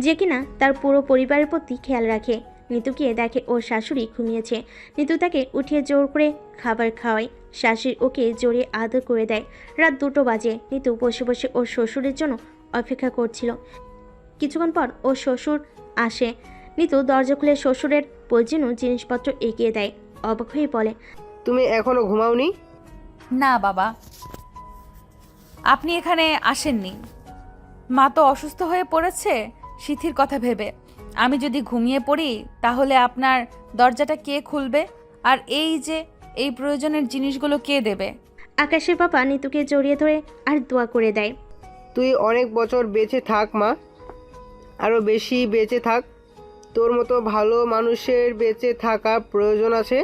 যে কিনা তার পুরো পরিবারের প্রতি খেয়াল রাখে। নিতুকে দেখে ওর শাশুড়ি ঘুমিয়েছে। নিতু তাকে উঠিয়ে জোর করে খাবার খাওয়ায়। শাশুড়ি ওকে জড়িয়ে আদর করে দেয়। রাত 2টো বাজে। নিতু বসে বসে ওর শ্বশুরের জন্য অপেক্ষা করছিল। কিছুক্ষণ পর ওর শ্বশুর আসে। নিতু দরজা খুলে শ্বশুরের প্রয়োজনীয় জিনিসপত্র এগিয়ে দেয়। অবাক হয়ে বলে, তুমি এখনো ঘুমাওনি? না বাবা, আপনি এখানে আসেননি। মা তো অসুস্থ হয়ে পড়েছে সিথির কথা ভেবে। আমি যদি ঘুমিয়ে পড়ি তাহলে আপনার দরজাটা কে খুলবে? আর এই যে এই প্রয়োজনের জিনিসগুলো কে দেবে? আকাশের বাবা নিতুকে জড়িয়ে ধরে আর দোয়া করে দেয়। তুই অনেক বছর বেঁচে থাক মা, আরও বেশি বেঁচে থাক। তোর মতো ভালো মানুষের বেঁচে থাকা প্রয়োজন আছে।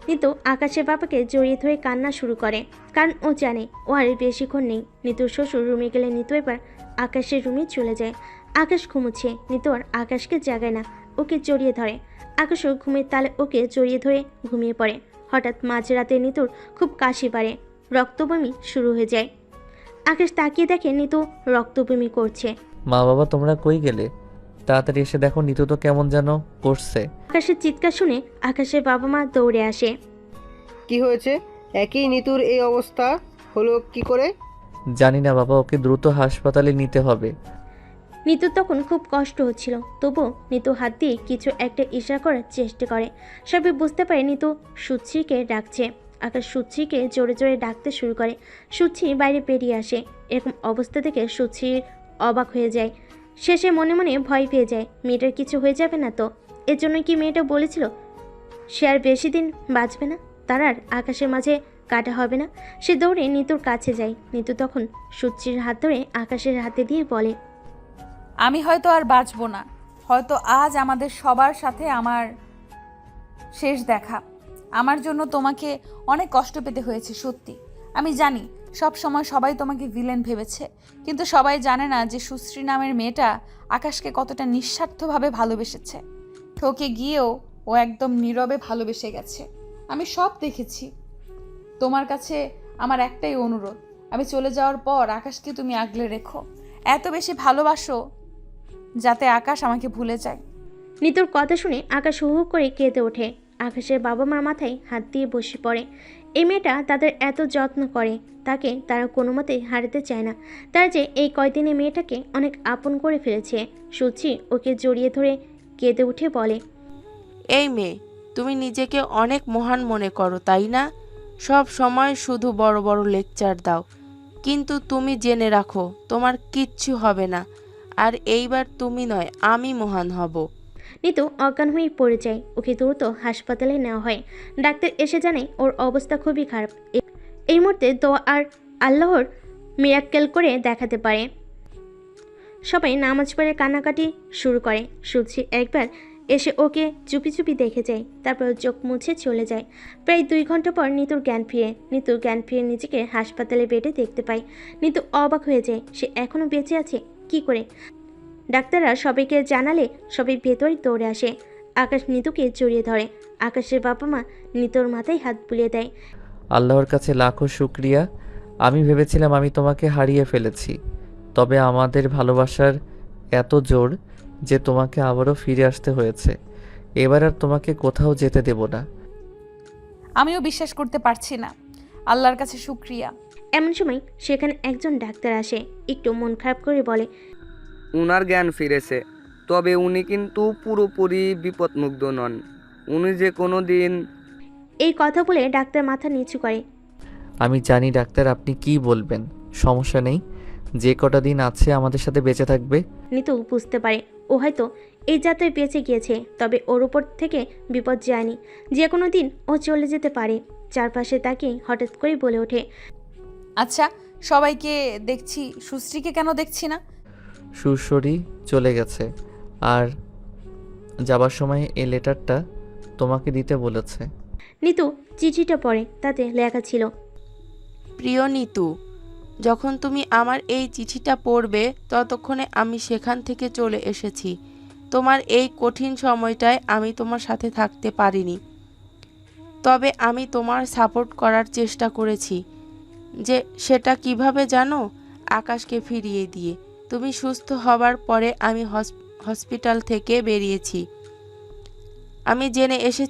নিতু আকাশের বাবাকে জড়িয়ে ধরে কান্না শুরু করে, কারণ ও জানে ও আর বেশিক্ষণ নেই। নিতুর শ্বশুর রুমে গেলে নিতু এবার আকাশের রুমে চলে যায়। আকাশ ঘুমোচ্ছে। নিতু আর আকাশকে জাগায় না, ওকে জড়িয়ে ধরে। আকাশও ঘুমের তালে ওকে জড়িয়ে ধরে ঘুমিয়ে পড়ে। হঠাৎ মাঝরাতে নিতুর খুব কাশি বাড়ে, রক্তবমি শুরু হয়ে যায়। আকাশ তাকিয়ে দেখে নিতু রক্তবমি করছে। মা বাবা তোমরা কই গেলে? তাড়াতাড়ি এসে দেখো, নিতু তো কেমন যেন করছে। আকাশের চিৎকার শুনে আকাশের বাবা মা দৌড়ে আসে। কি হয়েছে? একই নিতুর এই অবস্থা হলো কি করে? জানি না বাবা, ওকে দ্রুত হাসপাতালে নিতে হবে। নিতুর তখন খুব কষ্ট হচ্ছিল, তবুও নিতু হাত দিয়ে কিছু একটা ইশারা করার চেষ্টা করে। সবাই বুঝতে পারে নিতু সুচ্ছিকে ডাকছে। আকাশ সুচ্ছিকে জোরে জোরে ডাকতে শুরু করে। সুচ্ছি বাইরে বেরিয়ে আসে। এরকম অবস্থা দেখে সুচ্ছির অবাক হয়ে যায়। শেষে মনে মনে ভয় পেয়ে যায়, মেয়েটার কিছু হয়ে যাবে না তো? এর জন্য কি মেয়েটা বলেছিল সে আর বেশি দিন বাঁচবে না, তার আর আকাশের মাঝে কাটা হবে না? সে দৌড়ে নিতুর কাছে যায়। নিতু তখন সুচ্ছির হাত ধরে আকাশের হাতে দিয়ে বলে, আমি হয়তো আর বাঁচবো না, হয়তো আজ আমাদের সবার সাথে আমার শেষ দেখা। আমার জন্য তোমাকে অনেক কষ্ট পেতে হয়েছে সত্যি। আমি জানি সব সময় সবাই তোমাকে ভিলেন ভেবেছে, কিন্তু সবাই জানে না যে সুশ্রী নামের মেয়েটা আকাশকে কতটা নিঃস্বার্থভাবে ভালোবেসেছে। ঠকে গিয়েও ও একদম নীরবে ভালোবেসে গেছে। আমি সব দেখেছি। তোমার কাছে আমার একটাই অনুরোধ, আমি চলে যাওয়ার পর আকাশকে তুমি আগলে রেখো। এত বেশি ভালোবাসো যাতে আকাশ আমাকে ভুলে যায়। নিতুর কথা শুনে আকাশ হু হু করে কেঁদে ওঠে। আকাশের বাবা মার মাথায় হাত দিয়ে বসে পড়ে। এই মেয়েটা তাদের এত যত্ন করে, তাকে তারা কোনো মতেই হারাতে চায় না। তারা যে এই কয়দিনে মেয়েটাকে অনেক আপন করে ফেলেছে। সুচি ওকে জড়িয়ে ধরে কেঁদে উঠে বলে, এই মেয়ে, তুমি নিজেকে অনেক মহান মনে করো তাই না? সব সময় শুধু বড় বড় লেকচার দাও, কিন্তু তুমি জেনে রাখো তোমার কিচ্ছু হবে না। আর এইবার তুমি নয়, আমি মহান হব। নিতু অজ্ঞান হয়ে পড়ে যায়। ওকে দ্রুত হাসপাতালে নেওয়া হয়। ডাক্তার এসে জানায় ওর অবস্থা খুবই খারাপ। এই মুহূর্তে দোয়া আর আল্লাহর মিরাক্কেল করে দেখাতে পারে। সবাই নামাজ পড়ে কান্নাকাটি শুরু করে। সুচি একবার এসে ওকে চুপি চুপি দেখে যায়, তারপর চোখ মুছে চলে যায়। প্রায় 2 ঘন্টা পর নিতুর জ্ঞান ফিরে নিজেকে হাসপাতালে বেডে দেখতে পায়। নিতু অবাক হয়ে যায়, সে এখনও বেঁচে আছে কি করে? ডাক্তাররা সবাইকে জানালে সবাই ভেতরে দৌড়ে আসে। আকাশ নিতুকে জড়িয়ে ধরে। আকাশের বাবা মা নিতুর মাথায় হাত বুলিয়ে দেয়। আল্লাহর কাছে লাখো শুক্রিয়া। আমি ভেবেছিলাম আমি তোমাকে হারিয়ে ফেলেছি, তবে আমাদের ভালোবাসার এত জোর যে তোমাকে আবারও ফিরে আসতে হয়েছে। এবার আর তোমাকে কোথাও যেতে দেব না। আমিও বিশ্বাস করতে পারছি না। আল্লাহর কাছে শুকরিয়া। এমন সময় সেখানে একজন ডাক্তার আসে। একটু মন খারাপ করে বলে, উনার জ্ঞান ফিরেছে, তবে উনি কিন্তু পুরোপুরি বিপদমুগ্ধ নন। উনি যে কোনো দিন। এই কথা বলে ডাক্তার মাথা নিচু করে। আমি জানি ডাক্তার আপনি কি বলবেন, সমস্যা নেই, যে কটা দিন আছে আমাদের সাথে বেঁচে থাকবে। নিতু বুঝতে পারে ও হয়তো এই যাত্রায় বেঁচে গিয়েছে, তবে ওর উপর থেকে বিপদ যায়নি। যে কোনো দিন ও চলে যেতে পারে। চারপাশে তাকিয়ে হঠাৎ করে বলে ওঠে, আচ্ছা, সবাইকে দেখছি, সুশ্রীকে কেন দেখছি না? সুশ্বরী চলে গেছে, আর যাবার সময় এই লেটারটা তোমাকে দিতে বলেছে। নিতু চিঠিটা পড়ে, তাতে লেখা ছিল, প্রিয় নিতু, যখন তুমি আমার এই চিঠিটা পড়বে ততক্ষণে আমি সেখান থেকে চলে এসেছি। তোমার এই কঠিন সময়টায় আমি তোমার সাথে থাকতে পারিনি, তবে আমি তোমার সাপোর্ট করার চেষ্টা করেছি। যে সেটা কিভাবে জানো? আকাশকে ফিরিয়ে দিয়ে। তুমি সুস্থ হবার পরে আমি হসপিটাল থেকে বেরিয়েছি। আমি জেনে এসেছি